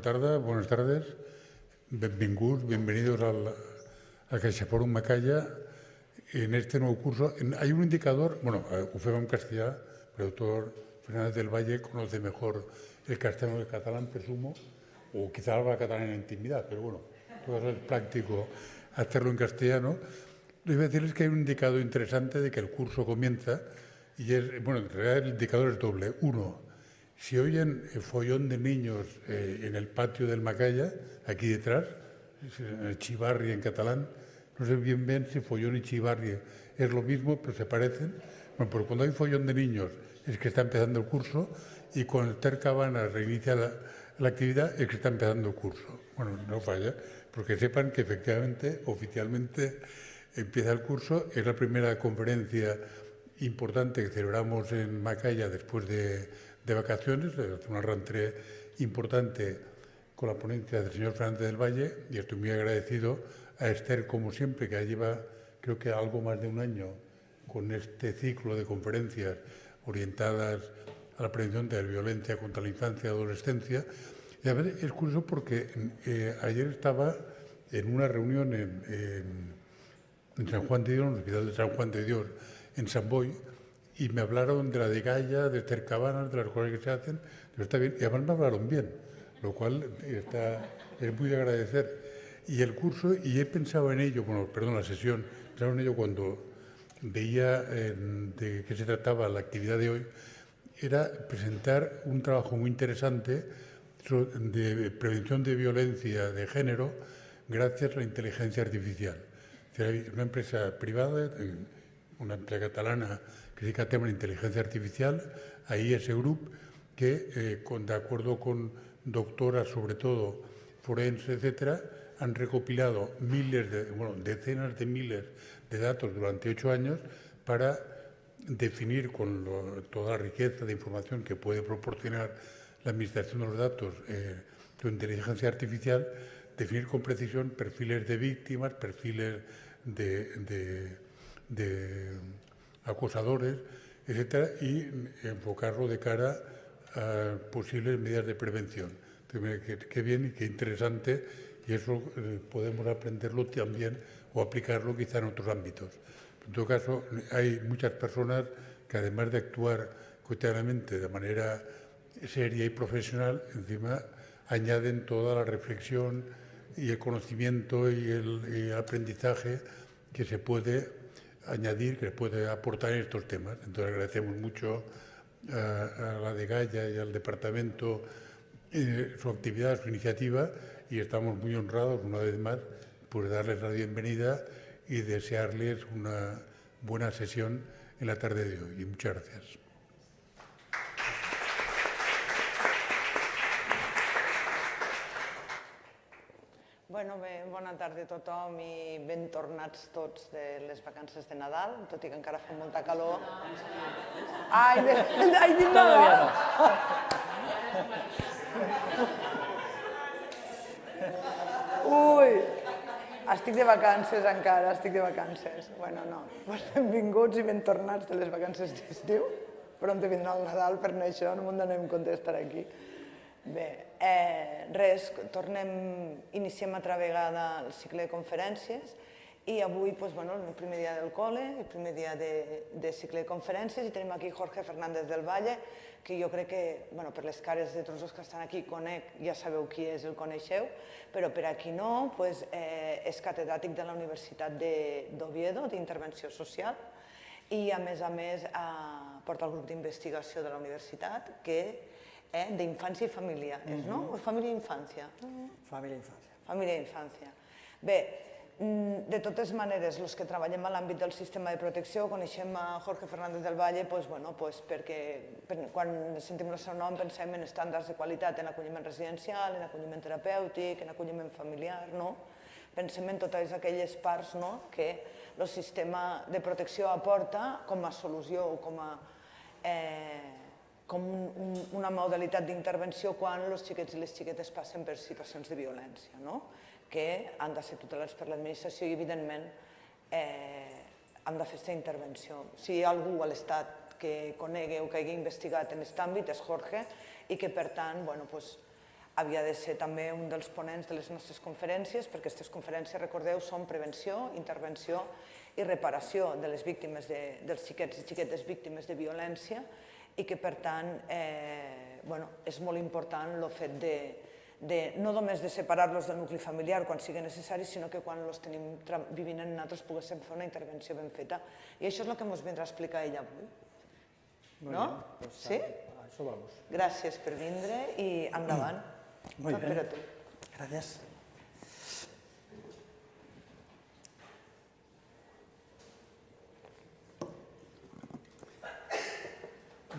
tarda, buenas tardes. Benvinguts, bienvenidos al CaixaForum Macaya. En este nuevo curso hay un indicador, bueno, ho fem en castellà, el doctor Fernández del Valle conoce mejor el castellano del catalán, presumo, o quizá habla catalán en intimidad, pero bueno, todo es práctico hacerlo en castellano. Les voy a decirles que hay un indicador interesante de que el curso comienza y es, bueno, en realidad el indicador es doble. Uno, si oyen el follón de niños en el patio del Macaya, aquí detrás, el chivarri en catalán, no sé bien si follón y chivarri es lo mismo, pero se parecen. Bueno, pero cuando hay follón de niños es que está empezando el curso y cuando el Ter Cabanas reinicia la actividad es que está empezando el curso. Bueno, no falla, porque sepan que efectivamente, oficialmente, empieza el curso. Es la primera conferencia importante que celebramos en Macaya después de vacaciones, una rentrée importante con la ponencia del señor Fernández del Valle, y estoy muy agradecido a Esther, como siempre, que lleva creo que algo más de un año con este ciclo de conferencias orientadas a la prevención de la violencia contra la infancia y adolescencia. Y a ver, es curioso porque ayer estaba en una reunión en San Juan de Dios, en el Hospital de San Juan de Dios, en San Boi, y me hablaron de la de Gaia, de Ter Cabanas, de las cosas que se hacen, pero está bien, y además me hablaron bien, lo cual es muy de agradecer. Y el curso, y he pensado en ello, bueno, perdón, la sesión, pensaba en ello cuando veía de qué se trataba la actividad de hoy, era presentar un trabajo muy interesante de prevención de violencia de género gracias a la inteligencia artificial. Es una empresa privada, una empresa catalana que se dedica al tema de inteligencia artificial, ahí ese grupo que, de acuerdo con doctoras, sobre todo forenses, etcétera, han recopilado decenas de miles de datos durante 8 años para definir con toda la riqueza de información que puede proporcionar la administración de los datos, su inteligencia artificial, definir con precisión perfiles de víctimas, perfiles de acosadores, etcétera, y enfocarlo de cara a posibles medidas de prevención. Entonces, qué bien y qué interesante, y eso podemos aprenderlo también o aplicarlo quizá en otros ámbitos. En todo caso, hay muchas personas que además de actuar cotidianamente de manera seria y profesional, encima añaden toda la reflexión y el conocimiento y el aprendizaje que se puede añadir, que se puede aportar en estos temas. Entonces agradecemos mucho a la de Gaia y al departamento su actividad, su iniciativa, y estamos muy honrados una vez más por darles la bienvenida y desearles una buena sesión en la tarde de hoy. Y muchas gracias. Bueno, bé, bona tarda a tothom i ben tornats tots de les vacances de Nadal, tot i que encara fa molta calor. Ai, dit Nadal! Ui, estic de vacances encara, estic de vacances. Bueno, no, benvinguts i ben tornats de les vacances d'estiu. Pronto vindrà el Nadal, per això no me'n donem compte d'estar aquí. Bé, res, iniciem altra vegada el cicle de conferències i avui, el primer dia del col·le, el primer dia de cicle de conferències, i tenim aquí Jorge Fernández del Valle, que jo crec que, per les cares de tots els que estan aquí, conec, ja sabeu qui és, el coneixeu, però per a qui no, és catedràtic de la Universitat d'Oviedo, d'Intervenció Social, i a més porta el grup d'investigació de la universitat, que d'infància i família, no? Família i infància? Família i infància. Família i infància. Bé, de totes maneres, els que treballem a l'àmbit del sistema de protecció, coneixem a Jorge Fernández del Valle perquè quan sentim el seu nom pensem en estàndards de qualitat en acolliment residencial, en acolliment terapèutic, en acolliment familiar, no? Pensem en totes aquelles parts que el sistema de protecció aporta com a solució o com una modalitat d'intervenció quan els xiquets i les xiquetes passen per situacions de violència, que han de ser tutelats per l'administració i, evidentment, han de fer aquesta intervenció. Si hi ha algú a l'Estat que conegui o que hagi investigat en aquest àmbit és Jorge i que, per tant, havia de ser també un dels ponents de les nostres conferències, perquè aquestes conferències, recordeu, són prevenció, intervenció i reparació de les víctimes, dels xiquets i xiquetes víctimes de violència, i que, per tant, és molt important el fet no només de separar-los del nucli familiar quan sigui necessari, sinó que quan els tenim vivint en nosaltres poguéssim fer una intervenció ben feta. I això és el que ens vindrà a explicar ella avui. ¿No? ¿Sí? A eso vamos. Gràcies per vindre i endavant. Muy Tot per a bien. tu. Gracias.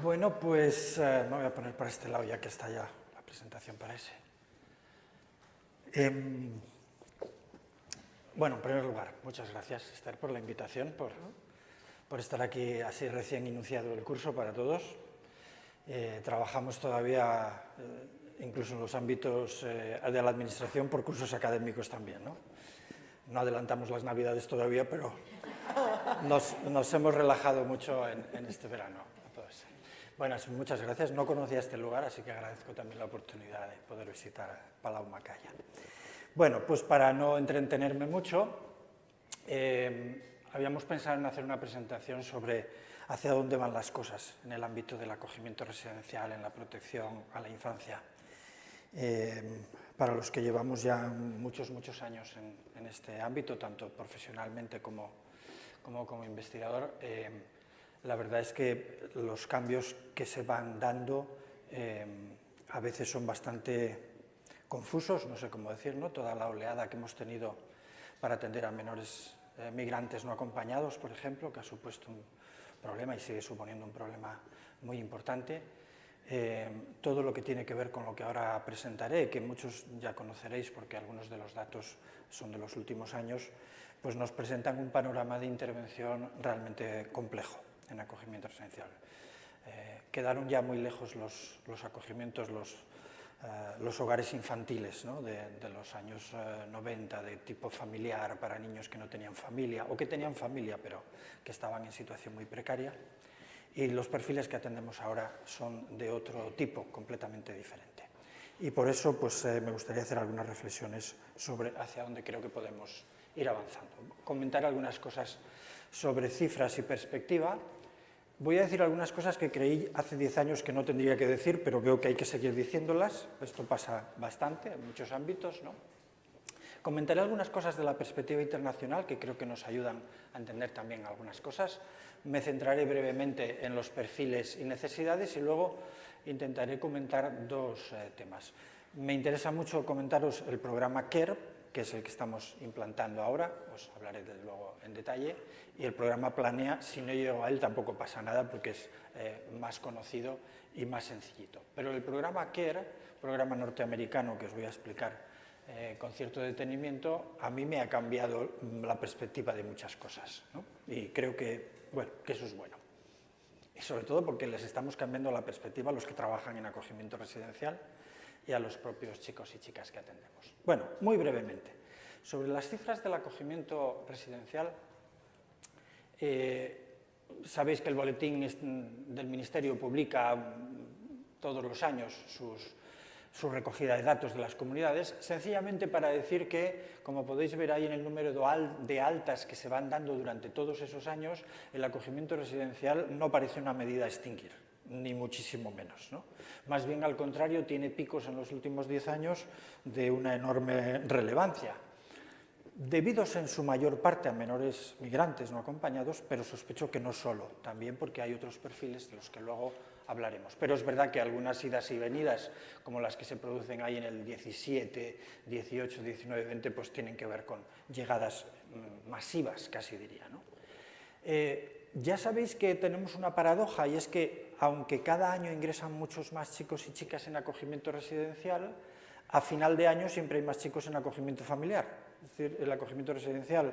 Bueno, pues me voy a poner para este lado ya que está ya la presentación para ese. Bueno, en primer lugar, muchas gracias, Esther, por la invitación, por estar aquí así recién iniciado el curso para todos. Trabajamos todavía, incluso en los ámbitos de la administración, por cursos académicos también, ¿no? No adelantamos las Navidades todavía, pero nos hemos relajado mucho en este verano. Bueno, muchas gracias. No conocía este lugar, así que agradezco también la oportunidad de poder visitar Palau Macaya. Bueno, pues para no entretenerme mucho, habíamos pensado en hacer una presentación sobre hacia dónde van las cosas en el ámbito del acogimiento residencial, en la protección a la infancia. Para los que llevamos ya muchos años en este ámbito, tanto profesionalmente como investigador, la verdad es que los cambios que se van dando a veces son bastante confusos, no sé cómo decir, ¿no? Toda la oleada que hemos tenido para atender a menores migrantes no acompañados, por ejemplo, que ha supuesto un problema y sigue suponiendo un problema muy importante. Todo lo que tiene que ver con lo que ahora presentaré, que muchos ya conoceréis porque algunos de los datos son de los últimos años, pues nos presentan un panorama de intervención realmente complejo en acogimiento residencial. Quedaron ya muy lejos los acogimientos, los hogares infantiles, ¿no? de los años 90, de tipo familiar para niños que no tenían familia o que tenían familia pero que estaban en situación muy precaria. Y los perfiles que atendemos ahora son de otro tipo, completamente diferente. Y por eso pues, me gustaría hacer algunas reflexiones sobre hacia dónde creo que podemos ir avanzando. Comentar algunas cosas sobre cifras y perspectiva. Voy a decir algunas cosas que creí hace 10 años que no tendría que decir, pero veo que hay que seguir diciéndolas. Esto pasa bastante en muchos ámbitos, ¿no? Comentaré algunas cosas de la perspectiva internacional que creo que nos ayudan a entender también algunas cosas. Me centraré brevemente en los perfiles y necesidades y luego intentaré comentar dos temas. Me interesa mucho comentaros el programa CARE, que es el que estamos implantando ahora, os hablaré de luego en detalle, y el programa Planea, si no llego a él tampoco pasa nada porque es más conocido y más sencillito. Pero el programa CARE, programa norteamericano que os voy a explicar con cierto detenimiento, a mí me ha cambiado la perspectiva de muchas cosas, ¿no? Y creo que, bueno, que eso es bueno. Y sobre todo porque les estamos cambiando la perspectiva a los que trabajan en acogimiento residencial y a los propios chicos y chicas que atendemos. Bueno, muy brevemente, sobre las cifras del acogimiento residencial, sabéis que el boletín del Ministerio publica todos los años su recogida de datos de las comunidades, sencillamente para decir que, como podéis ver ahí en el número de altas que se van dando durante todos esos años, el acogimiento residencial no parece una medida a extinguir, ni muchísimo menos, ¿no? Más bien, al contrario, tiene picos en los últimos 10 años de una enorme relevancia, debidos en su mayor parte a menores migrantes no acompañados, pero sospecho que no solo, también porque hay otros perfiles de los que luego hablaremos. Pero es verdad que algunas idas y venidas, como las que se producen ahí en el 17, 18, 19, 20, pues tienen que ver con llegadas masivas, casi diría, ¿no? Ya sabéis que tenemos una paradoja y es que, aunque cada año ingresan muchos más chicos y chicas en acogimiento residencial, a final de año siempre hay más chicos en acogimiento familiar. Es decir, el acogimiento residencial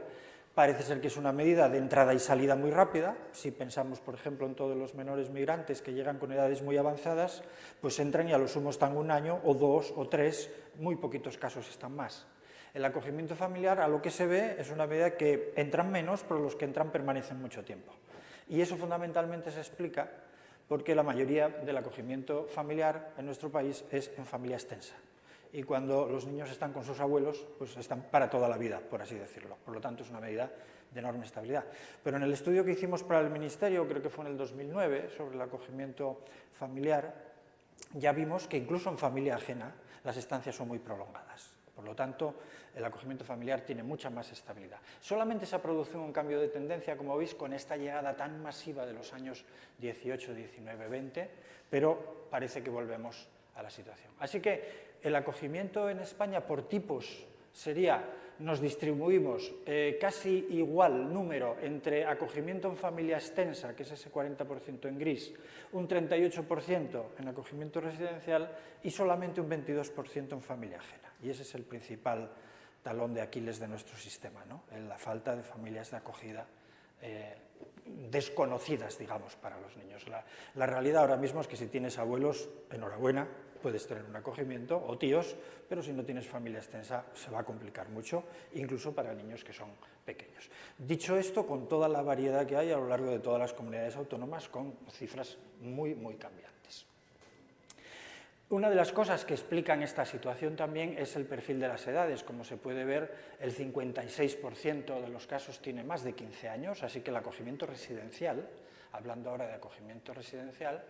parece ser que es una medida de entrada y salida muy rápida. Si pensamos, por ejemplo, en todos los menores migrantes que llegan con edades muy avanzadas, pues entran y a lo sumo están un año, o 2, o 3, muy poquitos casos están más. El acogimiento familiar, a lo que se ve, es una medida que entran menos, pero los que entran permanecen mucho tiempo. Y eso fundamentalmente se explica porque la mayoría del acogimiento familiar en nuestro país es en familia extensa. y cuando los niños están con sus abuelos, pues están para toda la vida, por así decirlo. Por lo tanto, es una medida de enorme estabilidad. Pero en el estudio que hicimos para el Ministerio, creo que fue en el 2009, sobre el acogimiento familiar, ya vimos que incluso en familia ajena las estancias son muy prolongadas. Por lo tanto, el acogimiento familiar tiene mucha más estabilidad. Solamente se ha producido un cambio de tendencia, como veis, con esta llegada tan masiva de los años 18, 19, 20, pero parece que volvemos a la situación. Así que el acogimiento en España por tipos sería, nos distribuimos casi igual número entre acogimiento en familia extensa, que es ese 40% en gris, un 38% en acogimiento residencial y solamente un 22% en familia ajena. Y ese es el principal talón de Aquiles de nuestro sistema, ¿no? La falta de familias de acogida desconocidas, digamos, para los niños. La realidad ahora mismo es que si tienes abuelos, enhorabuena, puedes tener un acogimiento, o tíos, pero si no tienes familia extensa se va a complicar mucho, incluso para niños que son pequeños. Dicho esto, con toda la variedad que hay a lo largo de todas las comunidades autónomas, con cifras muy, muy cambiantes. Una de las cosas que explican esta situación también es el perfil de las edades. Como se puede ver, el 56% de los casos tiene más de 15 años, así que el acogimiento residencial, hablando ahora de acogimiento residencial,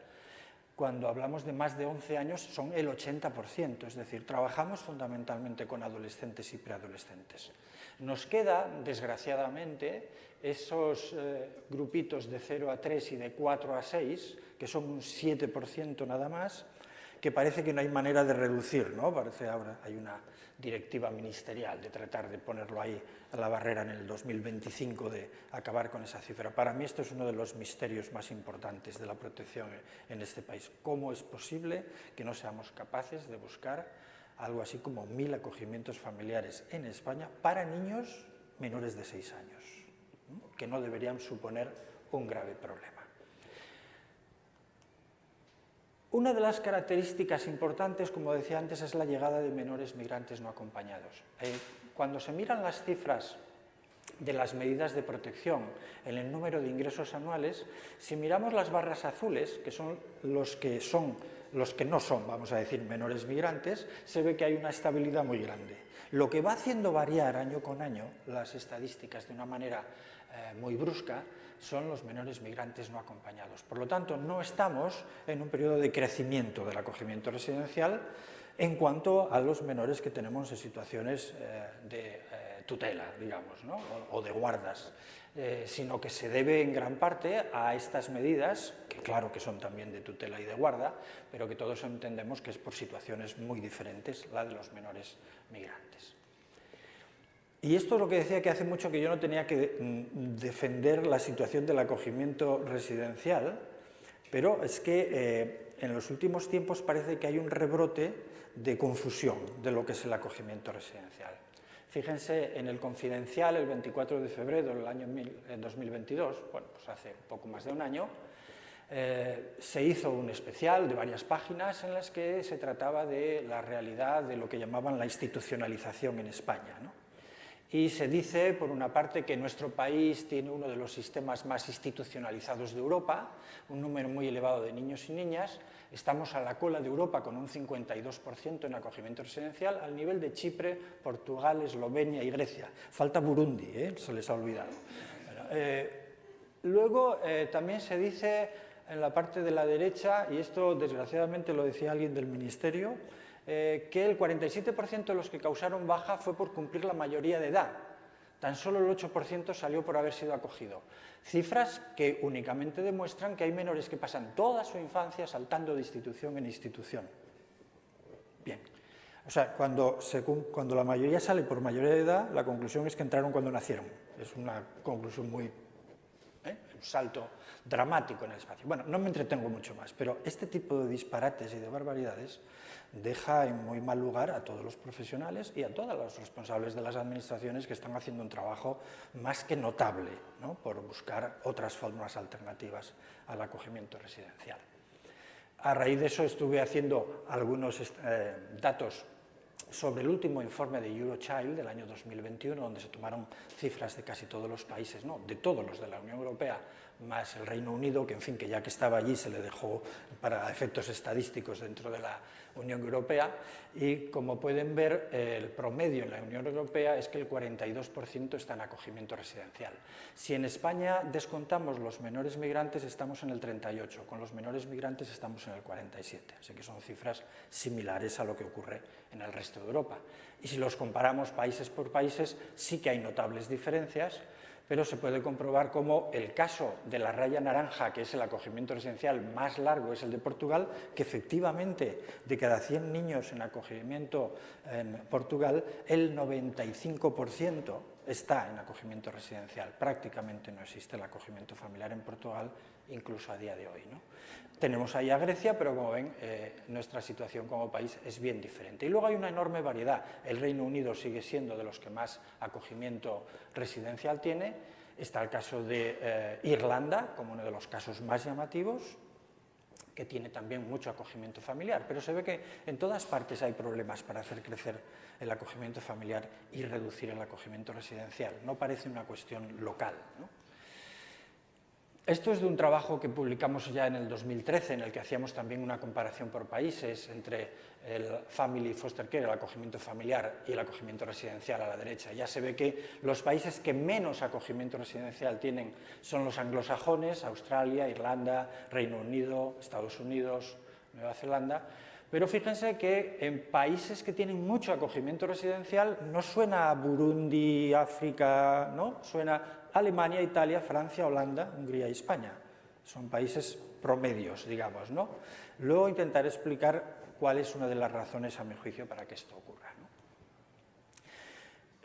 cuando hablamos de más de 11 años son el 80%, es decir, trabajamos fundamentalmente con adolescentes y preadolescentes. Nos queda, desgraciadamente, esos grupitos de 0 a 3 y de 4 a 6, que son un 7% nada más, que parece que no hay manera de reducir, ¿no? Parece ahora hay una directiva ministerial de tratar de ponerlo ahí a la barrera en el 2025, de acabar con esa cifra. Para mí esto es uno de los misterios más importantes de la protección en este país. ¿Cómo es posible que no seamos capaces de buscar algo así como 1000 acogimientos familiares en España para niños menores de 6 años, ¿no? Que no deberían suponer un grave problema? Una de las características importantes, como decía antes, es la llegada de menores migrantes no acompañados. Cuando se miran las cifras de las medidas de protección en el número de ingresos anuales, si miramos las barras azules, que son los que no son, vamos a decir, menores migrantes, se ve que hay una estabilidad muy grande. Lo que va haciendo variar año con año las estadísticas de una manera muy brusca son los menores migrantes no acompañados. Por lo tanto, no estamos en un periodo de crecimiento del acogimiento residencial en cuanto a los menores que tenemos en situaciones de tutela, digamos, ¿no? o de guardas, sino que se debe en gran parte a estas medidas, que claro que son también de tutela y de guarda, pero que todos entendemos que es por situaciones muy diferentes la de los menores migrantes. Y esto es lo que decía, que hace mucho que yo no tenía que defender la situación del acogimiento residencial, pero es que en los últimos tiempos parece que hay un rebrote de confusión de lo que es el acogimiento residencial. Fíjense, en el Confidencial, el 24 de febrero del año 2022, bueno, pues hace un poco más de un año, se hizo un especial de varias páginas en las que se trataba de la realidad de lo que llamaban la institucionalización en España, ¿no? Y se dice, por una parte, que nuestro país tiene uno de los sistemas más institucionalizados de Europa, un número muy elevado de niños y niñas, estamos a la cola de Europa con un 52% en acogimiento residencial, al nivel de Chipre, Portugal, Eslovenia y Grecia. Falta Burundi, se les ha olvidado. Luego también se dice en la parte de la derecha, y esto desgraciadamente lo decía alguien del Ministerio, que el 47% de los que causaron baja fue por cumplir la mayoría de edad. Tan solo el 8% salió por haber sido acogido. Cifras que únicamente demuestran que hay menores que pasan toda su infancia saltando de institución en institución. Bien. O sea, cuando la mayoría sale por mayoría de edad, la conclusión es que entraron cuando nacieron. Es una conclusión muy... un salto dramático en el espacio. Bueno, no me entretengo mucho más, pero este tipo de disparates y de barbaridades deja en muy mal lugar a todos los profesionales y a todos los responsables de las administraciones que están haciendo un trabajo más que notable, ¿no? Por buscar otras formas alternativas al acogimiento residencial. A raíz de eso estuve haciendo algunos datos sobre el último informe de Eurochild del año 2021, donde se tomaron cifras de casi todos los países, no, de todos los de la Unión Europea, más el Reino Unido, que en fin, que ya que estaba allí se le dejó para efectos estadísticos dentro de la Unión Europea, y como pueden ver, el promedio en la Unión Europea es que el 42% está en acogimiento residencial. Si en España descontamos los menores migrantes, estamos en el 38%, con los menores migrantes estamos en el 47%, así que son cifras similares a lo que ocurre en el resto de Europa. Y si los comparamos países por países, sí que hay notables diferencias, pero se puede comprobar cómo el caso de la raya naranja, que es el acogimiento residencial más largo, es el de Portugal, que efectivamente de cada 100 niños en acogimiento en Portugal, el 95% está en acogimiento residencial. Prácticamente no existe el acogimiento familiar en Portugal, incluso a día de hoy, ¿no? Tenemos ahí a Grecia, pero como ven, nuestra situación como país es bien diferente. Y luego hay una enorme variedad. El Reino Unido sigue siendo de los que más acogimiento residencial tiene. Está el caso de Irlanda, como uno de los casos más llamativos, que tiene también mucho acogimiento familiar. Pero se ve que en todas partes hay problemas para hacer crecer el acogimiento familiar y reducir el acogimiento residencial. No parece una cuestión local, ¿no? Esto es de un trabajo que publicamos ya en el 2013, en el que hacíamos también una comparación por países entre el Family Foster Care, el acogimiento familiar, y el acogimiento residencial a la derecha. Ya se ve que los países que menos acogimiento residencial tienen son los anglosajones, Australia, Irlanda, Reino Unido, Estados Unidos, Nueva Zelanda. Pero fíjense que en países que tienen mucho acogimiento residencial no suena a Burundi, África, ¿no? Suena Alemania, Italia, Francia, Holanda, Hungría y España. Son países promedios, digamos, ¿no? Luego intentaré explicar cuál es una de las razones, a mi juicio, para que esto ocurra, ¿no?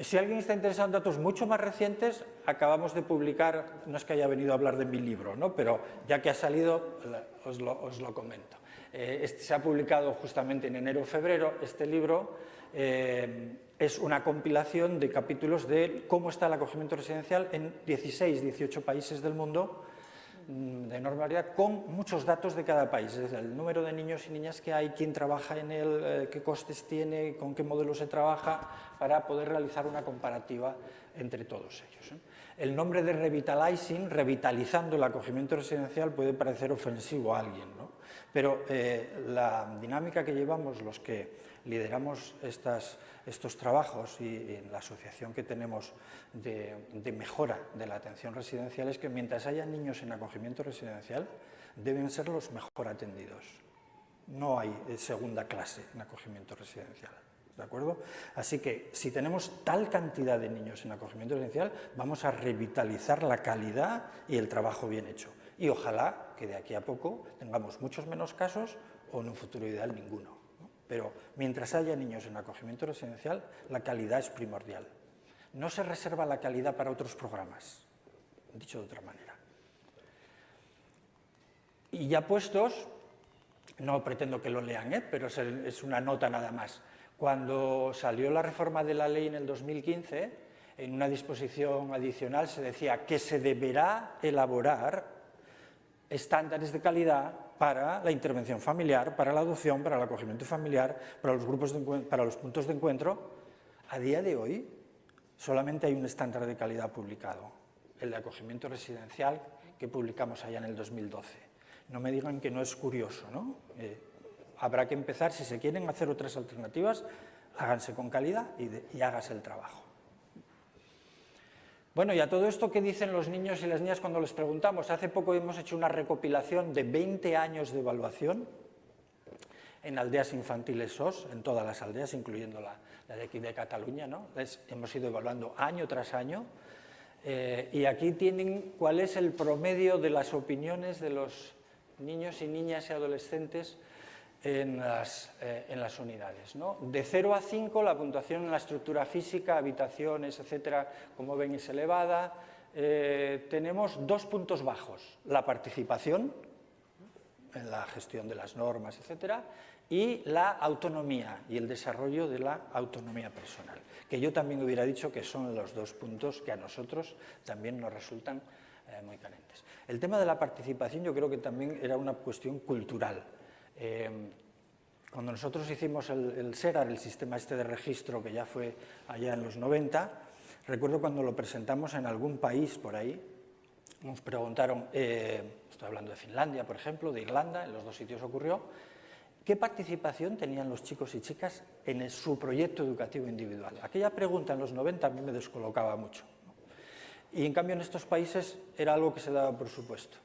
Si alguien está interesado en datos mucho más recientes, acabamos de publicar, no es que haya venido a hablar de mi libro, ¿no? Pero ya que ha salido, os lo comento. Se ha publicado justamente en enero o febrero este libro. Es una compilación de capítulos de cómo está el acogimiento residencial en 16, 18 países del mundo, de enorme variedad, con muchos datos de cada país, es decir, el número de niños y niñas que hay, quién trabaja en él, qué costes tiene, con qué modelo se trabaja, para poder realizar una comparativa entre todos ellos. El nombre de revitalizing, revitalizando el acogimiento residencial, puede parecer ofensivo a alguien, ¿no? Pero la dinámica que llevamos los que lideramos estos trabajos y en la asociación que tenemos de mejora de la atención residencial es que mientras haya niños en acogimiento residencial deben ser los mejor atendidos. No hay segunda clase en acogimiento residencial, ¿de acuerdo? Así que si tenemos tal cantidad de niños en acogimiento residencial, vamos a revitalizar la calidad y el trabajo bien hecho. Y ojalá que de aquí a poco tengamos muchos menos casos o en un futuro ideal ninguno, ¿no? Pero mientras haya niños en acogimiento residencial, la calidad es primordial. No se reserva la calidad para otros programas, dicho de otra manera. Y ya puestos, no pretendo que lo lean, pero es una nota nada más. Cuando salió la reforma de la ley en el 2015, en una disposición adicional se decía que se deberá elaborar estándares de calidad para la intervención familiar, para la adopción, para el acogimiento familiar, para los puntos de encuentro. A día de hoy solamente hay un estándar de calidad publicado, el de acogimiento residencial que publicamos allá en el 2012. No me digan que no es curioso, ¿no? Habrá que empezar, si se quieren hacer otras alternativas, háganse con calidad y hágase el trabajo. Bueno, y a todo esto, ¿qué dicen los niños y las niñas cuando les preguntamos? Hace poco hemos hecho una recopilación de 20 años de evaluación en aldeas infantiles SOS, en todas las aldeas, incluyendo la de aquí de Cataluña, ¿no? Hemos ido evaluando año tras año, y aquí tienen cuál es el promedio de las opiniones de los niños y niñas y adolescentes en las unidades, ¿no? De 0 a 5, la puntuación en la estructura física, habitaciones, etcétera, como ven, es elevada. Tenemos 2 puntos bajos: la participación en la gestión de las normas, etcétera, y la autonomía y el desarrollo de la autonomía personal, que yo también hubiera dicho que son los 2 puntos que a nosotros también nos resultan muy carentes. El tema de la participación yo creo que también era una cuestión cultural. Cuando nosotros hicimos el SERAR, el sistema este de registro, que ya fue allá en los 90, recuerdo cuando lo presentamos en algún país por ahí, nos preguntaron, estoy hablando de Finlandia, por ejemplo, de Irlanda, en los dos sitios ocurrió, ¿qué participación tenían los chicos y chicas en su proyecto educativo individual? Aquella pregunta en los 90 a mí me descolocaba mucho, ¿no? Y en cambio en estos países era algo que se daba por supuesto.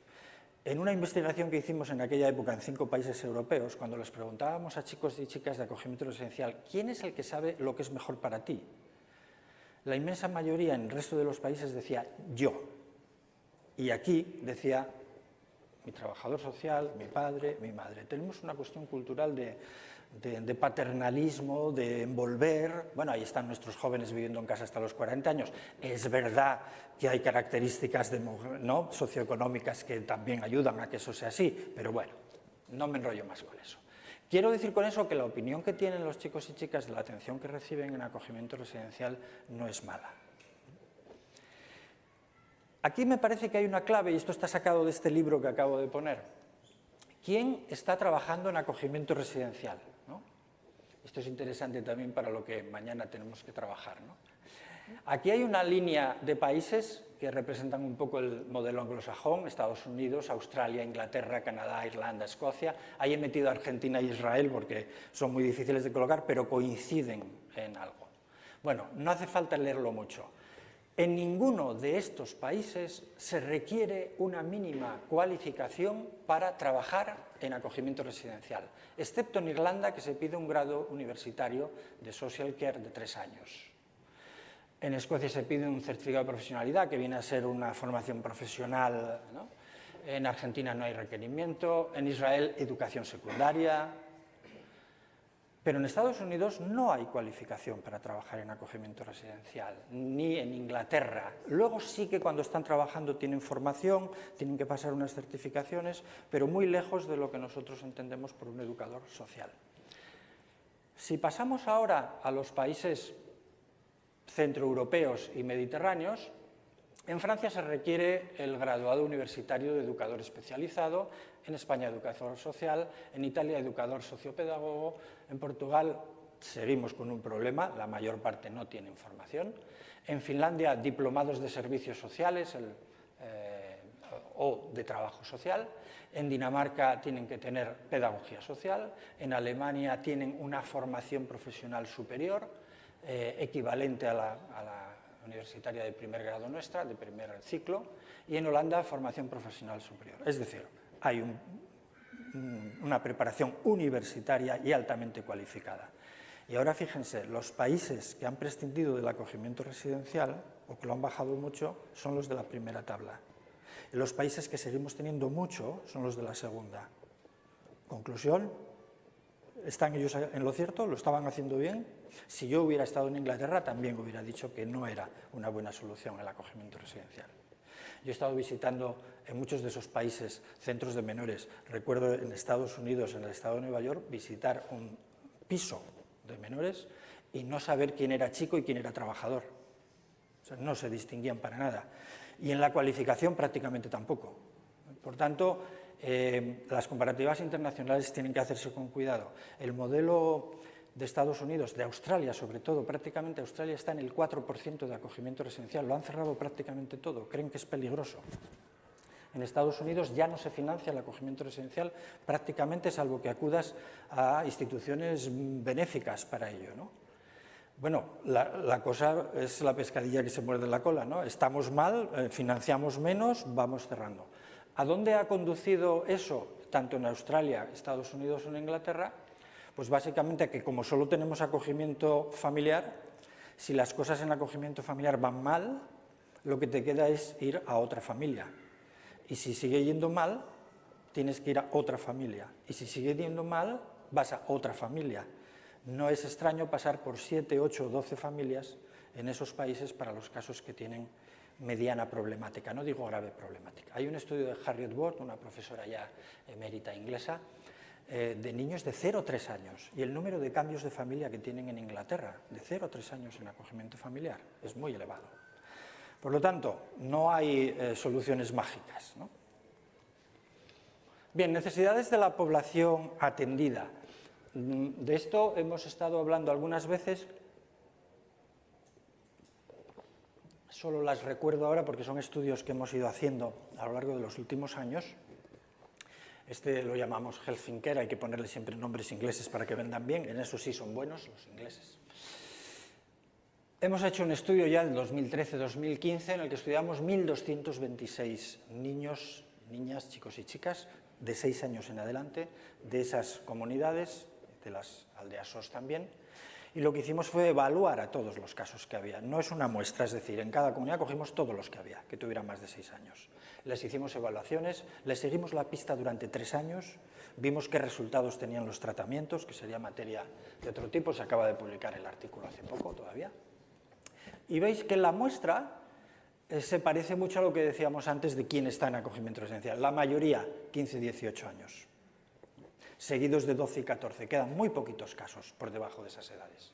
En una investigación que hicimos en aquella época en 5 países europeos, cuando les preguntábamos a chicos y chicas de acogimiento residencial, ¿quién es el que sabe lo que es mejor para ti? La inmensa mayoría en el resto de los países decía yo. Y aquí decía mi trabajador social, mi padre, mi madre. Tenemos una cuestión cultural de paternalismo, de envolver. Bueno, ahí están nuestros jóvenes viviendo en casa hasta los 40 años. Es verdad que hay características ¿no? socioeconómicas que también ayudan a que eso sea así, pero bueno, no me enrollo más con eso. Quiero decir con eso que la opinión que tienen los chicos y chicas de la atención que reciben en acogimiento residencial no es mala. Aquí me parece que hay una clave, y esto está sacado de este libro que acabo de poner. ¿Quién está trabajando en acogimiento residencial? ¿No? Esto es interesante también para lo que mañana tenemos que trabajar, ¿no? Aquí hay una línea de países que representan un poco el modelo anglosajón, Estados Unidos, Australia, Inglaterra, Canadá, Irlanda, Escocia. Ahí he metido a Argentina e Israel porque son muy difíciles de colocar, pero coinciden en algo. Bueno, no hace falta leerlo mucho. En ninguno de estos países se requiere una mínima cualificación para trabajar en acogimiento residencial, excepto en Irlanda, que se pide un grado universitario de social care de 3 años. En Escocia se pide un certificado de profesionalidad, que viene a ser una formación profesional, ¿no? En Argentina no hay requerimiento, en Israel educación secundaria. Pero en Estados Unidos no hay cualificación para trabajar en acogimiento residencial, ni en Inglaterra. Luego sí que cuando están trabajando tienen formación, tienen que pasar unas certificaciones, pero muy lejos de lo que nosotros entendemos por un educador social. Si pasamos ahora a los países centroeuropeos y mediterráneos, en Francia se requiere el graduado universitario de educador especializado, en España educador social, en Italia educador sociopedagogo, en Portugal seguimos con un problema, la mayor parte no tienen formación, en Finlandia diplomados de servicios sociales o de trabajo social, en Dinamarca tienen que tener pedagogía social, en Alemania tienen una formación profesional superior, equivalente a la universitaria de primer grado nuestra, de primer ciclo, y en Holanda formación profesional superior. Es decir, hay una preparación universitaria y altamente cualificada. Y ahora fíjense, los países que han prescindido del acogimiento residencial, o que lo han bajado mucho, son los de la primera tabla. Y los países que seguimos teniendo mucho son los de la segunda. Conclusión, ¿están ellos en lo cierto? ¿Lo estaban haciendo bien? Si yo hubiera estado en Inglaterra, también hubiera dicho que no era una buena solución el acogimiento residencial. Yo he estado visitando en muchos de esos países centros de menores. Recuerdo en Estados Unidos, en el estado de Nueva York, visitar un piso de menores y no saber quién era chico y quién era trabajador. O sea, no se distinguían para nada. Y en la cualificación prácticamente tampoco. Por tanto, las comparativas internacionales tienen que hacerse con cuidado. El modelo de Estados Unidos, de Australia sobre todo, prácticamente Australia está en el 4% de acogimiento residencial, lo han cerrado prácticamente todo, creen que es peligroso. En Estados Unidos ya no se financia el acogimiento residencial prácticamente, salvo que acudas a instituciones benéficas para ello, ¿no? Bueno, la cosa es la pescadilla que se muerde la cola, ¿no? Estamos mal, financiamos menos, vamos cerrando. ¿A dónde ha conducido eso, tanto en Australia, Estados Unidos o en Inglaterra? Pues básicamente que como solo tenemos acogimiento familiar, si las cosas en acogimiento familiar van mal, lo que te queda es ir a otra familia. Y si sigue yendo mal, tienes que ir a otra familia. Y si sigue yendo mal, vas a otra familia. No es extraño pasar por 7, 8 o 12 familias en esos países para los casos que tienen mediana problemática, no digo grave problemática. Hay un estudio de Harriet Ward, una profesora ya emérita inglesa, de niños de 0 a 3 años y el número de cambios de familia que tienen en Inglaterra, de 0 a 3 años en acogimiento familiar, es muy elevado. Por lo tanto, no hay soluciones mágicas, ¿no? Bien, necesidades de la población atendida. De esto hemos estado hablando algunas veces, solo las recuerdo ahora porque son estudios que hemos ido haciendo a lo largo de los últimos años. Este lo llamamos Health Thinker, hay que ponerle siempre nombres ingleses para que vendan bien, en eso sí son buenos los ingleses. Hemos hecho un estudio ya en 2013-2015 en el que estudiamos 1.226 niños, niñas, chicos y chicas de 6 años en adelante de esas comunidades, de las aldeas SOS también, y lo que hicimos fue evaluar a todos los casos que había. No es una muestra, es decir, en cada comunidad cogimos todos los que había, que tuvieran más de 6 años. Les hicimos evaluaciones, les seguimos la pista durante 3 años, vimos qué resultados tenían los tratamientos, que sería materia de otro tipo, se acaba de publicar el artículo hace poco todavía. Y veis que la muestra se parece mucho a lo que decíamos antes de quién está en acogimiento residencial. La mayoría, 15-18 años, seguidos de 12 y 14. Quedan muy poquitos casos por debajo de esas edades.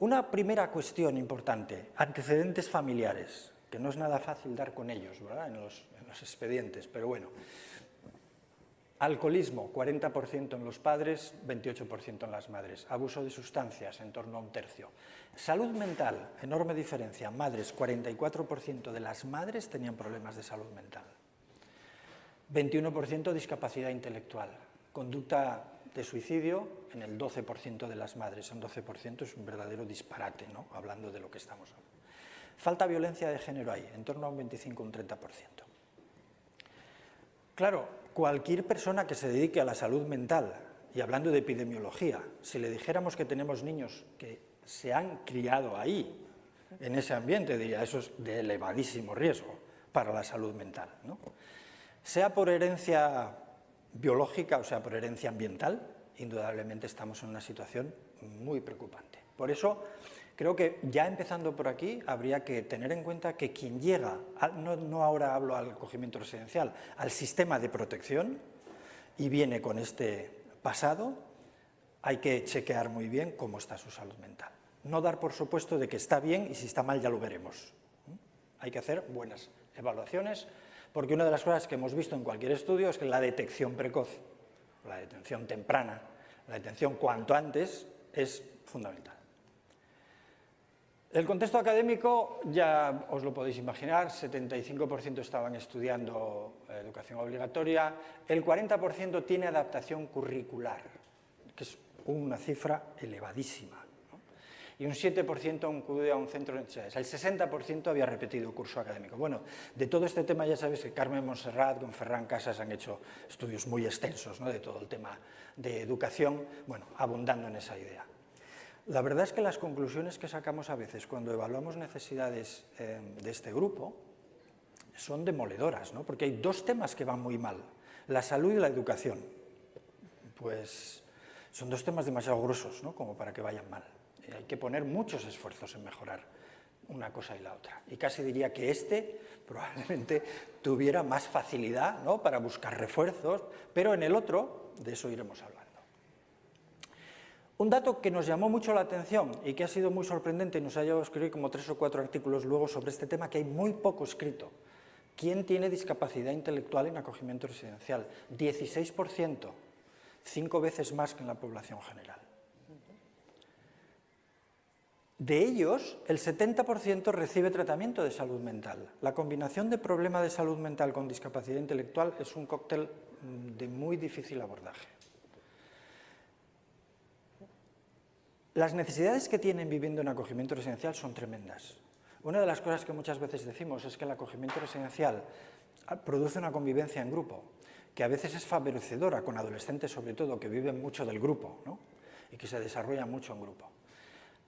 Una primera cuestión importante, antecedentes familiares, que no es nada fácil dar con ellos, ¿verdad?, en los expedientes, pero bueno. Alcoholismo, 40% en los padres, 28% en las madres. Abuso de sustancias, en torno a 1/3. Salud mental, enorme diferencia. Madres, 44% de las madres tenían problemas de salud mental. 21% discapacidad intelectual. Conducta de suicidio en el 12% de las madres. Un 12% es un verdadero disparate, ¿no?, hablando de lo que estamos hablando. Falta violencia de género ahí, en torno a un 25 o un 30%. Claro, cualquier persona que se dedique a la salud mental, y hablando de epidemiología, si le dijéramos que tenemos niños que se han criado ahí, en ese ambiente, diría, eso es de elevadísimo riesgo para la salud mental, ¿no? Sea por herencia biológica o sea por herencia ambiental, indudablemente estamos en una situación muy preocupante. Por eso, creo que ya empezando por aquí, habría que tener en cuenta que quien llega, no ahora hablo al acogimiento residencial, al sistema de protección y viene con este pasado, hay que chequear muy bien cómo está su salud mental. No dar por supuesto de que está bien y si está mal ya lo veremos. Hay que hacer buenas evaluaciones, porque una de las cosas que hemos visto en cualquier estudio es que la detección precoz, la detención temprana, la detención cuanto antes es fundamental. El contexto académico, ya os lo podéis imaginar, 75% estaban estudiando educación obligatoria, el 40% tiene adaptación curricular, que es una cifra elevadísima, ¿no? Y un 7% acude a un centro de necesidades. El 60% había repetido curso académico. Bueno, de todo este tema ya sabéis que Carmen Montserrat con Ferran Casas han hecho estudios muy extensos, ¿no?, de todo el tema de educación, bueno, abundando en esa idea. La verdad es que las conclusiones que sacamos a veces cuando evaluamos necesidades de este grupo son demoledoras, ¿no?, porque hay dos temas que van muy mal, la salud y la educación. Pues son dos temas demasiado gruesos, ¿no?, como para que vayan mal. Hay que poner muchos esfuerzos en mejorar una cosa y la otra. Y casi diría que este probablemente tuviera más facilidad, ¿no?, para buscar refuerzos, pero en el otro, de eso iremos hablando. Un dato que nos llamó mucho la atención y que ha sido muy sorprendente, y nos ha llevado a escribir como 3 o 4 artículos luego sobre este tema, que hay muy poco escrito. ¿Quién tiene discapacidad intelectual en acogimiento residencial? 16%, 5 veces más que en la población general. De ellos, el 70% recibe tratamiento de salud mental. La combinación de problema de salud mental con discapacidad intelectual es un cóctel de muy difícil abordaje. Las necesidades que tienen viviendo en acogimiento residencial son tremendas. Una de las cosas que muchas veces decimos es que el acogimiento residencial produce una convivencia en grupo, que a veces es favorecedora, con adolescentes sobre todo, que viven mucho del grupo, ¿no?, y que se desarrollan mucho en grupo.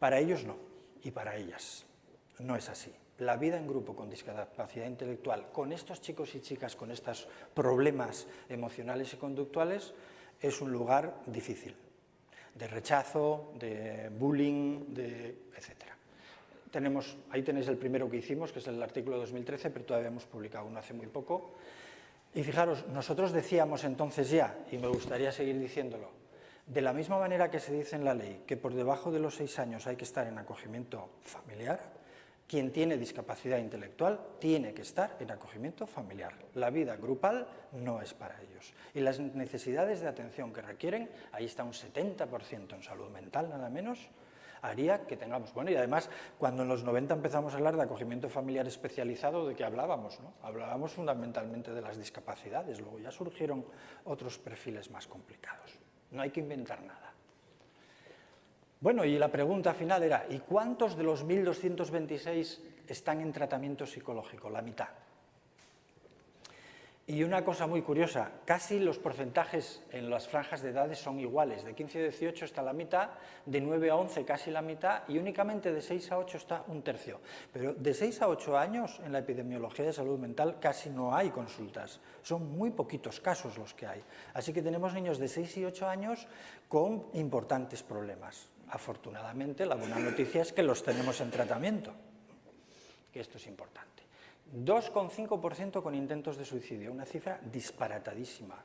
Para ellos no, y para ellas no es así. La vida en grupo con discapacidad intelectual, con estos chicos y chicas con estos problemas emocionales y conductuales, es un lugar difícil, de rechazo, de bullying, etc. Ahí tenéis el primero que hicimos, que es el artículo de 2013, pero todavía hemos publicado uno hace muy poco. Y fijaros, nosotros decíamos entonces ya, y me gustaría seguir diciéndolo, de la misma manera que se dice en la ley que por debajo de los 6 años hay que estar en acogimiento familiar, quien tiene discapacidad intelectual tiene que estar en acogimiento familiar. La vida grupal no es para ellos. Y las necesidades de atención que requieren, ahí está un 70% en salud mental, nada menos, haría que tengamos... Bueno, y además, cuando en los 90 empezamos a hablar de acogimiento familiar especializado, ¿de qué hablábamos? ¿No? Hablábamos fundamentalmente de las discapacidades, luego ya surgieron otros perfiles más complicados. No hay que inventar nada. Bueno, y la pregunta final era, ¿y cuántos de los 1.226 están en tratamiento psicológico? La mitad. Y una cosa muy curiosa, casi los porcentajes en las franjas de edades son iguales, de 15 a 18 está la mitad, de 9 a 11 casi la mitad y únicamente de 6 a 8 está un tercio. Pero de 6 a 8 años en la epidemiología de salud mental casi no hay consultas, son muy poquitos casos los que hay. Así que tenemos niños de 6 y 8 años con importantes problemas. Afortunadamente, la buena noticia es que los tenemos en tratamiento, que esto es importante. 2,5% con intentos de suicidio, una cifra disparatadísima.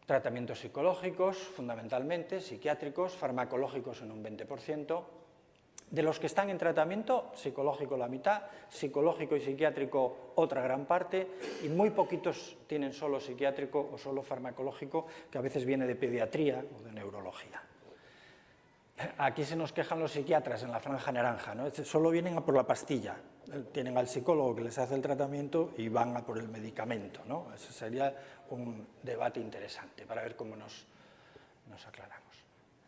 Tratamientos psicológicos, fundamentalmente, psiquiátricos, farmacológicos en un 20%. De los que están en tratamiento, psicológico la mitad, psicológico y psiquiátrico otra gran parte, y muy poquitos tienen solo psiquiátrico o solo farmacológico, que a veces viene de pediatría o de neurología. Aquí se nos quejan los psiquiatras en la franja naranja, ¿no? Solo vienen a por la pastilla, tienen al psicólogo que les hace el tratamiento y van a por el medicamento, ¿no? Ese sería un debate interesante para ver cómo nos aclaramos.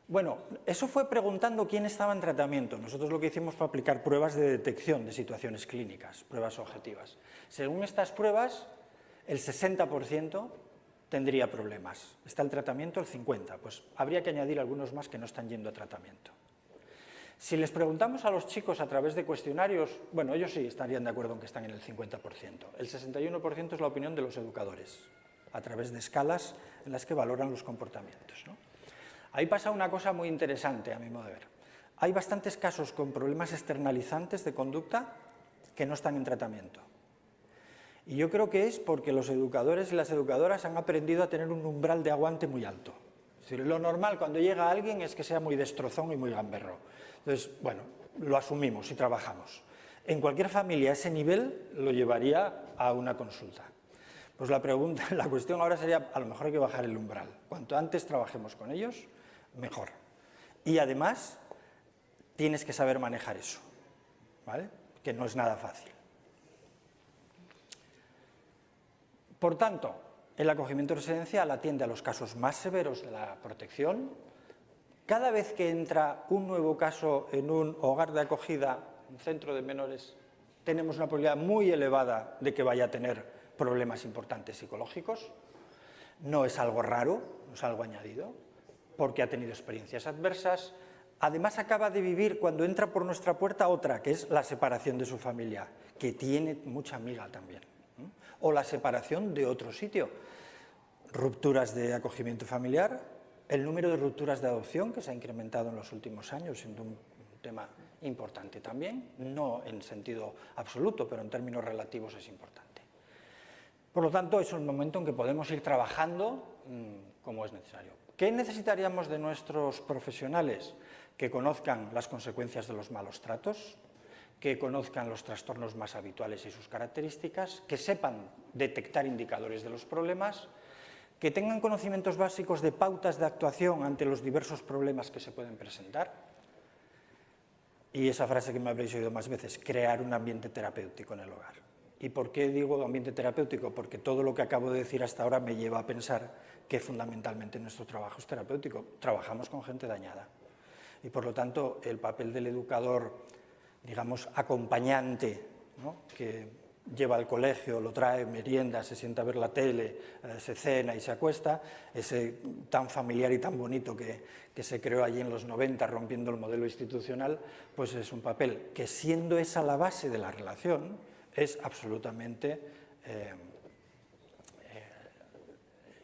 Bueno, eso fue preguntando quién estaba en tratamiento. Nosotros lo que hicimos fue aplicar pruebas de detección de situaciones clínicas, pruebas objetivas. Según estas pruebas, el 60% tendría problemas. Está el tratamiento el 50%, pues habría que añadir algunos más que no están yendo a tratamiento. Si les preguntamos a los chicos a través de cuestionarios, bueno, ellos sí estarían de acuerdo en que están en el 50%. El 61% es la opinión de los educadores, a través de escalas en las que valoran los comportamientos, ¿no? Ahí pasa una cosa muy interesante, a mi modo de ver. Hay bastantes casos con problemas externalizantes de conducta que no están en tratamiento. Y yo creo que es porque los educadores y las educadoras han aprendido a tener un umbral de aguante muy alto. Es decir, lo normal cuando llega alguien es que sea muy destrozón y muy gamberro. Entonces, bueno, lo asumimos y trabajamos. En cualquier familia ese nivel lo llevaría a una consulta. Pues la cuestión ahora sería, a lo mejor hay que bajar el umbral. Cuanto antes trabajemos con ellos, mejor. Y además, tienes que saber manejar eso, ¿vale? Que no es nada fácil. Por tanto, el acogimiento residencial atiende a los casos más severos de la protección. Cada vez que entra un nuevo caso en un hogar de acogida, un centro de menores, tenemos una probabilidad muy elevada de que vaya a tener problemas importantes psicológicos. No es algo raro, no es algo añadido, porque ha tenido experiencias adversas. Además, acaba de vivir, cuando entra por nuestra puerta, otra, que es la separación de su familia, que tiene mucha miga también. O la separación de otro sitio. Rupturas de acogimiento familiar, el número de rupturas de adopción, que se ha incrementado en los últimos años, siendo un tema importante también, no en sentido absoluto, pero en términos relativos es importante. Por lo tanto, es un momento en que podemos ir trabajando como es necesario. ¿Qué necesitaríamos de nuestros profesionales? Que conozcan las consecuencias de los malos tratos, que conozcan los trastornos más habituales y sus características, que sepan detectar indicadores de los problemas, que tengan conocimientos básicos de pautas de actuación ante los diversos problemas que se pueden presentar. Y esa frase que me habréis oído más veces, crear un ambiente terapéutico en el hogar. ¿Y por qué digo ambiente terapéutico? Porque todo lo que acabo de decir hasta ahora me lleva a pensar que fundamentalmente nuestro trabajo es terapéutico. Trabajamos con gente dañada. Y por lo tanto, el papel del educador, digamos, acompañante, ¿no? Que lleva al colegio, lo trae, merienda, se sienta a ver la tele, se cena y se acuesta, ese tan familiar y tan bonito que se creó allí en los 90, rompiendo el modelo institucional, pues es un papel que, siendo esa la base de la relación, es absolutamente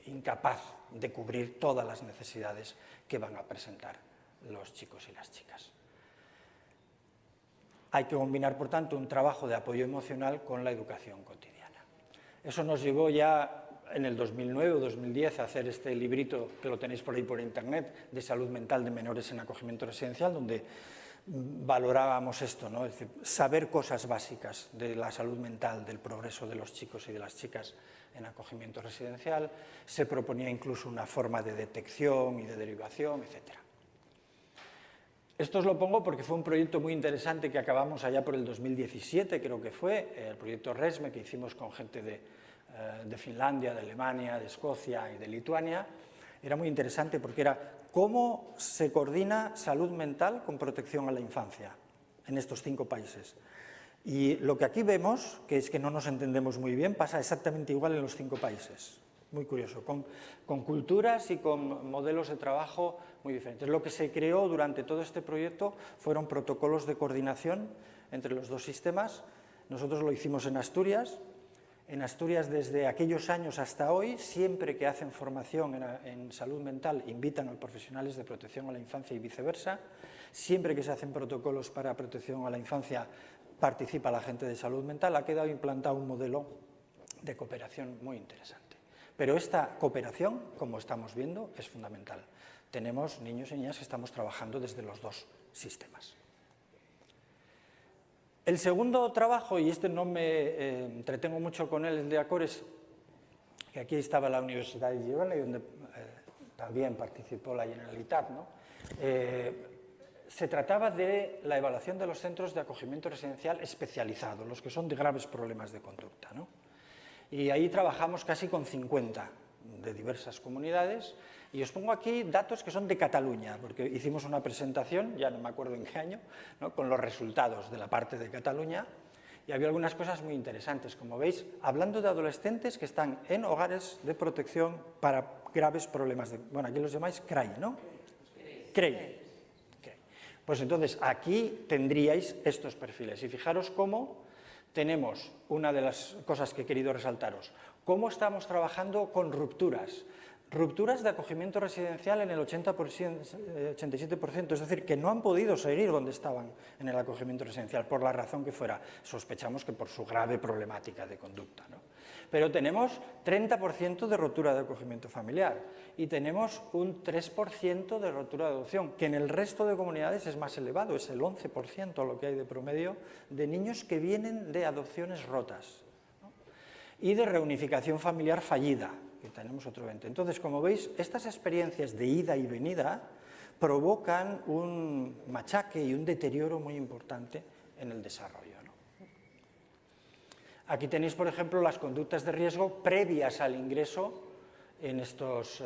incapaz de cubrir todas las necesidades que van a presentar los chicos y las chicas. Hay que combinar, por tanto, un trabajo de apoyo emocional con la educación cotidiana. Eso nos llevó ya en el 2009 o 2010 a hacer este librito, que lo tenéis por ahí por internet, de salud mental de menores en acogimiento residencial, donde valorábamos esto, ¿no? Es decir, saber cosas básicas de la salud mental, del progreso de los chicos y de las chicas en acogimiento residencial. Se proponía incluso una forma de detección y de derivación, etc. Esto os lo pongo porque fue un proyecto muy interesante que acabamos allá por el 2017, creo que fue, el proyecto RESME, que hicimos con gente de Finlandia, de Alemania, de Escocia y de Lituania. Era muy interesante porque era cómo se coordina salud mental con protección a la infancia en estos 5 países. Y lo que aquí vemos, que es que no nos entendemos muy bien, pasa exactamente igual en los 5 países. Muy curioso, con culturas y con modelos de trabajo muy diferentes. Lo que se creó durante todo este proyecto fueron protocolos de coordinación entre los 2 sistemas. Nosotros lo hicimos en Asturias. En Asturias, desde aquellos años hasta hoy, siempre que hacen formación en salud mental, invitan a profesionales de protección a la infancia y viceversa. Siempre que se hacen protocolos para protección a la infancia, participa la gente de salud mental. Ha quedado implantado un modelo de cooperación muy interesante. Pero esta cooperación, como estamos viendo, es fundamental. Tenemos niños y niñas que estamos trabajando desde los 2 sistemas. El segundo trabajo, y este no me entretengo mucho con él, el de Acores, que aquí estaba la Universidad de Girona y donde también participó la Generalitat, ¿no? Se trataba de la evaluación de los centros de acogimiento residencial especializados, los que son de graves problemas de conducta, ¿no? Y ahí trabajamos casi con 50 de diversas comunidades. Y os pongo aquí datos que son de Cataluña, porque hicimos una presentación, ya no me acuerdo en qué año, ¿no?, con los resultados de la parte de Cataluña, y había algunas cosas muy interesantes, como veis, hablando de adolescentes que están en hogares de protección para graves problemas de... Bueno, aquí los llamáis CRAI, ¿no? CRAI. Pues entonces, aquí tendríais estos perfiles, y fijaros cómo tenemos, una de las cosas que he querido resaltaros, cómo estamos trabajando con rupturas de acogimiento residencial en el 87%, es decir, que no han podido seguir donde estaban en el acogimiento residencial, por la razón que fuera. Sospechamos que por su grave problemática de conducta, ¿no? Pero tenemos 30% de rotura de acogimiento familiar y tenemos un 3% de rotura de adopción, que en el resto de comunidades es más elevado, es el 11% lo que hay de promedio de niños que vienen de adopciones rotas, ¿no?, y de reunificación familiar fallida, que tenemos otro 20%. Entonces, como veis, estas experiencias de ida y venida provocan un machaque y un deterioro muy importante en el desarrollo, ¿no? Aquí tenéis, por ejemplo, las conductas de riesgo previas al ingreso en estos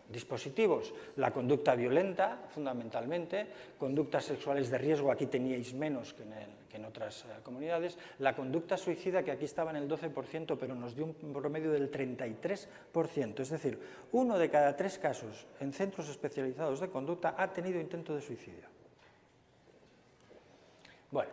dispositivos. La conducta violenta, fundamentalmente, conductas sexuales de riesgo, aquí teníais menos que en otras comunidades. La conducta suicida, que aquí estaba en el 12%, pero nos dio un promedio del 33%. Es decir, 1 de cada 3 casos en centros especializados de conducta ha tenido intento de suicidio. Bueno,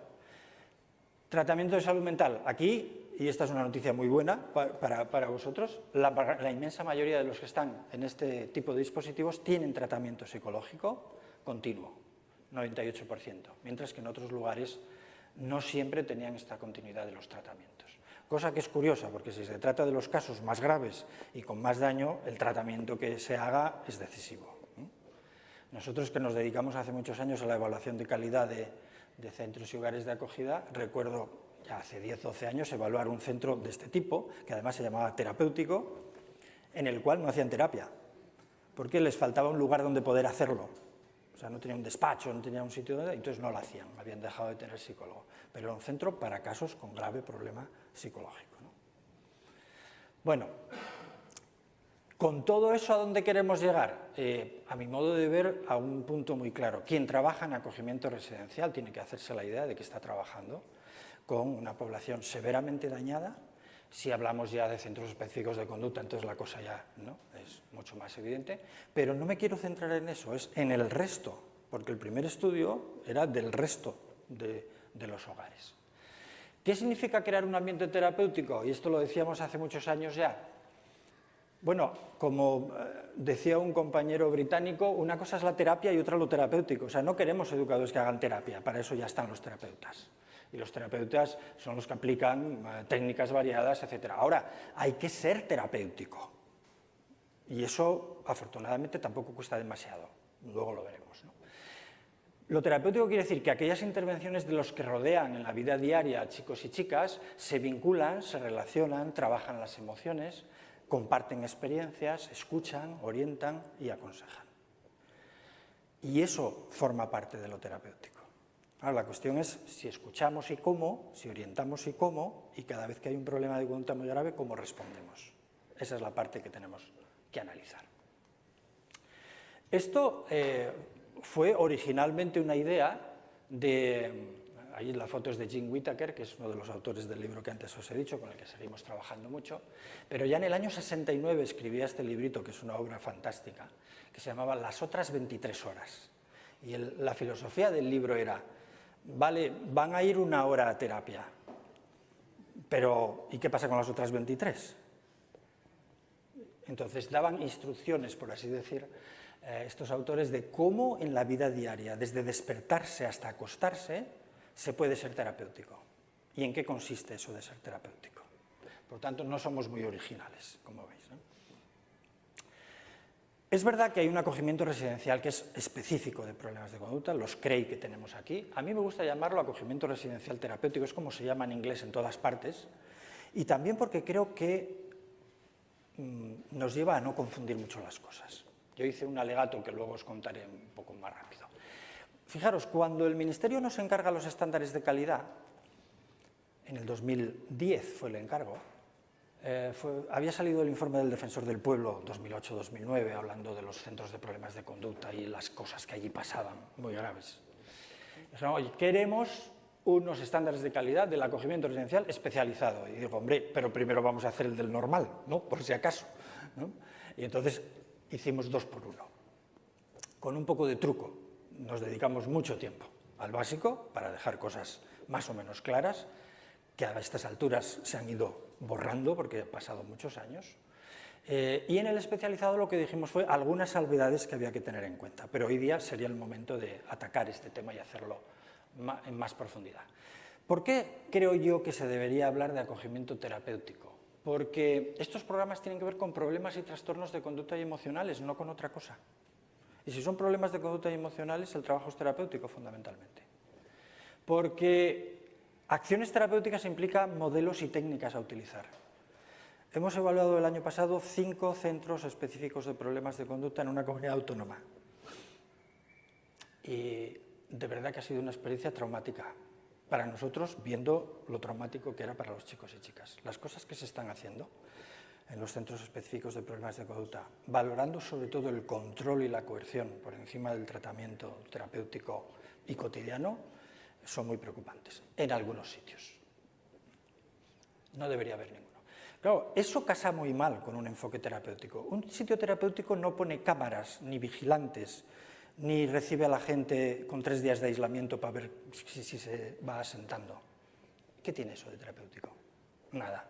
tratamiento de salud mental. Aquí, y esta es una noticia muy buena para vosotros, la inmensa mayoría de los que están en este tipo de dispositivos tienen tratamiento psicológico continuo, 98%, mientras que en otros lugares no siempre tenían esta continuidad de los tratamientos. Cosa que es curiosa, porque si se trata de los casos más graves y con más daño, el tratamiento que se haga es decisivo. Nosotros, que nos dedicamos hace muchos años a la evaluación de calidad de centros y hogares de acogida, recuerdo ya hace 10 o 12 años evaluar un centro de este tipo, que además se llamaba terapéutico, en el cual no hacían terapia, porque les faltaba un lugar donde poder hacerlo. O sea, no tenía un despacho, no tenía un sitio donde... Entonces no lo hacían, habían dejado de tener psicólogo. Pero era un centro para casos con grave problema psicológico, ¿no? Bueno, con todo eso, ¿a dónde queremos llegar? A mi modo de ver, a un punto muy claro. Quien trabaja en acogimiento residencial tiene que hacerse la idea de que está trabajando con una población severamente dañada. Si hablamos ya de centros específicos de conducta, entonces la cosa ya no es mucho más evidente, pero no me quiero centrar en eso, es en el resto, porque el primer estudio era del resto de los hogares. ¿Qué significa crear un ambiente terapéutico? Y esto lo decíamos hace muchos años ya. Bueno, como decía un compañero británico, una cosa es la terapia y otra lo terapéutico. O sea, no queremos educadores que hagan terapia, para eso ya están los terapeutas. Y los terapeutas son los que aplican técnicas variadas, etc. Ahora, hay que ser terapéutico. Y eso, afortunadamente, tampoco cuesta demasiado. Luego lo veremos, ¿no? Lo terapéutico quiere decir que aquellas intervenciones de los que rodean en la vida diaria a chicos y chicas se vinculan, se relacionan, trabajan las emociones, comparten experiencias, escuchan, orientan y aconsejan. Y eso forma parte de lo terapéutico. Ahora, la cuestión es si escuchamos y cómo, si orientamos y cómo, y cada vez que hay un problema de conducta muy grave, cómo respondemos. Esa es la parte que tenemos que analizar. Esto fue originalmente una idea de, ahí la foto es de Jim Whittaker, que es uno de los autores del libro que antes os he dicho, con el que seguimos trabajando mucho, pero ya en el año 69 escribía este librito, que es una obra fantástica, que se llamaba Las otras 23 horas. Y la filosofía del libro era, vale, van a ir 1 hora a terapia, pero ¿y qué pasa con las otras 23? Entonces daban instrucciones, por así decir, estos autores de cómo en la vida diaria, desde despertarse hasta acostarse, se puede ser terapéutico. ¿Y en qué consiste eso de ser terapéutico? Por tanto, no somos muy originales, como veis, ¿no? Es verdad que hay un acogimiento residencial que es específico de problemas de conducta, los CREI que tenemos aquí. A mí me gusta llamarlo acogimiento residencial terapéutico, es como se llama en inglés en todas partes, y también porque creo que nos lleva a no confundir mucho las cosas. Yo hice un alegato que luego os contaré un poco más rápido. Fijaros, cuando el Ministerio nos encarga los estándares de calidad, en el 2010 fue el encargo, había salido el informe del Defensor del Pueblo 2008-2009 hablando de los centros de problemas de conducta y las cosas que allí pasaban, muy graves. Dijeron, oye, queremos unos estándares de calidad del acogimiento residencial especializado. Y digo, hombre, pero primero vamos a hacer el del normal, ¿no? Por si acaso, ¿no? Y entonces hicimos 2 por 1. Con un poco de truco, nos dedicamos mucho tiempo al básico para dejar cosas más o menos claras, que a estas alturas se han ido borrando porque han pasado muchos años. Y en el especializado lo que dijimos fue algunas salvedades que había que tener en cuenta, pero hoy día sería el momento de atacar este tema y hacerlo en más profundidad. ¿Por qué creo yo que se debería hablar de acogimiento terapéutico? Porque estos programas tienen que ver con problemas y trastornos de conducta y emocionales, no con otra cosa. Y si son problemas de conducta y emocionales, el trabajo es terapéutico fundamentalmente. Porque acciones terapéuticas implican modelos y técnicas a utilizar. Hemos evaluado el año pasado 5 centros específicos de problemas de conducta en una comunidad autónoma. Y de verdad que ha sido una experiencia traumática para nosotros, viendo lo traumático que era para los chicos y chicas. Las cosas que se están haciendo en los centros específicos de problemas de conducta, valorando sobre todo el control y la coerción por encima del tratamiento terapéutico y cotidiano, son muy preocupantes en algunos sitios. No debería haber ninguno. Claro, eso casa muy mal con un enfoque terapéutico. Un sitio terapéutico no pone cámaras ni vigilantes, ni recibe a la gente con 3 días de aislamiento para ver si se va asentando. ¿Qué tiene eso de terapéutico? Nada.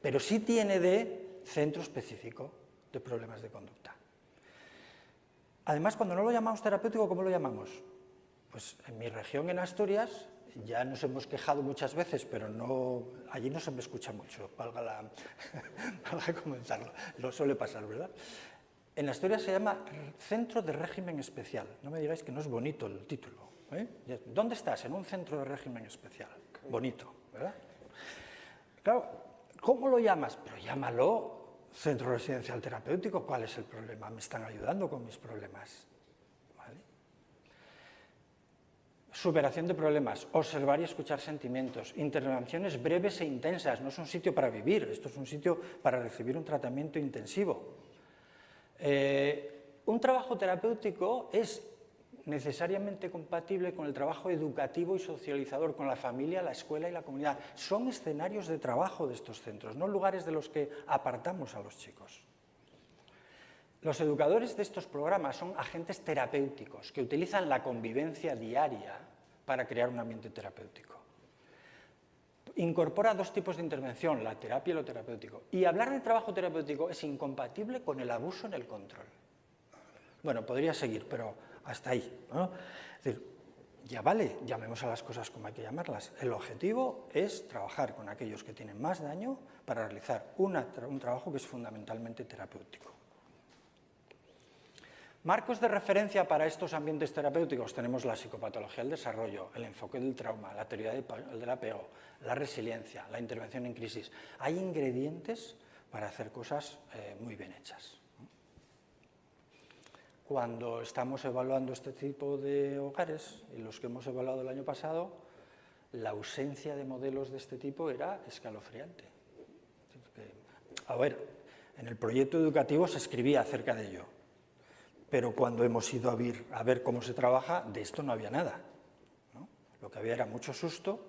Pero sí tiene de centro específico de problemas de conducta. Además, cuando no lo llamamos terapéutico, ¿cómo lo llamamos? Pues en mi región, en Asturias, ya nos hemos quejado muchas veces, pero no, allí no se me escucha mucho, valga comentarlo, lo suele pasar, ¿verdad? En Asturias se llama Centro de Régimen Especial. No me digáis que no es bonito el título, ¿eh? ¿Dónde estás? En un centro de régimen especial. Bonito, ¿verdad? Claro, ¿cómo lo llamas? Pero llámalo Centro Residencial Terapéutico. ¿Cuál es el problema? Me están ayudando con mis problemas. ¿Vale? Superación de problemas, observar y escuchar sentimientos, intervenciones breves e intensas. No es un sitio para vivir, esto es un sitio para recibir un tratamiento intensivo. Un trabajo terapéutico es necesariamente compatible con el trabajo educativo y socializador, con la familia, la escuela y la comunidad. Son escenarios de trabajo de estos centros, no lugares de los que apartamos a los chicos. Los educadores de estos programas son agentes terapéuticos que utilizan la convivencia diaria para crear un ambiente terapéutico. Incorpora 2 tipos de intervención, la terapia y lo terapéutico. Y hablar de trabajo terapéutico es incompatible con el abuso en el control. Bueno, podría seguir, pero hasta ahí, ¿no? Es decir, ya vale, llamemos a las cosas como hay que llamarlas. El objetivo es trabajar con aquellos que tienen más daño para realizar un trabajo que es fundamentalmente terapéutico. Marcos de referencia para estos ambientes terapéuticos tenemos la psicopatología del desarrollo, el enfoque del trauma, la teoría del apego, la resiliencia, la intervención en crisis. Hay ingredientes para hacer cosas muy bien hechas. Cuando estamos evaluando este tipo de hogares, y los que hemos evaluado el año pasado, la ausencia de modelos de este tipo era escalofriante. A ver, en el proyecto educativo se escribía acerca de ello, pero cuando hemos ido a ver cómo se trabaja, de esto no había nada, ¿no? Lo que había era mucho susto,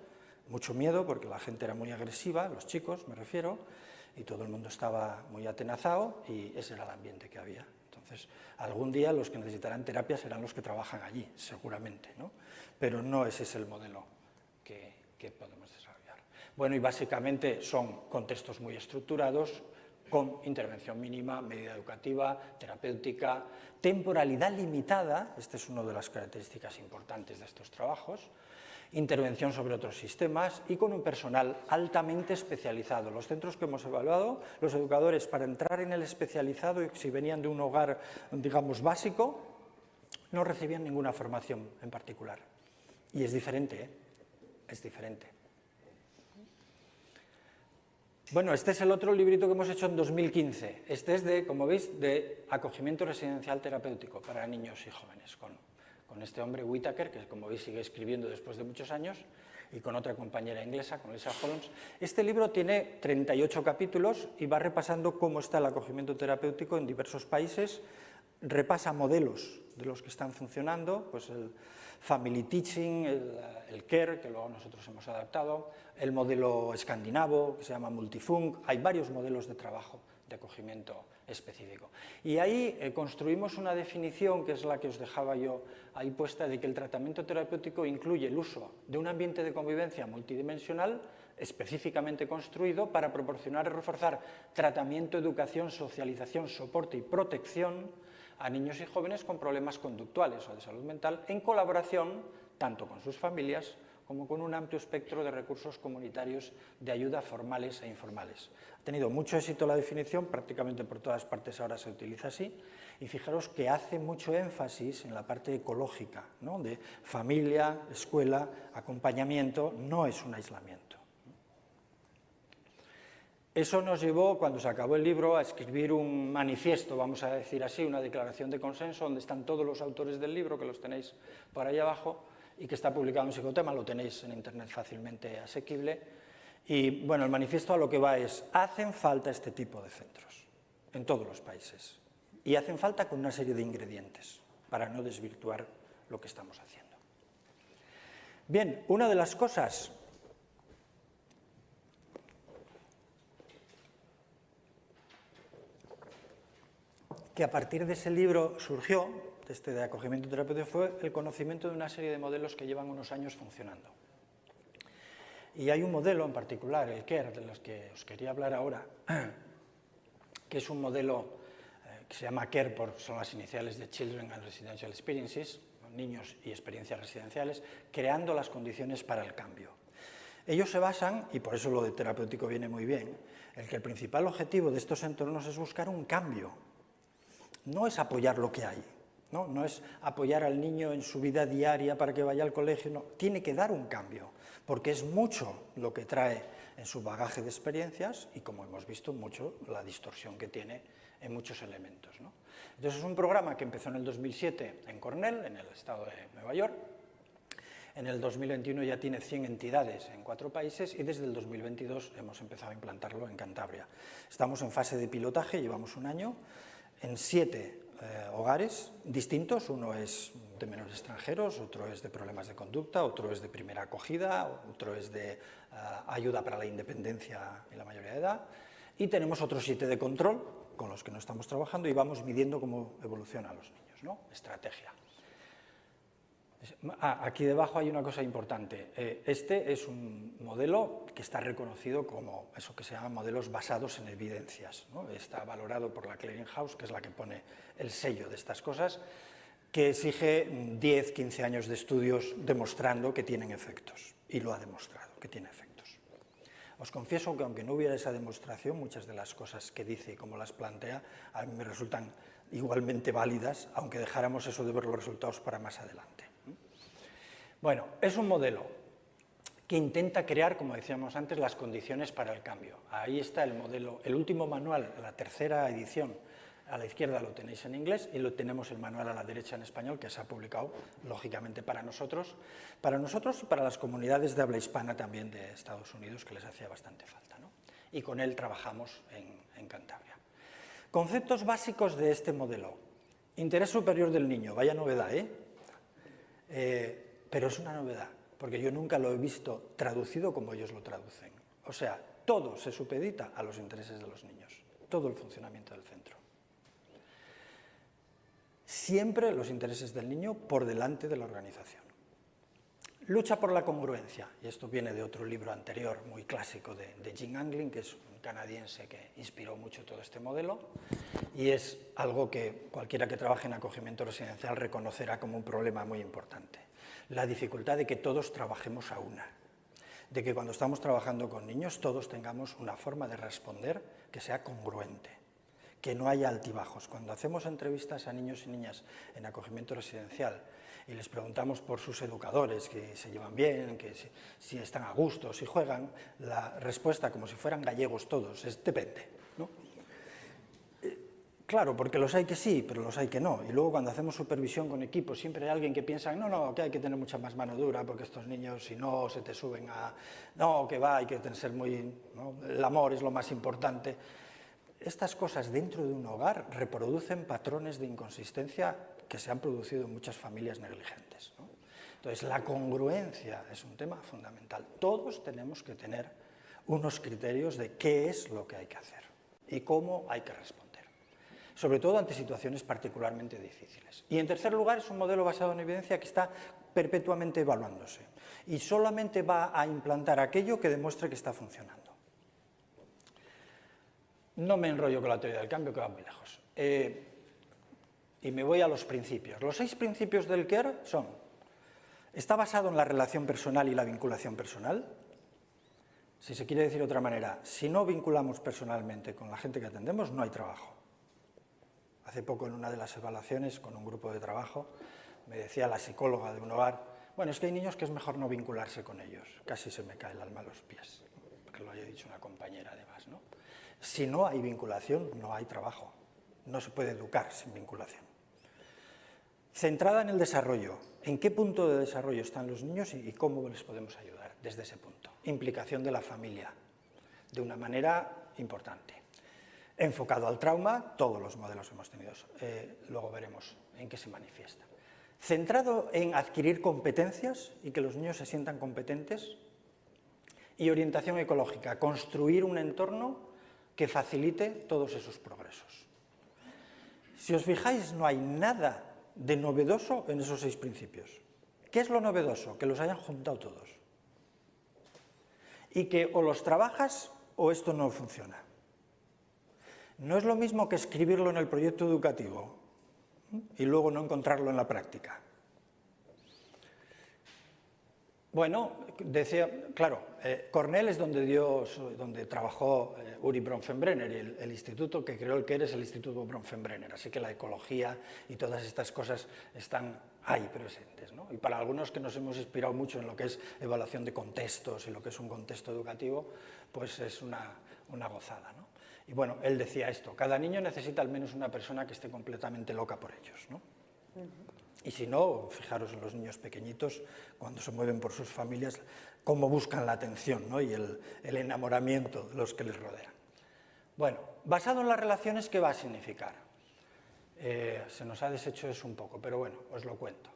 mucho miedo, porque la gente era muy agresiva, los chicos me refiero, y todo el mundo estaba muy atenazado, y ese era el ambiente que había. Entonces, algún día los que necesitarán terapia serán los que trabajan allí, seguramente, ¿no? Pero no ese es el modelo que podemos desarrollar. Bueno, y básicamente son contextos muy estructurados, con intervención mínima, medida educativa, terapéutica, temporalidad limitada, esta es una de las características importantes de estos trabajos, intervención sobre otros sistemas y con un personal altamente especializado. Los centros que hemos evaluado, los educadores, para entrar en el especializado, y si venían de un hogar, digamos, básico, no recibían ninguna formación en particular. Y es diferente, ¿eh? Es diferente. Bueno, este es el otro librito que hemos hecho en 2015. Este es de, como veis, de acogimiento residencial terapéutico para niños y jóvenes, con este hombre Whittaker, que como veis sigue escribiendo después de muchos años, y con otra compañera inglesa, con Lisa Holmes. Este libro tiene 38 capítulos y va repasando cómo está el acogimiento terapéutico en diversos países, repasa modelos de los que están funcionando, pues el Family Teaching, el CARE, que luego nosotros hemos adaptado, el modelo escandinavo, que se llama Multifunc. Hay varios modelos de trabajo de acogimiento específico. Y ahí construimos una definición, que es la que os dejaba yo ahí puesta, de que el tratamiento terapéutico incluye el uso de un ambiente de convivencia multidimensional específicamente construido para proporcionar y reforzar tratamiento, educación, socialización, soporte y protección a niños y jóvenes con problemas conductuales o de salud mental, en colaboración tanto con sus familias como con un amplio espectro de recursos comunitarios de ayuda formales e informales. Ha tenido mucho éxito la definición, prácticamente por todas partes ahora se utiliza así, y fijaros que hace mucho énfasis en la parte ecológica, ¿no? De familia, escuela, acompañamiento, no es un aislamiento. Eso nos llevó, cuando se acabó el libro, a escribir un manifiesto, vamos a decir así, una declaración de consenso, donde están todos los autores del libro, que los tenéis por ahí abajo, y que está publicado en Psicotema, lo tenéis en internet fácilmente asequible. Y bueno, el manifiesto a lo que va es, hacen falta este tipo de centros, en todos los países, y hacen falta con una serie de ingredientes, para no desvirtuar lo que estamos haciendo. Bien, una de las cosas que a partir de ese libro surgió, de acogimiento terapéutico, fue el conocimiento de una serie de modelos que llevan unos años funcionando. Y hay un modelo en particular, el CARE, de los que os quería hablar ahora, que es un modelo que se llama CARE, son las iniciales de Children and Residential Experiences, niños y experiencias residenciales, creando las condiciones para el cambio. Ellos se basan, y por eso lo de terapéutico viene muy bien, en que el principal objetivo de estos entornos es buscar un cambio. No es apoyar lo que hay, no es apoyar al niño en su vida diaria para que vaya al colegio, no, tiene que dar un cambio, porque es mucho lo que trae en su bagaje de experiencias y, como hemos visto, mucho la distorsión que tiene en muchos elementos, ¿no? Entonces es un programa que empezó en el 2007 en Cornell, en el estado de Nueva York. En el 2021 ya tiene 100 entidades en 4 países y desde el 2022 hemos empezado a implantarlo en Cantabria. Estamos en fase de pilotaje, llevamos un año, en 7 hogares distintos. Uno es de menores extranjeros, otro es de problemas de conducta, otro es de primera acogida, otro es de ayuda para la independencia y la mayoría de edad, y tenemos otros 7 de control con los que no estamos trabajando y vamos midiendo cómo evolucionan los niños, ¿no? Estrategia. Aquí debajo hay una cosa importante. Este es un modelo que está reconocido como eso que se llama modelos basados en evidencias, ¿no? Está valorado por la Clearinghouse, que es la que pone el sello de estas cosas. que exige 10, 15 años de estudios demostrando que tienen efectos, y lo ha demostrado, que tiene efectos. Os confieso que aunque no hubiera esa demostración, muchas de las cosas que dice y cómo las plantea, a mí me resultan igualmente válidas, aunque dejáramos eso de ver los resultados para más adelante. Bueno, es un modelo que intenta crear, como decíamos antes, las condiciones para el cambio. Ahí está el modelo, el último manual, la tercera edición, a la izquierda lo tenéis en inglés y lo tenemos el manual a la derecha en español, que se ha publicado, lógicamente, para nosotros y para las comunidades de habla hispana también de Estados Unidos, que les hacía bastante falta, ¿no? Y con él trabajamos en Cantabria. Conceptos básicos de este modelo. Interés superior del niño, vaya novedad, pero es una novedad, porque yo nunca lo he visto traducido como ellos lo traducen. O sea, todo se supedita a los intereses de los niños, todo el funcionamiento del centro. Siempre los intereses del niño por delante de la organización. Lucha por la congruencia, y esto viene de otro libro anterior, muy clásico, de Jim Anglin, que es un canadiense que inspiró mucho todo este modelo, y es algo que cualquiera que trabaje en acogimiento residencial reconocerá como un problema muy importante. La dificultad de que todos trabajemos a una, de que cuando estamos trabajando con niños todos tengamos una forma de responder que sea congruente, que no haya altibajos. Cuando hacemos entrevistas a niños y niñas en acogimiento residencial y les preguntamos por sus educadores, que se llevan bien, que si están a gusto, si juegan, la respuesta, como si fueran gallegos todos, es depende, ¿no? Claro, porque los hay que sí, pero los hay que no. Y luego cuando hacemos supervisión con equipos siempre hay alguien que piensa, no, que hay que tener mucha más mano dura porque estos niños si no se te suben a... No, que va, hay que ser muy... ¿no? El amor es lo más importante. Estas cosas dentro de un hogar reproducen patrones de inconsistencia que se han producido en muchas familias negligentes, ¿no? Entonces, la congruencia es un tema fundamental. Todos tenemos que tener unos criterios de qué es lo que hay que hacer y cómo hay que responder, sobre todo ante situaciones particularmente difíciles. Y en tercer lugar, es un modelo basado en evidencia que está perpetuamente evaluándose y solamente va a implantar aquello que demuestre que está funcionando. No me enrollo con la teoría del cambio, que va muy lejos. Y me voy a los principios. Los 6 principios del CARE son: está basado en la relación personal y la vinculación personal. Si se quiere decir de otra manera, si no vinculamos personalmente con la gente que atendemos, no hay trabajo. Hace poco, en una de las evaluaciones con un grupo de trabajo, me decía la psicóloga de un hogar, bueno, es que hay niños que es mejor no vincularse con ellos. Casi se me cae el alma a los pies, porque lo haya dicho una compañera además, ¿no? Si no hay vinculación, no hay trabajo. No se puede educar sin vinculación. Centrada en el desarrollo. ¿En qué punto de desarrollo están los niños y cómo les podemos ayudar desde ese punto? Implicación de la familia, de una manera importante. Enfocado al trauma, todos los modelos hemos tenido. Luego veremos en qué se manifiesta. Centrado en adquirir competencias y que los niños se sientan competentes. Y orientación ecológica, construir un entorno que facilite todos esos progresos. Si os fijáis, no hay nada de novedoso en esos 6 principios. ¿Qué es lo novedoso? Que los hayan juntado todos. Y que o los trabajas o esto no funciona. No es lo mismo que escribirlo en el proyecto educativo y luego no encontrarlo en la práctica. Bueno, decía, claro, Cornell es donde trabajó Uri Bronfenbrenner, y el instituto que creó el CARE es el Instituto Bronfenbrenner, así que la ecología y todas estas cosas están ahí presentes, ¿no? Y para algunos que nos hemos inspirado mucho en lo que es evaluación de contextos y lo que es un contexto educativo, pues es una gozada, ¿no? Y bueno, él decía esto, cada niño necesita al menos una persona que esté completamente loca por ellos, ¿no? Y si no, fijaros en los niños pequeñitos, cuando se mueven por sus familias, cómo buscan la atención, ¿no? Y el enamoramiento de los que les rodean. Bueno, basado en las relaciones, ¿qué va a significar? Se nos ha deshecho eso un poco, pero bueno, os lo cuento.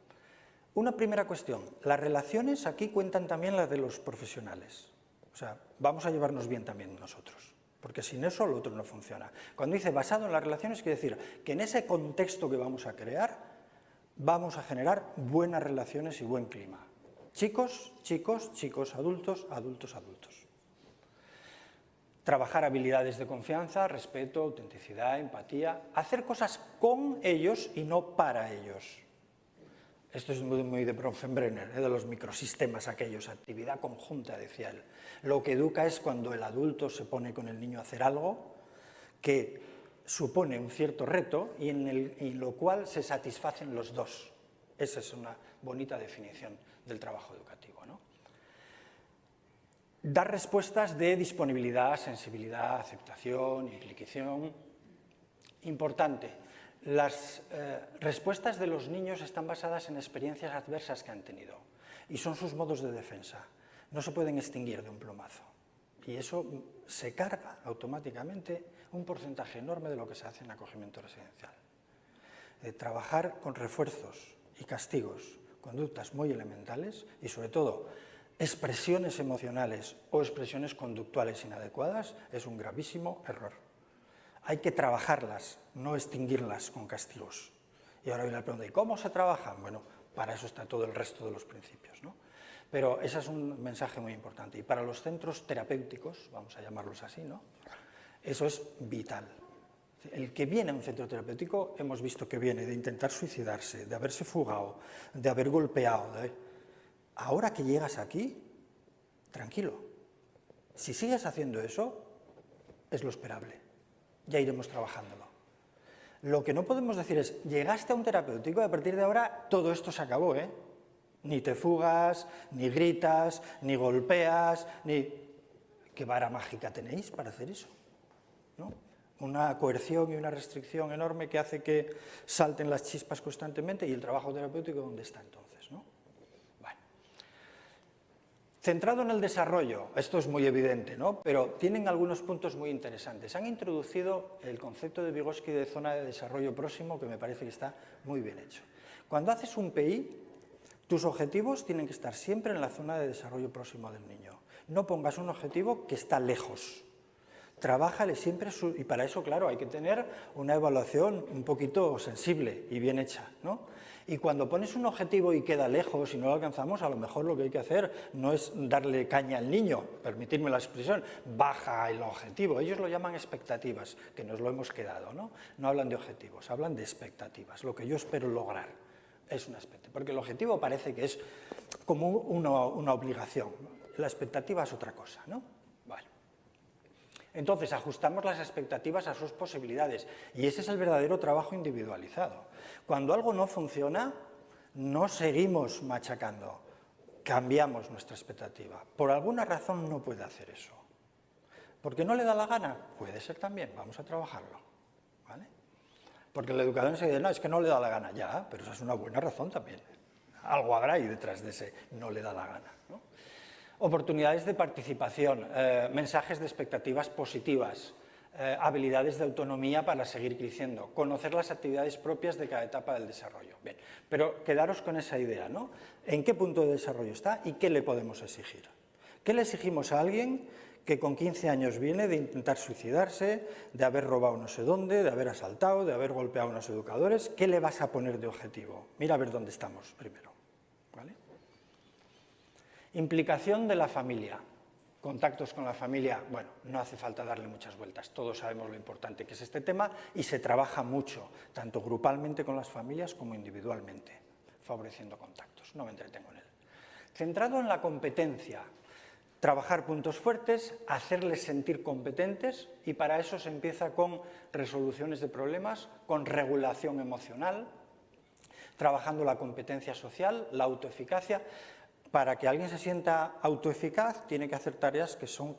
Una primera cuestión, las relaciones aquí cuentan también las de los profesionales. O sea, vamos a llevarnos bien también nosotros, porque sin eso lo otro no funciona. Cuando dice basado en las relaciones, quiere decir que en ese contexto que vamos a crear, vamos a generar buenas relaciones y buen clima. Chicos, chicos, chicos, adultos, adultos, adultos. Trabajar habilidades de confianza, respeto, autenticidad, empatía, hacer cosas con ellos y no para ellos. Esto es muy de Bronfenbrenner, de los microsistemas aquellos, actividad conjunta, decía él. Lo que educa es cuando el adulto se pone con el niño a hacer algo que supone un cierto reto y en lo cual se satisfacen los dos. Esa es una bonita definición del trabajo educativo, ¿no? Dar respuestas de disponibilidad, sensibilidad, aceptación, implicación. Importante, las respuestas de los niños están basadas en experiencias adversas que han tenido y son sus modos de defensa. No se pueden extinguir de un plumazo y eso se carga automáticamente un porcentaje enorme de lo que se hace en acogimiento residencial. Trabajar con refuerzos y castigos, conductas muy elementales y sobre todo expresiones emocionales o expresiones conductuales inadecuadas es un gravísimo error. Hay que trabajarlas, no extinguirlas con castigos. Y ahora viene la pregunta, ¿y cómo se trabajan? Bueno, para eso está todo el resto de los principios, ¿no? Pero ese es un mensaje muy importante. Y para los centros terapéuticos, vamos a llamarlos así, ¿no? Eso es vital. El que viene a un centro terapéutico, hemos visto que viene de intentar suicidarse, de haberse fugado, de haber golpeado. Ahora que llegas aquí, tranquilo. Si sigues haciendo eso, es lo esperable. Ya iremos trabajándolo. Lo que no podemos decir es, llegaste a un terapéutico y a partir de ahora todo esto se acabó, ¿eh? Ni te fugas, ni gritas, ni golpeas, ni... ¿Qué vara mágica tenéis para hacer eso? ¿No? Una coerción y una restricción enorme que hace que salten las chispas constantemente y el trabajo terapéutico, ¿dónde está entonces? ¿No? Bueno. Centrado en el desarrollo, esto es muy evidente, ¿no? Pero tienen algunos puntos muy interesantes. Han introducido el concepto de Vygotsky de zona de desarrollo próximo, que me parece que está muy bien hecho. Cuando haces un PI, tus objetivos tienen que estar siempre en la zona de desarrollo próximo del niño. No pongas un objetivo que está lejos. Trabájale siempre, y para eso, claro, hay que tener una evaluación un poquito sensible y bien hecha, ¿no? Y cuando pones un objetivo y queda lejos y no lo alcanzamos, a lo mejor lo que hay que hacer no es darle caña al niño, permitirme la expresión, baja el objetivo. Ellos lo llaman expectativas, que nos lo hemos quedado, ¿no? No hablan de objetivos, hablan de expectativas, lo que yo espero lograr. Es un aspecto, porque el objetivo parece que es como una obligación, la expectativa es otra cosa, ¿no? Vale. Entonces, ajustamos las expectativas a sus posibilidades y ese es el verdadero trabajo individualizado. Cuando algo no funciona, no seguimos machacando, cambiamos nuestra expectativa. Por alguna razón no puede hacer eso. ¿Porque no le da la gana? Puede ser también, vamos a trabajarlo, ¿vale? Porque el educador se dice, no, es que no le da la gana, ya, pero esa es una buena razón también. Algo habrá ahí detrás de ese no le da la gana, ¿no? Oportunidades de participación, mensajes de expectativas positivas, habilidades de autonomía para seguir creciendo, conocer las actividades propias de cada etapa del desarrollo. Bien, pero quedaros con esa idea, ¿no? ¿En qué punto de desarrollo está y qué le podemos exigir? ¿Qué le exigimos a alguien que con 15 años viene de intentar suicidarse, de haber robado no sé dónde, de haber asaltado, de haber golpeado a unos educadores? ¿Qué le vas a poner de objetivo? Mira a ver dónde estamos primero, ¿vale? Implicación de la familia. Contactos con la familia, bueno, no hace falta darle muchas vueltas, todos sabemos lo importante que es este tema y se trabaja mucho, tanto grupalmente con las familias como individualmente, favoreciendo contactos, no me entretengo en él. Centrado en la competencia, trabajar puntos fuertes, hacerles sentir competentes y para eso se empieza con resoluciones de problemas, con regulación emocional, trabajando la competencia social, la autoeficacia. Para que alguien se sienta autoeficaz, tiene que hacer tareas que son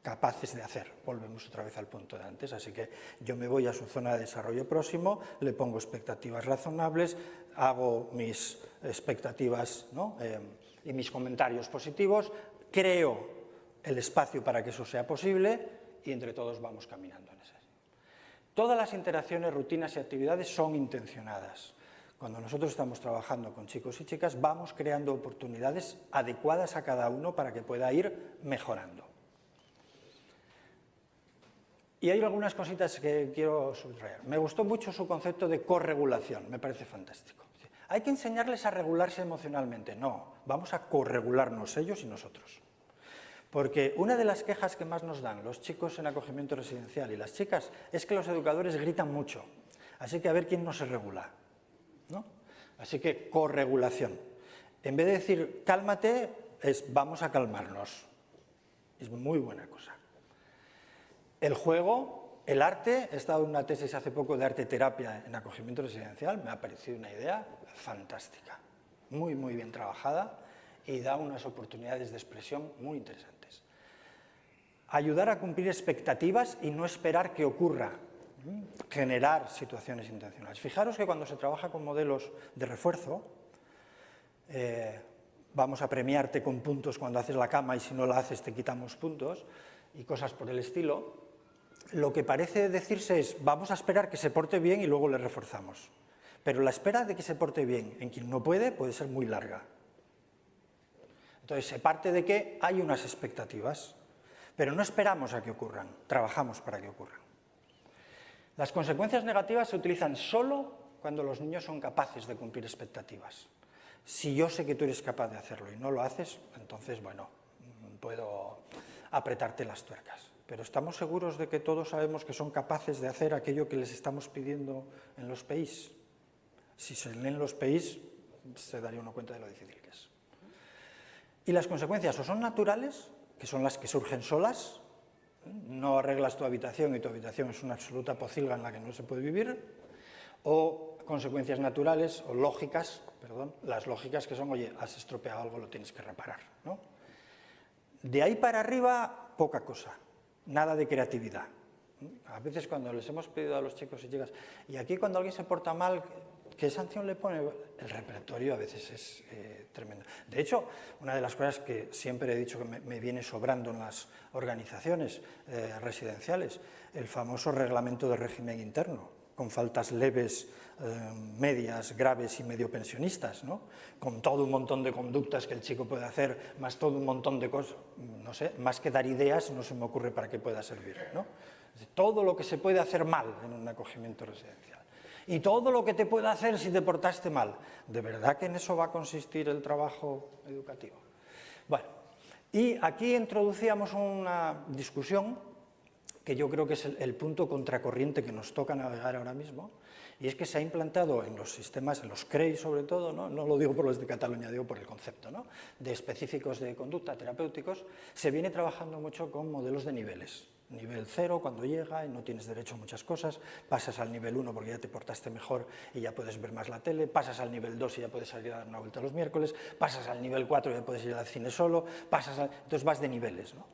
capaces de hacer. Volvemos otra vez al punto de antes. Así que yo me voy a su zona de desarrollo próximo, le pongo expectativas razonables, hago mis expectativas, ¿no? Y mis comentarios positivos, creo el espacio para que eso sea posible y entre todos vamos caminando en ese. Todas las interacciones, rutinas y actividades son intencionadas. Cuando nosotros estamos trabajando con chicos y chicas, vamos creando oportunidades adecuadas a cada uno para que pueda ir mejorando. Y hay algunas cositas que quiero subrayar. Me gustó mucho su concepto de corregulación, me parece fantástico. ¿Hay que enseñarles a regularse emocionalmente? No, vamos a corregularnos ellos y nosotros. Porque una de las quejas que más nos dan los chicos en acogimiento residencial y las chicas es que los educadores gritan mucho. Así que a ver quién no se regula, ¿no? Así que corregulación. En vez de decir cálmate, es vamos a calmarnos. Es muy buena cosa. El juego, el arte, he estado en una tesis hace poco de arte terapia en acogimiento residencial, me ha parecido una idea fantástica, muy bien trabajada y da unas oportunidades de expresión muy interesantes. Ayudar a cumplir expectativas y no esperar que ocurra, generar situaciones intencionales. Fijaros que cuando se trabaja con modelos de refuerzo, vamos a premiarte con puntos cuando haces la cama y si no la haces te quitamos puntos y cosas por el estilo, lo que parece decirse es vamos a esperar que se porte bien y luego le reforzamos. Pero la espera de que se porte bien en quien no puede ser muy larga. Entonces se parte de que hay unas expectativas, pero no esperamos a que ocurran, trabajamos para que ocurran. Las consecuencias negativas se utilizan solo cuando los niños son capaces de cumplir expectativas. Si yo sé que tú eres capaz de hacerlo y no lo haces, entonces, bueno, puedo apretarte las tuercas. Pero ¿estamos seguros de que todos sabemos que son capaces de hacer aquello que les estamos pidiendo en los PEIs? Si se leen los PEIs, se daría uno cuenta de lo difícil que es. Y las consecuencias o son naturales, que son las que surgen solas, no arreglas tu habitación y tu habitación es una absoluta pocilga en la que no se puede vivir, o consecuencias naturales o lógicas, perdón, las lógicas que son, oye, has estropeado algo, lo tienes que reparar, ¿no? De ahí para arriba, poca cosa, nada de creatividad. A veces cuando les hemos pedido a los chicos y chicas, y aquí cuando alguien se porta mal, ¿qué sanción le pone? El repertorio a veces es tremendo. De hecho, una de las cosas que siempre he dicho que me viene sobrando en las organizaciones residenciales, el famoso reglamento de régimen interno, con faltas leves, medias, graves y medio pensionistas, ¿no? Con todo un montón de conductas que el chico puede hacer, más todo un montón de cosas, no sé, más que dar ideas, no se me ocurre para qué pueda servir, ¿no? Todo lo que se puede hacer mal en un acogimiento residencial. Y todo lo que te puede hacer si te portaste mal. ¿De verdad que en eso va a consistir el trabajo educativo? Bueno, y aquí introducíamos una discusión que yo creo que es el punto contracorriente que nos toca navegar ahora mismo, y es que se ha implantado en los sistemas, en los CREI sobre todo, no lo digo por los de Cataluña, digo por el concepto, ¿no?, de específicos de conducta terapéuticos, se viene trabajando mucho con modelos de niveles. Nivel 0 cuando llega y no tienes derecho a muchas cosas, pasas al nivel 1 porque ya te portaste mejor y ya puedes ver más la tele, pasas al nivel 2 y ya puedes salir a dar una vuelta los miércoles, pasas al nivel 4 y ya puedes ir al cine solo, entonces vas de niveles, ¿no?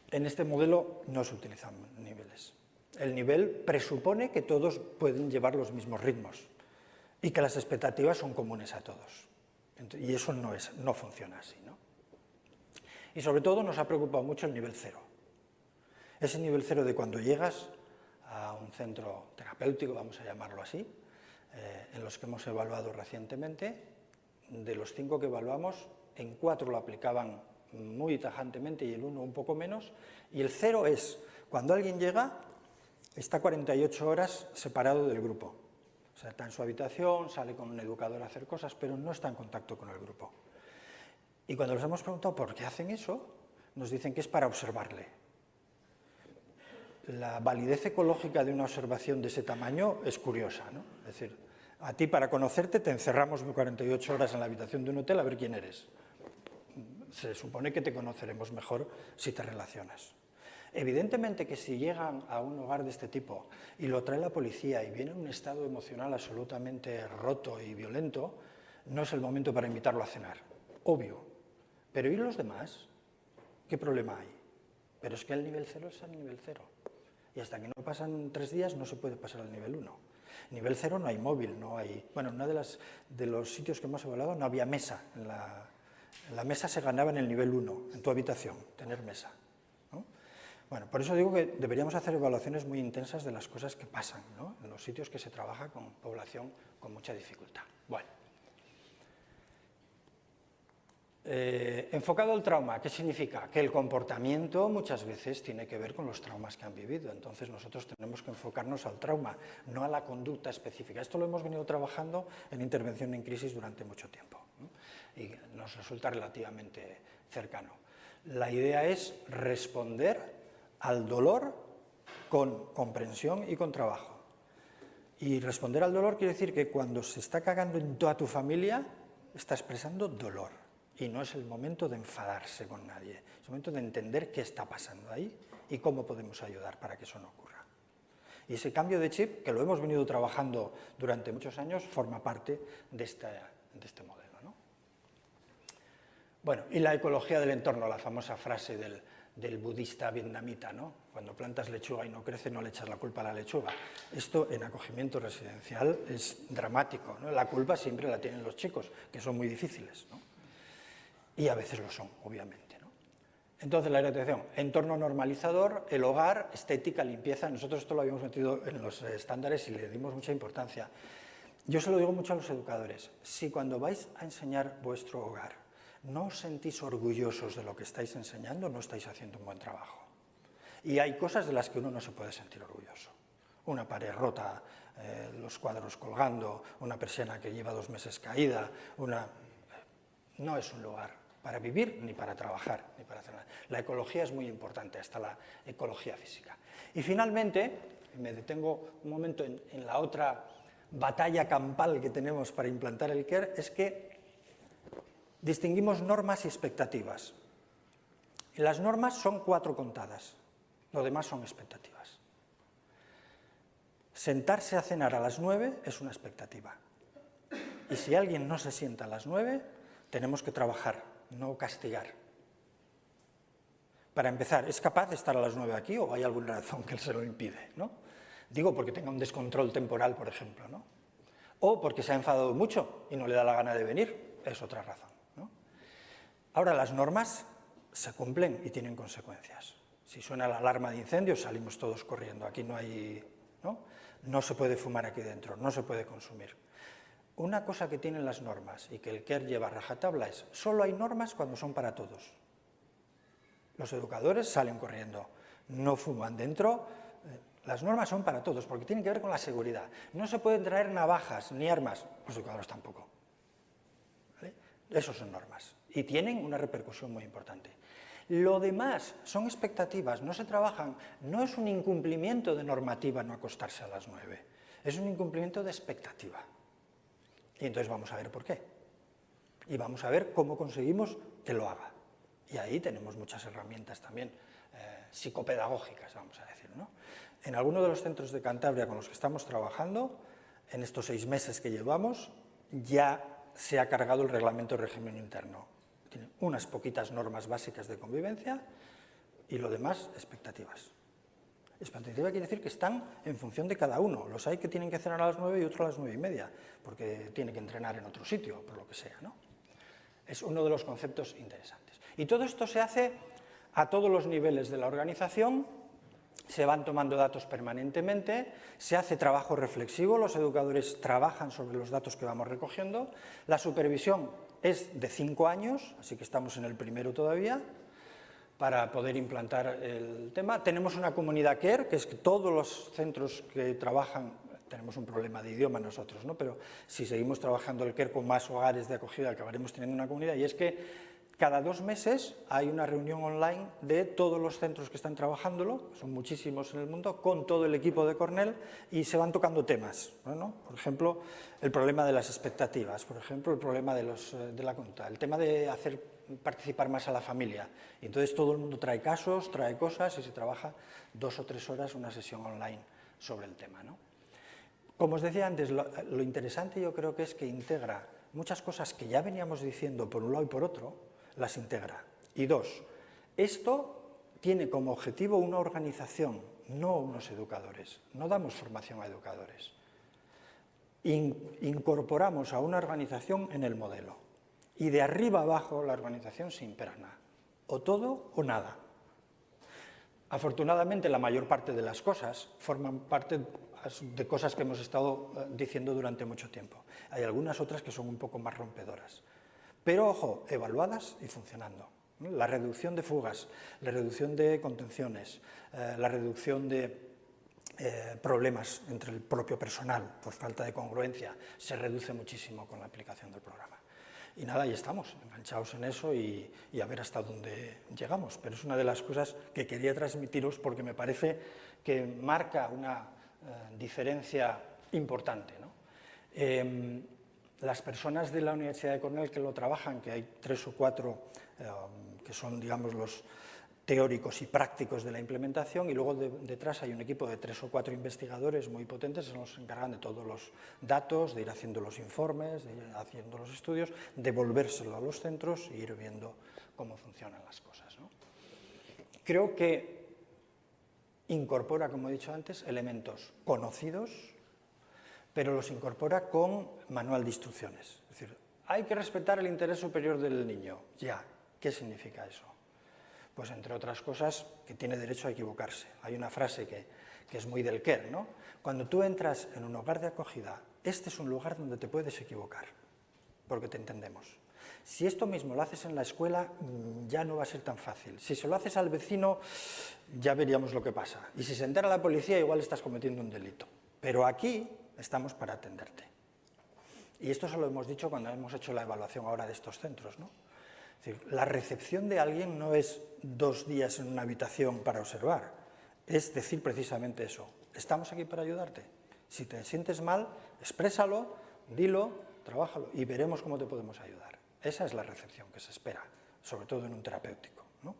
En este modelo no se utilizan niveles. El nivel presupone que todos pueden llevar los mismos ritmos y que las expectativas son comunes a todos. Y eso no funciona así, ¿no? Y sobre todo nos ha preocupado mucho el nivel 0. Ese nivel 0 de cuando llegas a un centro terapéutico, vamos a llamarlo así, en los que hemos evaluado recientemente, de los 5 que evaluamos, en 4 lo aplicaban muy tajantemente y el 1 un poco menos, y el 0 es cuando alguien llega, está 48 horas separado del grupo. O sea, está en su habitación, sale con un educador a hacer cosas, pero no está en contacto con el grupo. Y cuando les hemos preguntado por qué hacen eso, nos dicen que es para observarle. La validez ecológica de una observación de ese tamaño es curiosa, ¿no? Es decir, a ti para conocerte te encerramos 48 horas en la habitación de un hotel a ver quién eres. Se supone que te conoceremos mejor si te relacionas. Evidentemente que si llegan a un hogar de este tipo y lo trae la policía y viene en un estado emocional absolutamente roto y violento, no es el momento para invitarlo a cenar, obvio. Pero ¿y los demás? ¿Qué problema hay? Pero es que el nivel 0 es el nivel 0. Y hasta que no pasan 3 días no se puede pasar al nivel 1. Nivel 0 no hay móvil, no hay... Bueno, en uno de los sitios que hemos evaluado no había mesa. La mesa se ganaba en el nivel 1, en tu habitación, tener mesa, ¿no? Bueno, por eso digo que deberíamos hacer evaluaciones muy intensas de las cosas que pasan, ¿no?, en los sitios que se trabaja con población con mucha dificultad. Bueno. Enfocado al trauma, ¿qué significa? Que el comportamiento muchas veces tiene que ver con los traumas que han vivido, entonces nosotros tenemos que enfocarnos al trauma, no a la conducta específica. Esto lo hemos venido trabajando en intervención en crisis durante mucho tiempo, ¿no?, y nos resulta relativamente cercano. La idea es responder al dolor con comprensión y con trabajo. Y responder al dolor quiere decir que cuando se está cagando en toda tu familia, está expresando dolor. Y no es el momento de enfadarse con nadie, es el momento de entender qué está pasando ahí y cómo podemos ayudar para que eso no ocurra. Y ese cambio de chip, que lo hemos venido trabajando durante muchos años, forma parte de este modelo, ¿no? Bueno, y la ecología del entorno, la famosa frase del budista vietnamita, ¿no? Cuando plantas lechuga y no crece, no le echas la culpa a la lechuga. Esto en acogimiento residencial es dramático, ¿no? La culpa siempre la tienen los chicos, que son muy difíciles, ¿no? Y a veces lo son, obviamente, ¿no? Entonces, la atención, entorno normalizador, el hogar, estética, limpieza. Nosotros esto lo habíamos metido en los estándares y le dimos mucha importancia. Yo se lo digo mucho a los educadores. Si cuando vais a enseñar vuestro hogar no os sentís orgullosos de lo que estáis enseñando, no estáis haciendo un buen trabajo. Y hay cosas de las que uno no se puede sentir orgulloso. Una pared rota, los cuadros colgando, una persiana que lleva 2 meses caída, no es un lugar para vivir ni para trabajar, ni para hacer nada. La ecología es muy importante, hasta la ecología física. Y finalmente, me detengo un momento en la otra batalla campal que tenemos para implantar el CARE, es que distinguimos normas y expectativas. Y las normas son 4 contadas, lo demás son expectativas. Sentarse a cenar a las 9 es una expectativa. Y si alguien no se sienta a las 9, tenemos que trabajar, no castigar. Para empezar, ¿es capaz de estar a las 9 aquí o hay alguna razón que se lo impide, ¿no? Digo porque tenga un descontrol temporal, por ejemplo, ¿no? O porque se ha enfadado mucho y no le da la gana de venir, es otra razón, ¿no? Ahora, las normas se cumplen y tienen consecuencias. Si suena la alarma de incendio, salimos todos corriendo. Aquí no hay, ¿no? No se puede fumar aquí dentro, no se puede consumir. Una cosa que tienen las normas y que el CARE lleva a rajatabla es: solo hay normas cuando son para todos. Los educadores salen corriendo, no fuman dentro. Las normas son para todos porque tienen que ver con la seguridad. No se pueden traer navajas ni armas, los educadores tampoco. ¿Vale? Esas son normas y tienen una repercusión muy importante. Lo demás son expectativas, no se trabajan, no es un incumplimiento de normativa no acostarse a las 9, es un incumplimiento de expectativa. Y entonces vamos a ver por qué. Y vamos a ver cómo conseguimos que lo haga. Y ahí tenemos muchas herramientas también psicopedagógicas, vamos a decir, ¿no? En algunos de los centros de Cantabria con los que estamos trabajando, en estos 6 meses que llevamos, ya se ha cargado el reglamento de régimen interno. Tiene unas poquitas normas básicas de convivencia y lo demás, expectativas. Expectativa quiere decir que están en función de cada uno. Los hay que tienen que cenar a las 9 y otros a las 9:30, porque tiene que entrenar en otro sitio, por lo que sea, ¿no? Es uno de los conceptos interesantes. Y todo esto se hace a todos los niveles de la organización, se van tomando datos permanentemente, se hace trabajo reflexivo, los educadores trabajan sobre los datos que vamos recogiendo, la supervisión es de 5 años, así que estamos en el primero todavía, para poder implantar el tema. Tenemos una comunidad CARE, que es que todos los centros que trabajan, tenemos un problema de idioma nosotros, ¿no? Pero si seguimos trabajando el CARE con más hogares de acogida, acabaremos teniendo una comunidad, y es que cada 2 meses hay una reunión online de todos los centros que están trabajándolo, son muchísimos en el mundo, con todo el equipo de Cornell, y se van tocando temas, ¿no? Por ejemplo, el problema de las expectativas, por ejemplo, el problema de la conducta, el tema de hacer participar más a la familia. Y entonces todo el mundo trae casos, trae cosas y se trabaja 2 o 3 horas una sesión online sobre el tema, ¿no? Como os decía antes, lo interesante yo creo que es que integra muchas cosas que ya veníamos diciendo por un lado y por otro, las integra. Y 2, esto tiene como objetivo una organización, no unos educadores. No damos formación a educadores. Incorporamos a una organización en el modelo. Y de arriba abajo la organización se impregna. O todo o nada. Afortunadamente la mayor parte de las cosas forman parte de cosas que hemos estado diciendo durante mucho tiempo. Hay algunas otras que son un poco más rompedoras. Pero, ojo, evaluadas y funcionando. La reducción de fugas, la reducción de contenciones, la reducción de problemas entre el propio personal por falta de congruencia, se reduce muchísimo con la aplicación del programa. Y nada, ahí estamos, enganchados en eso y a ver hasta dónde llegamos. Pero es una de las cosas que quería transmitiros porque me parece que marca una diferencia importante, ¿no? Las personas de la Universidad de Cornell que lo trabajan, que hay 3 o 4 que son, digamos, los teóricos y prácticos de la implementación, y luego detrás hay un equipo de 3 o 4 investigadores muy potentes que se nos encargan de todos los datos, de ir haciendo los informes, de ir haciendo los estudios, devolvérselo a los centros e ir viendo cómo funcionan las cosas, ¿no? Creo que incorpora, como he dicho antes, elementos conocidos, pero los incorpora con manual de instrucciones. Es decir, hay que respetar el interés superior del niño. Ya, ¿qué significa eso? Pues, entre otras cosas, que tiene derecho a equivocarse. Hay una frase que es muy del Kerr, ¿no? Cuando tú entras en un hogar de acogida, este es un lugar donde te puedes equivocar, porque te entendemos. Si esto mismo lo haces en la escuela, ya no va a ser tan fácil. Si se lo haces al vecino, ya veríamos lo que pasa. Y si se entera la policía, igual estás cometiendo un delito. Pero aquí estamos para atenderte. Y esto se lo hemos dicho cuando hemos hecho la evaluación ahora de estos centros, ¿no? Es decir, la recepción de alguien no es 2 días en una habitación para observar, es decir precisamente eso, estamos aquí para ayudarte. Si te sientes mal, exprésalo, dilo, trabájalo y veremos cómo te podemos ayudar. Esa es la recepción que se espera, sobre todo en un terapéutico, ¿no?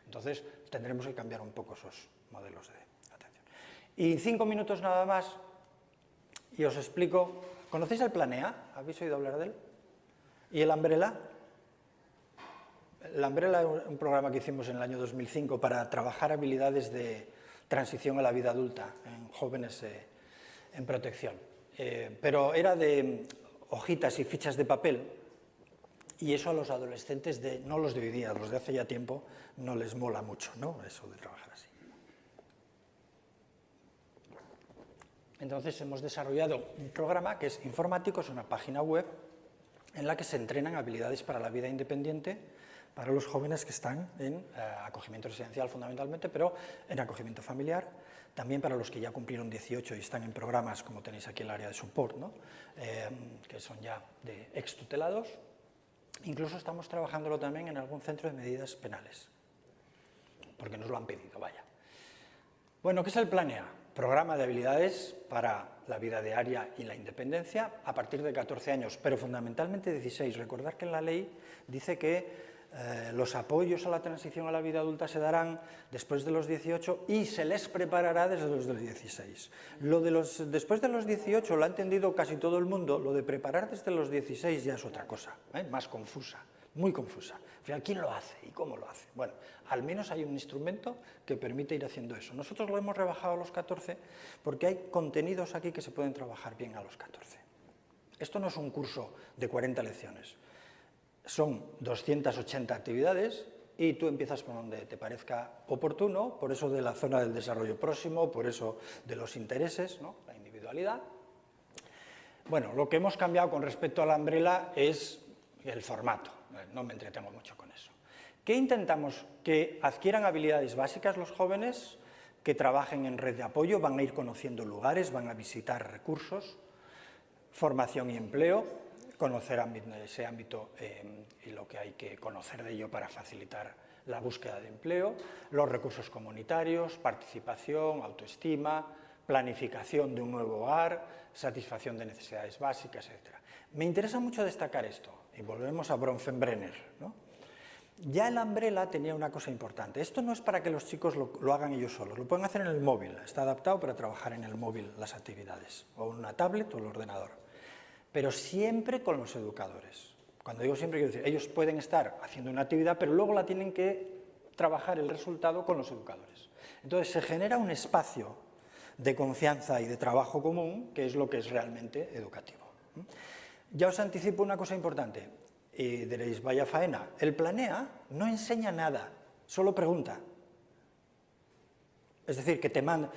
Entonces tendremos que cambiar un poco esos modelos de atención. Y 5 minutos nada más y os explico. ¿Conocéis el Planea? ¿Habéis oído hablar de él? ¿Y el Umbrella? El Umbrella es un programa que hicimos en el año 2005 para trabajar habilidades de transición a la vida adulta en jóvenes en protección. Pero era de hojitas y fichas de papel, y eso a los adolescentes, no los de hoy día, los de hace ya tiempo, no les mola mucho, ¿no? Eso de trabajar así. Entonces hemos desarrollado un programa que es informático, es una página web en la que se entrenan habilidades para la vida independiente para los jóvenes que están en acogimiento residencial fundamentalmente, pero en acogimiento familiar, también para los que ya cumplieron 18 y están en programas como tenéis aquí el área de support, ¿no? Que son ya de extutelados. Incluso estamos trabajándolo también en algún centro de medidas penales, porque nos lo han pedido, vaya. Bueno, ¿qué es el Planea? Programa de habilidades para la vida diaria y la independencia a partir de 14 años, pero fundamentalmente 16. Recordad que en la ley dice que los apoyos a la transición a la vida adulta se darán después de los 18 y se les preparará desde los 16. Lo de después de los 18 lo ha entendido casi todo el mundo, lo de preparar desde los 16 ya es otra cosa, más confusa, muy confusa. Al final, ¿quién lo hace y cómo lo hace? Bueno, al menos hay un instrumento que permite ir haciendo eso. Nosotros lo hemos rebajado a los 14 porque hay contenidos aquí que se pueden trabajar bien a los 14. Esto no es un curso de 40 lecciones. Son 280 actividades y tú empiezas por donde te parezca oportuno, por eso de la zona del desarrollo próximo, por eso de los intereses, ¿no? La individualidad. Bueno, lo que hemos cambiado con respecto a la Umbrella es el formato, no me entretengo mucho con eso. ¿Qué intentamos? Que adquieran habilidades básicas los jóvenes, que trabajen en red de apoyo, van a ir conociendo lugares, van a visitar recursos, formación y empleo, conocer ese ámbito y lo que hay que conocer de ello para facilitar la búsqueda de empleo, los recursos comunitarios, participación, autoestima, planificación de un nuevo hogar, satisfacción de necesidades básicas, etc. Me interesa mucho destacar esto, y volvemos a Bronfenbrenner, ¿no? Ya el Umbrella tenía una cosa importante. Esto no es para que los chicos lo hagan ellos solos, lo pueden hacer en el móvil, está adaptado para trabajar en el móvil las actividades, o en una tablet o el ordenador. Pero siempre con los educadores. Cuando digo siempre, quiero decir, ellos pueden estar haciendo una actividad, pero luego la tienen que trabajar el resultado con los educadores. Entonces se genera un espacio de confianza y de trabajo común, que es lo que es realmente educativo. Ya os anticipo una cosa importante, y diréis, vaya faena, el Planea no enseña nada, solo pregunta. Es decir, que te manda...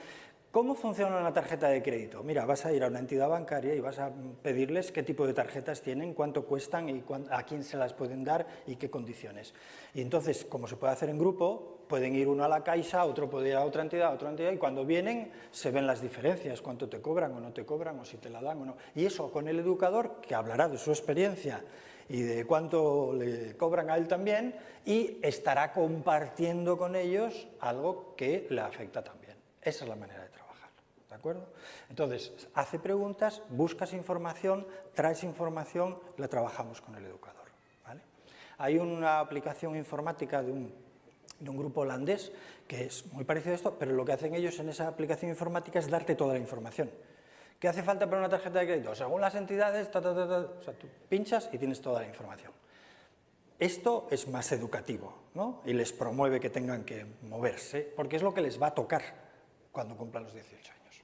¿Cómo funciona una tarjeta de crédito? Mira, vas a ir a una entidad bancaria y vas a pedirles qué tipo de tarjetas tienen, cuánto cuestan y a quién se las pueden dar y qué condiciones. Y entonces, como se puede hacer en grupo, pueden ir uno a la Caixa, otro puede ir a otra entidad, y cuando vienen se ven las diferencias, cuánto te cobran o no te cobran, o si te la dan o no. Y eso con el educador, que hablará de su experiencia y de cuánto le cobran a él también, y estará compartiendo con ellos algo que le afecta también. Esa es la manera de trabajar. ¿de acuerdo? Entonces, hace preguntas, buscas información, traes información, la trabajamos con el educador, ¿vale? Hay una aplicación informática de un grupo holandés que es muy parecido a esto, pero lo que hacen ellos en esa aplicación informática es darte toda la información. ¿Qué hace falta para una tarjeta de crédito? Según las entidades, o sea, tú pinchas y tienes toda la información. Esto es más educativo, ¿no? Y les promueve que tengan que moverse, porque es lo que les va a tocar cuando cumplan los 18 años.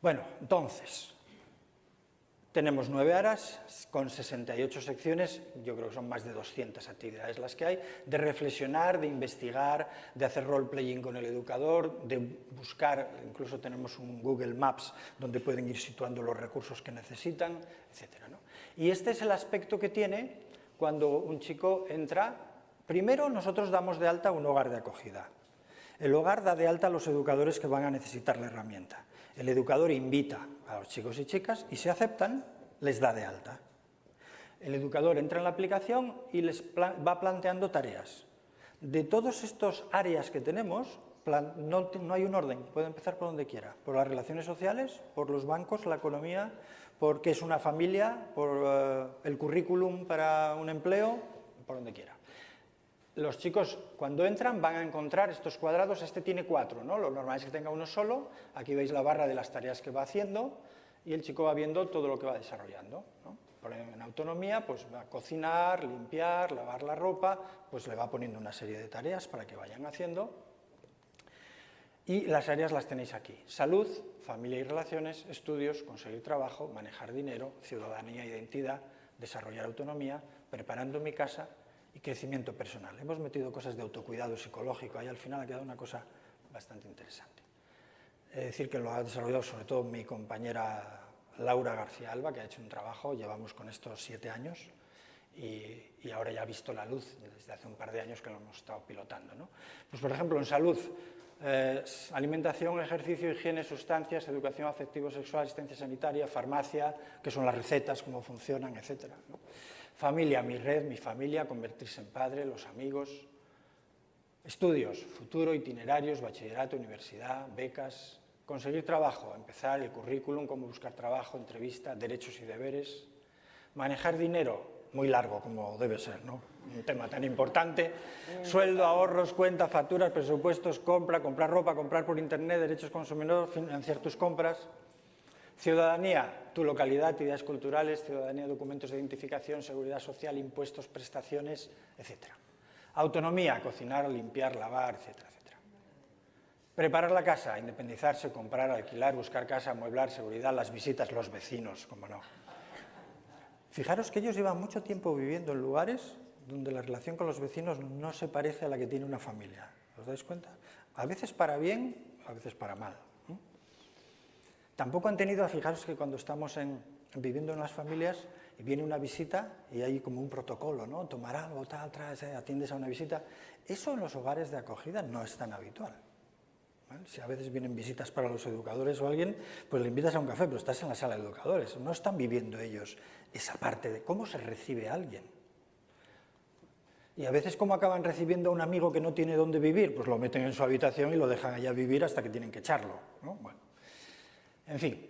Bueno, entonces, tenemos 9 áreas con 68 secciones, yo creo que son más de 200 actividades las que hay, de reflexionar, de investigar, de hacer role-playing con el educador, de buscar, incluso tenemos un Google Maps donde pueden ir situando los recursos que necesitan, etc., ¿no? Y este es el aspecto que tiene cuando un chico entra. Primero, nosotros damos de alta un hogar de acogida. El hogar da de alta a los educadores que van a necesitar la herramienta. El educador invita a los chicos y chicas y si aceptan, les da de alta. El educador entra en la aplicación y les va planteando tareas. De todas estas áreas que tenemos, no hay un orden, puede empezar por donde quiera. Por las relaciones sociales, por los bancos, la economía, por qué es una familia, por el currículum para un empleo, por donde quiera. Los chicos, cuando entran, van a encontrar estos cuadrados. Este tiene 4, ¿no? Lo normal es que tenga uno solo. Aquí veis la barra de las tareas que va haciendo y el chico va viendo todo lo que va desarrollando, ¿no? En autonomía, pues va a cocinar, limpiar, lavar la ropa, pues le va poniendo una serie de tareas para que vayan haciendo. Y las áreas las tenéis aquí: salud, familia y relaciones, estudios, conseguir trabajo, manejar dinero, ciudadanía, identidad, desarrollar autonomía, preparando mi casa y crecimiento personal. Hemos metido cosas de autocuidado psicológico, ahí al final ha quedado una cosa bastante interesante. Es decir, que lo ha desarrollado sobre todo mi compañera Laura García Alba, que ha hecho un trabajo, llevamos con estos 7 años y ahora ya ha visto la luz desde hace un par de años que lo hemos estado pilotando, ¿no? Pues por ejemplo, en salud, alimentación, ejercicio, higiene, sustancias, educación afectivo-sexual, asistencia sanitaria, farmacia, que son las recetas, cómo funcionan, etcétera, ¿no? Familia, mi red, mi familia, convertirse en padre, los amigos. Estudios, futuro, itinerarios, bachillerato, universidad, becas. Conseguir trabajo, empezar el currículum, cómo buscar trabajo, entrevista, derechos y deberes. Manejar dinero, muy largo como debe ser, ¿no? Un tema tan importante. Sueldo, ahorros, cuentas, facturas, presupuestos, comprar ropa, comprar por internet, derechos consumidor, financiar tus compras. Ciudadanía, tu localidad, actividades culturales, ciudadanía, documentos de identificación, seguridad social, impuestos, prestaciones, etc. Autonomía, cocinar, limpiar, lavar, etcétera, etcétera. Preparar la casa, independizarse, comprar, alquilar, buscar casa, amueblar, seguridad, las visitas, los vecinos, cómo no. Fijaros que ellos llevan mucho tiempo viviendo en lugares donde la relación con los vecinos no se parece a la que tiene una familia. ¿Os dais cuenta? A veces para bien, a veces para mal. Tampoco han tenido, fijaros que cuando estamos viviendo en las familias y viene una visita y hay como un protocolo, ¿no? Tomar algo, tal, atiendes a una visita. Eso en los hogares de acogida no es tan habitual, ¿vale? Si a veces vienen visitas para los educadores o alguien, pues le invitas a un café, pero estás en la sala de educadores. No están viviendo ellos esa parte de cómo se recibe a alguien. Y a veces, ¿cómo acaban recibiendo a un amigo que no tiene dónde vivir? Pues lo meten en su habitación y lo dejan allá vivir hasta que tienen que echarlo, ¿no? Bueno. En fin,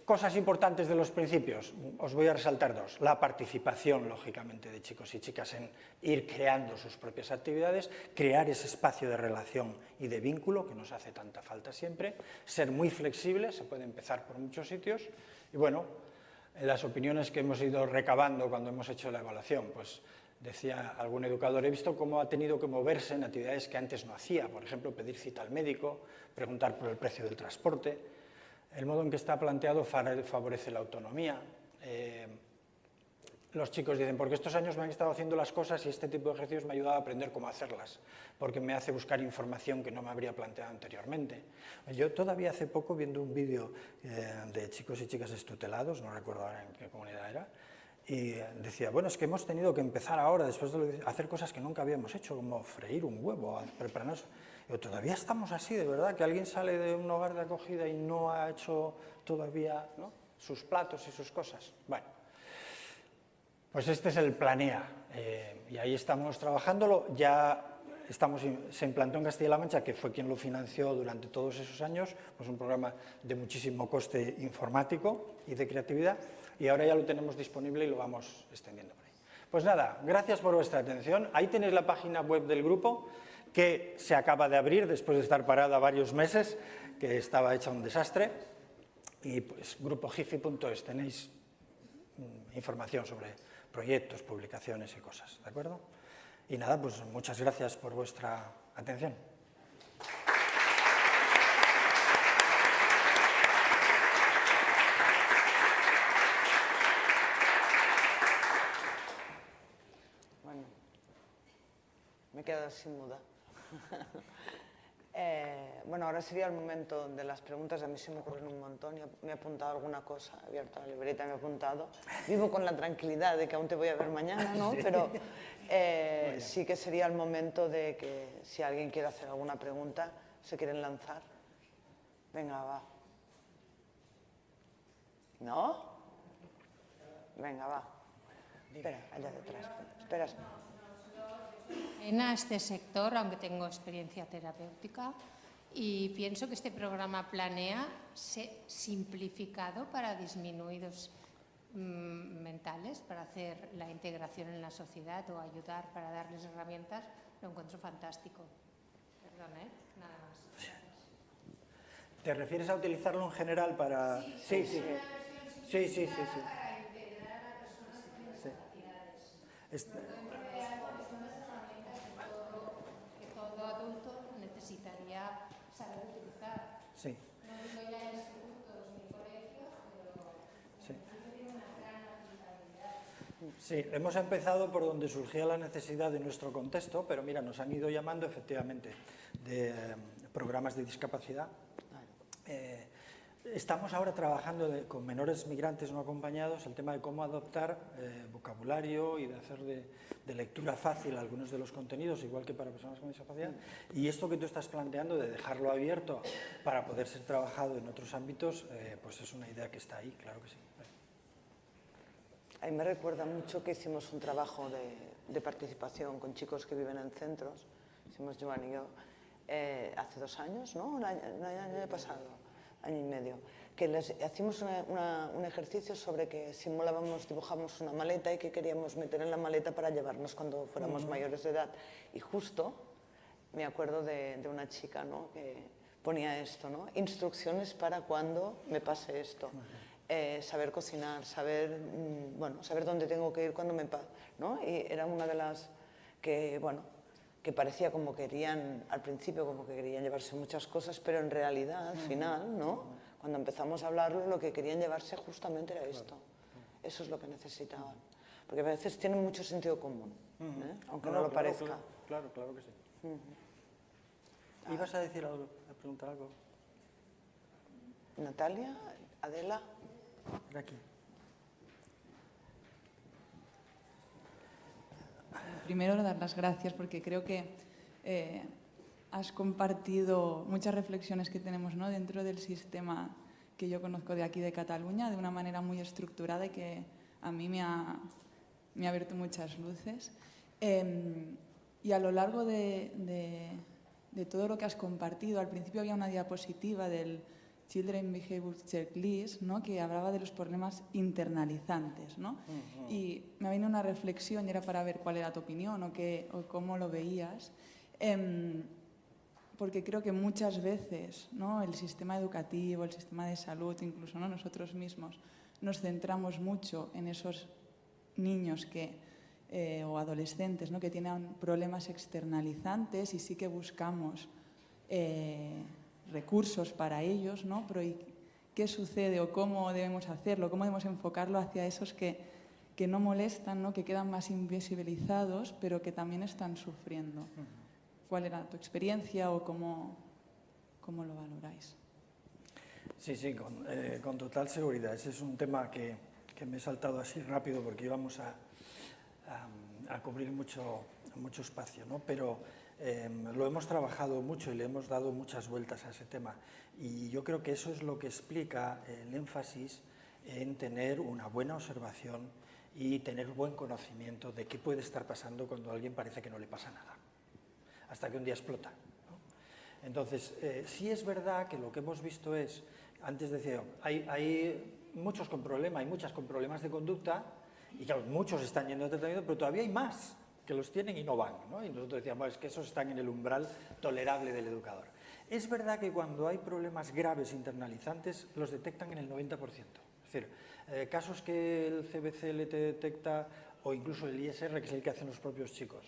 cosas importantes de los principios, os voy a resaltar 2. La participación, lógicamente, de chicos y chicas en ir creando sus propias actividades, crear ese espacio de relación y de vínculo que nos hace tanta falta siempre, ser muy flexible, se puede empezar por muchos sitios, y bueno, las opiniones que hemos ido recabando cuando hemos hecho la evaluación, pues decía algún educador, he visto cómo ha tenido que moverse en actividades que antes no hacía, por ejemplo, pedir cita al médico, preguntar por el precio del transporte. El modo en que está planteado favorece la autonomía. Los chicos dicen, porque estos años me han estado haciendo las cosas y este tipo de ejercicios me ha ayudado a aprender cómo hacerlas, porque me hace buscar información que no me habría planteado anteriormente. Yo todavía hace poco, viendo un vídeo de chicos y chicas extutelados, no recuerdo ahora en qué comunidad era, y decía, bueno, es que hemos tenido que empezar ahora, después de hacer cosas que nunca habíamos hecho, como freír un huevo, prepararnos. Pero todavía estamos así, de verdad, que alguien sale de un hogar de acogida y no ha hecho todavía, ¿no?, sus platos y sus cosas. Bueno, pues este es el Planea, y ahí estamos trabajándolo. Ya se implantó en Castilla-La Mancha, que fue quien lo financió durante todos esos años, pues un programa de muchísimo coste informático y de creatividad, y ahora ya lo tenemos disponible y lo vamos extendiendo por ahí. Pues nada, gracias por vuestra atención. Ahí tenéis la página web del grupo, que se acaba de abrir después de estar parada varios meses, que estaba hecha un desastre, y pues grupojifi.es, tenéis información sobre proyectos, publicaciones y cosas, ¿de acuerdo? Y nada, pues muchas gracias por vuestra atención. Bueno, me he quedado sin muda. Bueno, ahora sería el momento de las preguntas. A mí se me ocurren un montón. Yo me he apuntado alguna cosa, he abierto la libreta, me he apuntado. Vivo con la tranquilidad de que aún te voy a ver mañana, ¿no? Pero sí que sería el momento de que si alguien quiere hacer alguna pregunta, se quieren lanzar. Venga, va. ¿No? Venga, va. Espera, allá detrás. Espera. En este sector, aunque tengo experiencia terapéutica, y pienso que este programa Planea se simplificado para disminuidos mentales, para hacer la integración en la sociedad o ayudar para darles herramientas, lo encuentro fantástico. Perdón, nada más. ¿Te refieres a utilizarlo en general para...? Sí. Para integrar a las personas con discapacidades. Que todo adulto necesitaría saber utilizar. Sí. No digo ya en institutos ni colegios, pero Sí. tiene una gran aplicabilidad. Sí, hemos empezado por donde surgía la necesidad de nuestro contexto, pero mira, nos han ido llamando efectivamente de programas de discapacidad. Estamos ahora trabajando con menores migrantes no acompañados el tema de cómo adoptar vocabulario y de hacer de lectura fácil algunos de los contenidos, igual que para personas con discapacidad. Y esto que tú estás planteando de dejarlo abierto para poder ser trabajado en otros ámbitos, pues es una idea que está ahí, claro que sí. A mí me recuerda mucho que hicimos un trabajo de participación con chicos que viven en centros, hicimos Joan y yo, hace 2 años, ¿no? Un año pasado, año y medio, que les hicimos un ejercicio sobre que simulábamos, dibujamos una maleta y que queríamos meter en la maleta para llevarnos cuando fuéramos mayores de edad. Y justo me acuerdo de una chica, ¿no? Que ponía esto, ¿no? Instrucciones para cuando me pase esto. Saber cocinar, saber dónde tengo que ir cuando me pase, ¿no? Y era una de las que, bueno, que parecía como querían, al principio como que querían llevarse muchas cosas, pero en realidad, al final, ¿no? Cuando empezamos a hablarlo, lo que querían llevarse justamente era esto. Eso es lo que necesitaban. Porque a veces tienen mucho sentido común, aunque no lo parezca. Claro que sí. ¿Ibas a decir algo, a preguntar algo? Natalia, Adela. Era aquí. Primero, dar las gracias porque creo que has compartido muchas reflexiones que tenemos, ¿no?, dentro del sistema que yo conozco de aquí de Cataluña de una manera muy estructurada y que a mí me ha abierto muchas luces. Y a lo largo de todo lo que has compartido, al principio había una diapositiva del Children Behavior Checklist, ¿no?, que hablaba de los problemas internalizantes, ¿no? Y me ha venido una reflexión y era para ver cuál era tu opinión o cómo lo veías, porque creo que muchas veces, ¿no?, el sistema educativo, el sistema de salud, incluso, ¿no?, nosotros mismos, nos centramos mucho en esos niños o adolescentes, ¿no?, que tienen problemas externalizantes y sí que buscamos recursos para ellos, ¿no? Pero ¿y qué sucede o cómo debemos hacerlo? ¿Cómo debemos enfocarlo hacia esos que no molestan, ¿no?, que quedan más invisibilizados, pero que también están sufriendo? ¿Cuál era tu experiencia o cómo lo valoráis? Sí, con total seguridad. Ese es un tema que me he saltado así rápido porque íbamos a cubrir mucho espacio, ¿no? Pero lo hemos trabajado mucho y le hemos dado muchas vueltas a ese tema. Y yo creo que eso es lo que explica el énfasis en tener una buena observación y tener buen conocimiento de qué puede estar pasando cuando a alguien parece que no le pasa nada. hasta que un día explota, ¿no? Entonces, sí es verdad que lo que hemos visto es, antes decía, hay muchos con problemas, hay muchas con problemas de conducta, y claro, muchos están yendo a tratamiento, pero todavía hay más que los tienen y no van, ¿no? Y nosotros decíamos, es que esos están en el umbral tolerable del educador. Es verdad que cuando hay problemas graves internalizantes, los detectan en el 90%. Es decir, casos que el CBC le detecta, o incluso el ISR, que es el que hacen los propios chicos,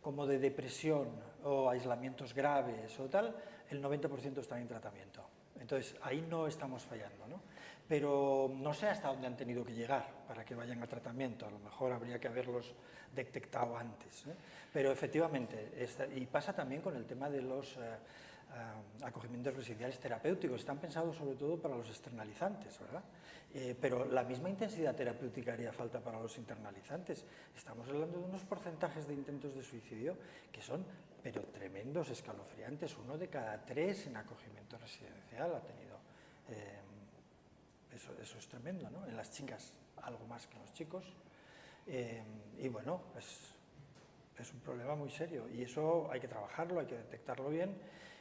como de depresión o aislamientos graves o tal, el 90% están en tratamiento. Entonces, ahí no estamos fallando, ¿no? Pero no sé hasta dónde han tenido que llegar para que vayan a tratamiento. A lo mejor habría que haberlos detectado antes, ¿eh? Pero efectivamente, y pasa también con el tema de los acogimientos residenciales terapéuticos. Están pensados sobre todo para los externalizantes, ¿verdad? Pero la misma intensidad terapéutica haría falta para los internalizantes. Estamos hablando de unos porcentajes de intentos de suicidio que son, pero tremendos, escalofriantes. 1 de cada 3 en acogimiento residencial ha tenido. Eso es tremendo, ¿no? En las chicas algo más que en los chicos. Y bueno, es un problema muy serio y eso hay que trabajarlo, hay que detectarlo bien,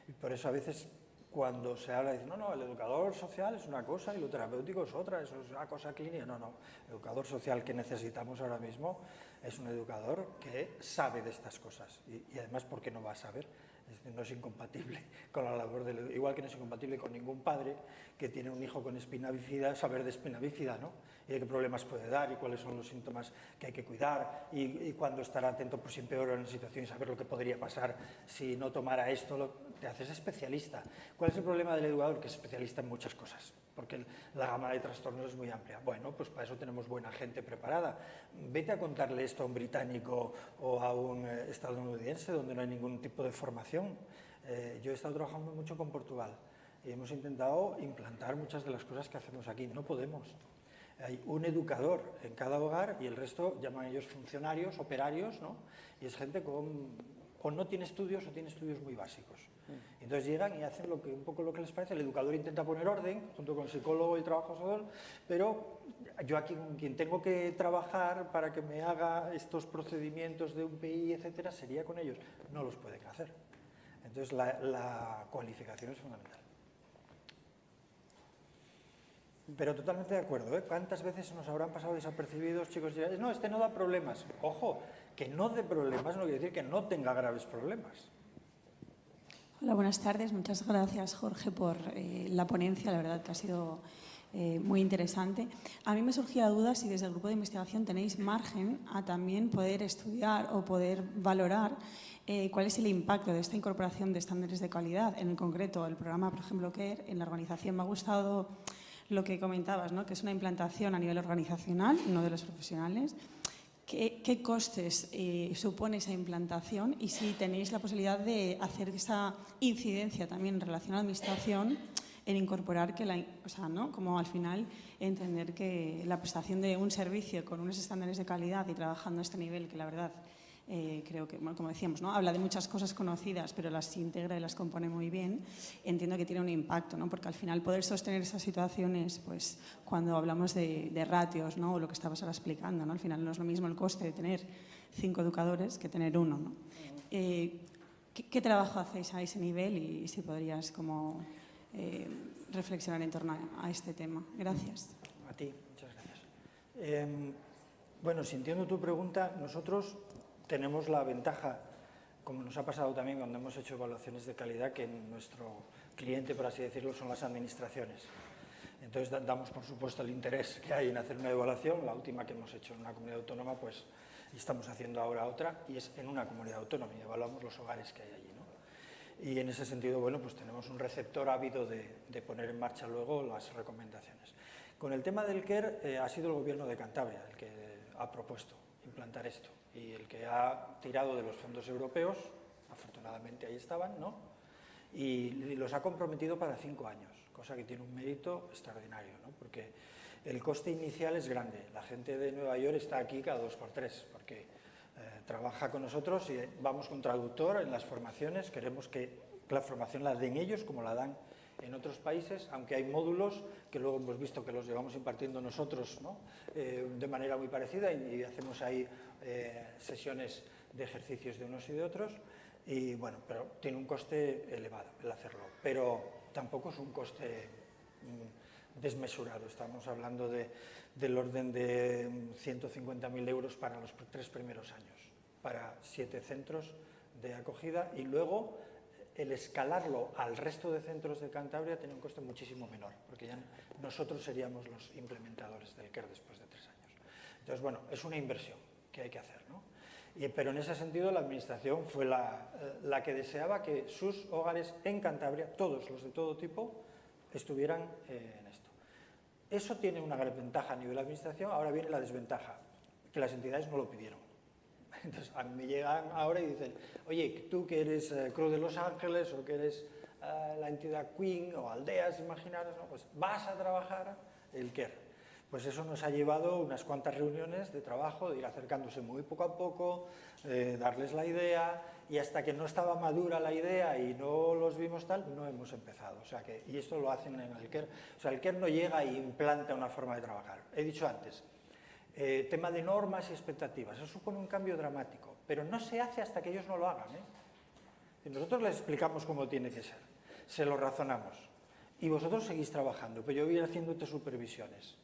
y por eso a veces cuando se habla, dicen, no, el educador social es una cosa y lo terapéutico es otra, eso es una cosa clínica. No, el educador social que necesitamos ahora mismo es un educador que sabe de estas cosas y además, ¿por qué no va a saber? No es incompatible con la labor del... Igual que no es incompatible con ningún padre que tiene un hijo con espina bífida, saber de espina bífida, ¿no? Y de qué problemas puede dar y cuáles son los síntomas que hay que cuidar y cuándo estar atento por si empeora una situación y saber lo que podría pasar si no tomara esto. Te haces especialista. ¿Cuál es el problema del educador? Que es especialista en muchas cosas, porque la gama de trastornos es muy amplia. Bueno, pues para eso tenemos buena gente preparada. Vete a contarle esto a un británico o a un estadounidense donde no hay ningún tipo de formación. Yo he estado trabajando mucho con Portugal y hemos intentado implantar muchas de las cosas que hacemos aquí. No podemos. Hay un educador en cada hogar y el resto llaman ellos funcionarios, operarios, ¿no? Y es gente o no tiene estudios o tiene estudios muy básicos. Entonces llegan y hacen un poco lo que les parece. El educador intenta poner orden junto con el psicólogo y trabajador, pero yo aquí con quien tengo que trabajar para que me haga estos procedimientos de un PI, etcétera, sería con ellos. No los pueden hacer. Entonces la cualificación es fundamental. Pero totalmente de acuerdo, ¿eh? ¿Cuántas veces nos habrán pasado desapercibidos chicos? No, este no da problemas. Ojo, que no dé problemas no quiere decir que no tenga graves problemas. Hola, buenas tardes. Muchas gracias, Jorge, por la ponencia. La verdad que ha sido muy interesante. A mí me surgía la duda si desde el grupo de investigación tenéis margen a también poder estudiar o poder valorar cuál es el impacto de esta incorporación de estándares de calidad. En concreto, el programa, por ejemplo, CARE, en la organización me ha gustado lo que comentabas, ¿no? Que es una implantación a nivel organizacional, no de los profesionales. ¿Qué costes supone esa implantación y si tenéis la posibilidad de hacer esa incidencia también en relación a la administración en incorporar ¿no? Como al final entender que la prestación de un servicio con unos estándares de calidad y trabajando a este nivel, que la verdad creo que, bueno, como decíamos, ¿no? Habla de muchas cosas conocidas, pero las integra y las compone muy bien, entiendo que tiene un impacto, ¿no? Porque al final poder sostener esas situaciones, pues cuando hablamos de ratios, ¿no? O lo que estabas ahora explicando, ¿no? Al final no es lo mismo el coste de tener 5 educadores que tener 1, ¿no? ¿Qué trabajo hacéis a ese nivel y si podrías como reflexionar en torno a este tema? Gracias. A ti, muchas gracias. Bueno, si entiendo tu pregunta, nosotros tenemos la ventaja, como nos ha pasado también cuando hemos hecho evaluaciones de calidad, que nuestro cliente, por así decirlo, son las administraciones. Entonces damos, por supuesto, el interés que hay en hacer una evaluación. La última que hemos hecho en una comunidad autónoma, pues estamos haciendo ahora otra, y es en una comunidad autónoma, y evaluamos los hogares que hay allí, ¿no? Y en ese sentido, bueno, pues tenemos un receptor ávido de poner en marcha luego las recomendaciones. Con el tema del CARE, ha sido el Gobierno de Cantabria el que ha propuesto implantar esto y el que ha tirado de los fondos europeos, afortunadamente ahí estaban, ¿no? Y los ha comprometido para 5 años, cosa que tiene un mérito extraordinario, ¿no? Porque el coste inicial es grande. La gente de Nueva York está aquí cada 2x3, porque trabaja con nosotros y vamos con traductor en las formaciones. Queremos que la formación la den ellos como la dan en otros países, aunque hay módulos que luego hemos visto que los llevamos impartiendo nosotros, ¿no? De manera muy parecida y hacemos ahí sesiones de ejercicios de unos y de otros. Y bueno, pero tiene un coste elevado el hacerlo, pero tampoco es un coste desmesurado. Estamos hablando del orden de 150.000 euros para los 3 primeros años, para 7 centros de acogida, y luego el escalarlo al resto de centros de Cantabria tiene un coste muchísimo menor, porque ya nosotros seríamos los implementadores del KER después de 3 años. Entonces, bueno, es una inversión que hay que hacer, ¿no? Pero en ese sentido la Administración fue la que deseaba que sus hogares en Cantabria, todos los de todo tipo, estuvieran en esto. Eso tiene una gran ventaja a nivel de Administración. Ahora viene la desventaja, que las entidades no lo pidieron. Entonces, a mí me llegan ahora y dicen, oye, tú que eres Cruz de Los Ángeles o que eres la entidad Queen o Aldeas, imaginaros, ¿no? Pues vas a trabajar el KER. Pues eso nos ha llevado unas cuantas reuniones de trabajo, de ir acercándose muy poco a poco, darles la idea, y hasta que no estaba madura la idea y no los vimos tal, no hemos empezado. O sea que, y esto lo hacen en el KER. O sea, el KER no llega e implanta una forma de trabajar. He dicho antes, tema de normas y expectativas, eso supone un cambio dramático, pero no se hace hasta que ellos no lo hagan, ¿eh? Y nosotros les explicamos cómo tiene que ser, se lo razonamos, y vosotros seguís trabajando, pero yo voy a ir haciéndote supervisiones.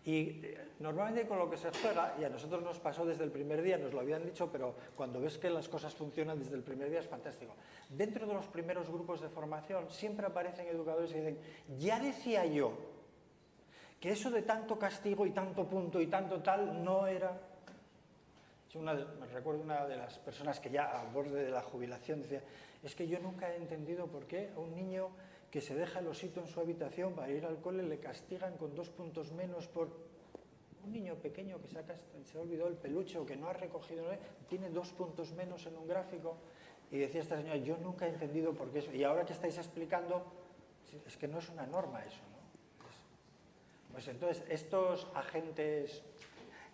Y normalmente con lo que se juega, y a nosotros nos pasó desde el primer día, nos lo habían dicho, pero cuando ves que las cosas funcionan desde el primer día es fantástico. Dentro de los primeros grupos de formación siempre aparecen educadores que dicen, ya decía yo que eso de tanto castigo y tanto punto y tanto tal no era... Me recuerdo una de las personas que ya al borde de la jubilación decía, es que yo nunca he entendido por qué a un niño que se deja el osito en su habitación para ir al cole le castigan con 2 puntos menos por un niño pequeño que se ha olvidado el peluche o que no ha recogido, tiene 2 puntos menos en un gráfico. Y decía esta señora, yo nunca he entendido por qué eso. Y ahora que estáis explicando, es que no es una norma eso, ¿no? Pues entonces, estos agentes,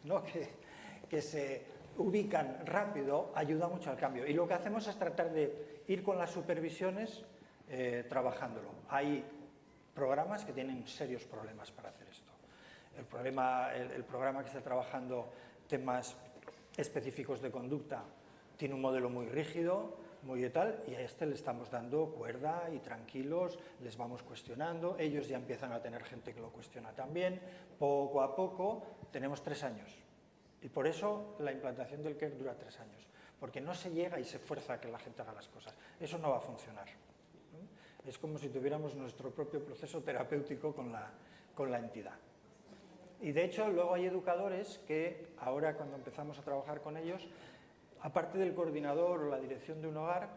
¿no?, que se ubican rápido ayudan mucho al cambio. Y lo que hacemos es tratar de ir con las supervisiones trabajándolo. Hay programas que tienen serios problemas para hacer esto. El programa que está trabajando temas específicos de conducta tiene un modelo muy rígido, muy de tal, y a este le estamos dando cuerda y tranquilos, les vamos cuestionando, ellos ya empiezan a tener gente que lo cuestiona también, poco a poco. Tenemos 3 años y por eso la implantación del KER dura 3 años, porque no se llega y se fuerza a que la gente haga las cosas, eso no va a funcionar. Es como si tuviéramos nuestro propio proceso terapéutico con la entidad. Y de hecho luego hay educadores que ahora cuando empezamos a trabajar con ellos, aparte del coordinador o la dirección de un hogar,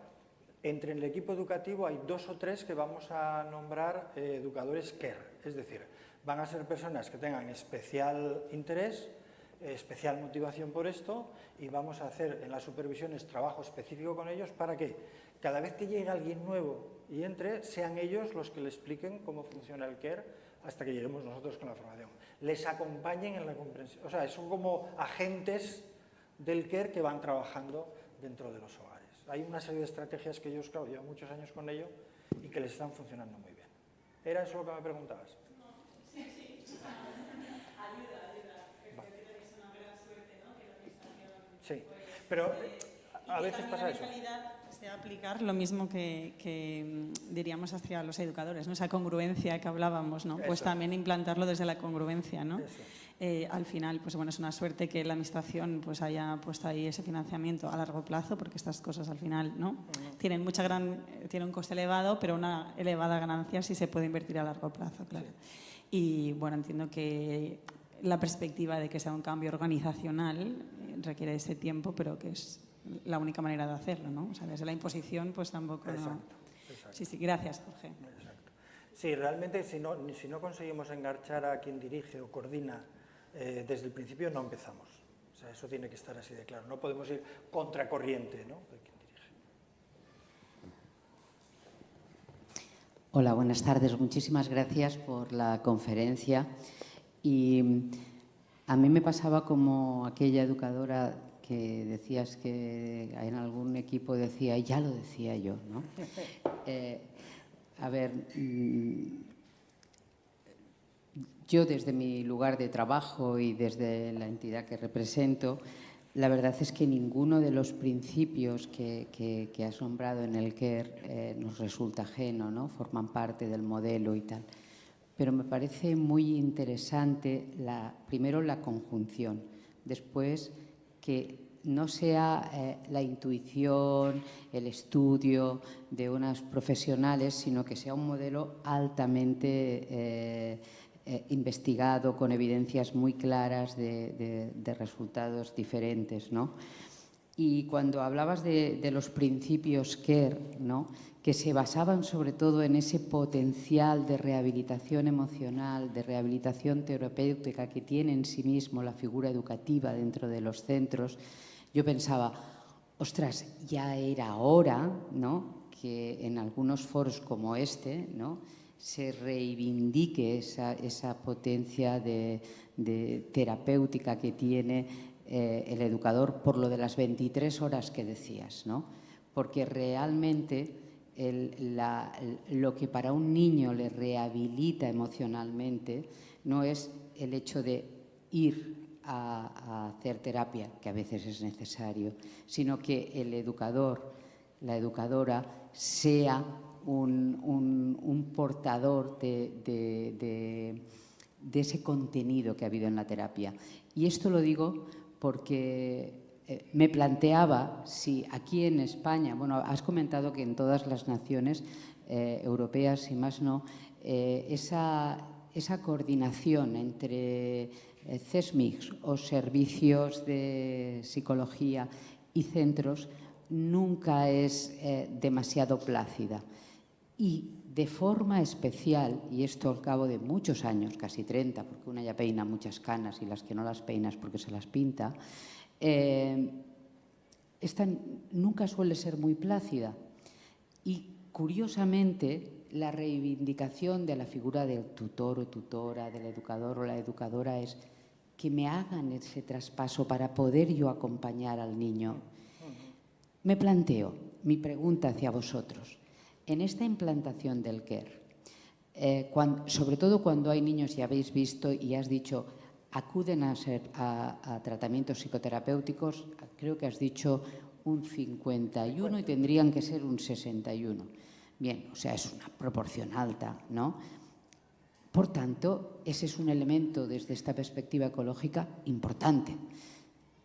entre el equipo educativo hay 2 o 3 que vamos a nombrar educadores KER, es decir, van a ser personas que tengan especial interés, especial motivación por esto, y vamos a hacer en las supervisiones trabajo específico con ellos para que cada vez que llegue alguien nuevo y entre, sean ellos los que le expliquen cómo funciona el KER hasta que lleguemos nosotros con la formación. Les acompañen en la comprensión, o sea, son como agentes del KER que van trabajando dentro de los hogares. Hay una serie de estrategias que ellos, claro, llevan muchos años con ello y que les están funcionando muy bien. ¿Era eso lo que me preguntabas? Sí. Ayuda. Creo que tenéis una gran suerte, ¿no? Que la administración... Sí, pero a veces pasa eso. De aplicar lo mismo que diríamos hacia los educadores, ¿no? Esa congruencia que hablábamos, ¿no? Pues también implantarlo desde la congruencia, ¿no? Al final, pues bueno, es una suerte que la administración pues haya puesto ahí ese financiamiento a largo plazo, porque estas cosas al final, ¿no? Tienen un coste elevado, pero una elevada ganancia si se puede invertir a largo plazo, claro. Sí. Y bueno, entiendo que la perspectiva de que sea un cambio organizacional requiere ese tiempo, pero que es la única manera de hacerlo, ¿no? O sea, desde la imposición, pues tampoco... Exacto. Sí, gracias, Jorge. Exacto. Sí, realmente si no conseguimos enganchar a quien dirige o coordina desde el principio, no empezamos. O sea, eso tiene que estar así de claro. No podemos ir contracorriente, ¿no?, de quien dirige. Hola, buenas tardes. Muchísimas gracias por la conferencia. Y a mí me pasaba como aquella educadora que decías que en algún equipo decía, ya lo decía yo, ¿no? A ver, yo desde mi lugar de trabajo y desde la entidad que represento, la verdad es que ninguno de los principios que has nombrado en el CARE nos resulta ajeno, ¿no? Forman parte del modelo y tal. Pero me parece muy interesante, primero, la conjunción, después que no sea la intuición, el estudio de unas profesionales, sino que sea un modelo altamente investigado, con evidencias muy claras de resultados diferentes, ¿no? Y cuando hablabas de los principios CARE, ¿no?, que se basaban sobre todo en ese potencial de rehabilitación emocional, de rehabilitación terapéutica que tiene en sí mismo la figura educativa dentro de los centros, yo pensaba, ostras, ya era hora, ¿no?, que en algunos foros como este, ¿no?, se reivindique esa potencia de terapéutica que tiene el educador por lo de las 23 horas que decías, ¿no? Porque realmente lo que para un niño le rehabilita emocionalmente no es el hecho de ir a hacer terapia, que a veces es necesario, sino que el educador, la educadora, sea un portador de ese contenido que ha habido en la terapia. Y esto lo digo porque me planteaba si aquí en España, bueno, has comentado que en todas las naciones europeas, y más no, esa coordinación entre CESMICs o servicios de psicología y centros nunca es demasiado plácida. Y de forma especial, y esto al cabo de muchos años, casi 30, porque una ya peina muchas canas y las que no las peinas porque se las pinta, esta nunca suele ser muy plácida. Y curiosamente, la reivindicación de la figura del tutor o tutora, del educador o la educadora es que me hagan ese traspaso para poder yo acompañar al niño. Me planteo mi pregunta hacia vosotros. En esta implantación del CARE, sobre todo cuando hay niños, y habéis visto y has dicho, acuden a tratamientos psicoterapéuticos, creo que has dicho un 51 y tendrían que ser un 61. Bien, o sea, es una proporción alta, ¿no? Por tanto, ese es un elemento desde esta perspectiva ecológica importante.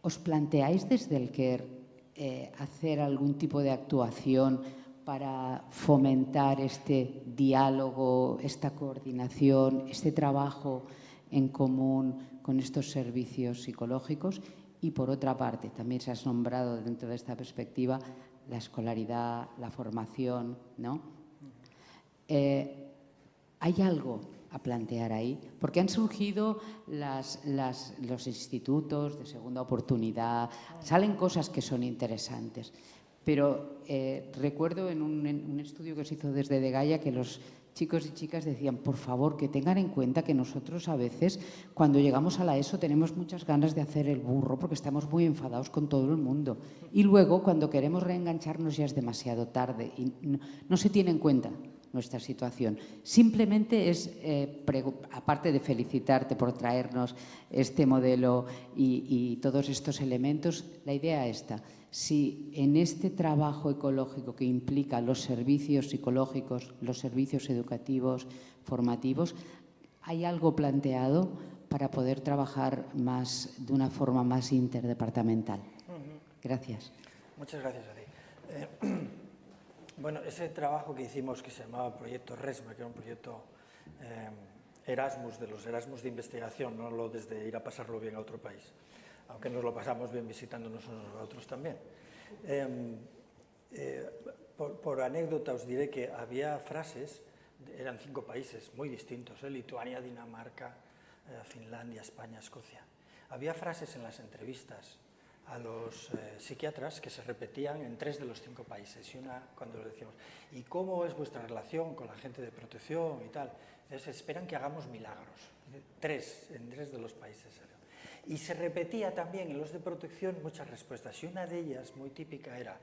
¿Os planteáis desde el CARE hacer algún tipo de actuación para fomentar este diálogo, esta coordinación, este trabajo en común con estos servicios psicológicos? Y por otra parte, también se has nombrado dentro de esta perspectiva la escolaridad, la formación, ¿no? ¿Hay algo a plantear ahí? Porque han surgido los institutos de segunda oportunidad, salen cosas que son interesantes. Pero recuerdo en un estudio que se hizo desde Degaya que los chicos y chicas decían, por favor, que tengan en cuenta que nosotros a veces, cuando llegamos a la ESO, tenemos muchas ganas de hacer el burro porque estamos muy enfadados con todo el mundo. Y luego, cuando queremos reengancharnos, ya es demasiado tarde y no se tiene en cuenta nuestra situación. Simplemente es, aparte de felicitarte por traernos este modelo y todos estos elementos, la idea esta. Si en este trabajo ecológico que implica los servicios psicológicos, los servicios educativos, formativos, hay algo planteado para poder trabajar de una forma más interdepartamental. Gracias. Muchas gracias a ti. Bueno, ese trabajo que hicimos que se llamaba Proyecto RESME, que era un proyecto Erasmus, de los Erasmus de investigación, no lo desde ir a pasarlo bien a otro país, aunque nos lo pasamos bien visitándonos unos a otros también. Por anécdota os diré que había frases, eran 5 países muy distintos, Lituania, Dinamarca, Finlandia, España, Escocia. Había frases en las entrevistas a los psiquiatras que se repetían en 3 de los 5 países. Y una, cuando les decíamos, ¿y cómo es vuestra relación con la gente de protección y tal? Entonces, esperan que hagamos milagros. En 3 de los países. Y se repetía también en los de protección muchas respuestas. Y una de ellas, muy típica, era,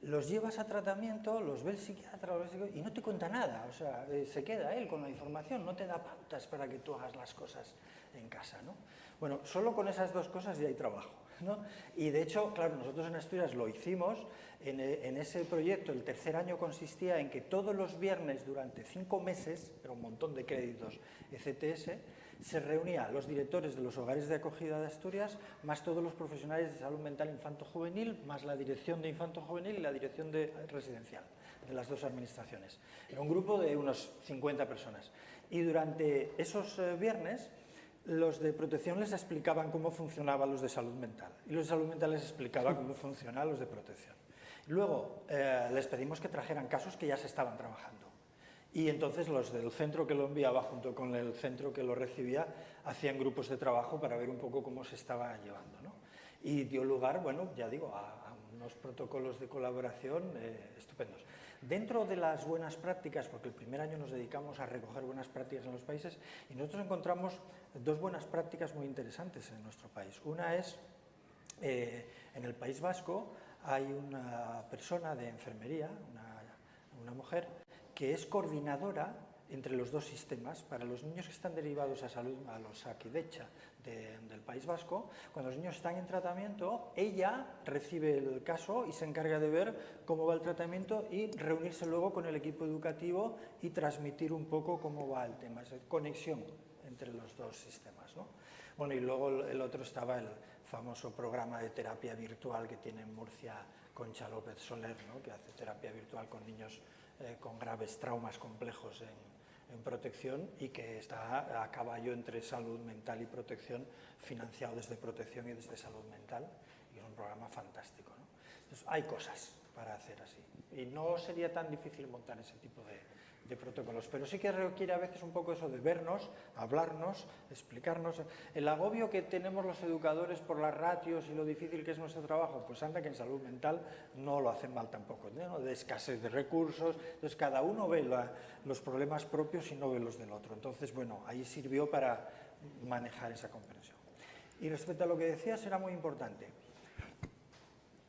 los llevas a tratamiento, los ve el psiquiatra y no te cuenta nada. O sea, se queda él con la información, no te da pautas para que tú hagas las cosas en casa, ¿no? Bueno, solo con esas 2 cosas ya hay trabajo. ¿no? Y de hecho, claro, nosotros en Asturias lo hicimos. En ese proyecto el tercer año consistía en que todos los viernes durante 5 meses, era un montón de créditos ECTS, se reunían los directores de los hogares de acogida de Asturias, más todos los profesionales de salud mental infanto-juvenil, más la dirección de infanto-juvenil y la dirección de residencial, de las dos administraciones. Era un grupo de unos 50 personas. Y durante esos viernes, los de protección les explicaban cómo funcionaban los de salud mental y los de salud mental les explicaban cómo funcionaban los de protección. Luego les pedimos que trajeran casos que ya se estaban trabajando y entonces los del centro que lo enviaba junto con el centro que lo recibía hacían grupos de trabajo para ver un poco cómo se estaba llevando, ¿no? Y dio lugar, bueno, ya digo, a unos protocolos de colaboración estupendos. Dentro de las buenas prácticas, porque el primer año nos dedicamos a recoger buenas prácticas en los países, y nosotros encontramos 2 buenas prácticas muy interesantes en nuestro país. Una es, en el País Vasco hay una persona de enfermería, una mujer, que es coordinadora entre los 2 sistemas. Para los niños que están derivados a los Akidecha del País Vasco, cuando los niños están en tratamiento, ella recibe el caso y se encarga de ver cómo va el tratamiento y reunirse luego con el equipo educativo y transmitir un poco cómo va el tema, esa conexión entre los 2 sistemas, ¿no? Bueno, y luego el otro estaba el famoso programa de terapia virtual que tiene en Murcia Concha López Soler, ¿no? Que hace terapia virtual con niños con graves traumas complejos en protección y que está a caballo entre salud mental y protección, financiado desde protección y desde salud mental, y es un programa fantástico, ¿no? Entonces, hay cosas para hacer así y no sería tan difícil montar ese tipo de protocolos, pero sí que requiere a veces un poco eso de vernos, hablarnos, explicarnos. El agobio que tenemos los educadores por las ratios y lo difícil que es nuestro trabajo, pues anda que en salud mental no lo hacen mal tampoco, ¿no? De escasez de recursos, entonces cada uno ve los problemas propios y no ve los del otro. Entonces, bueno, ahí sirvió para manejar esa comprensión. Y respecto a lo que decías, era muy importante.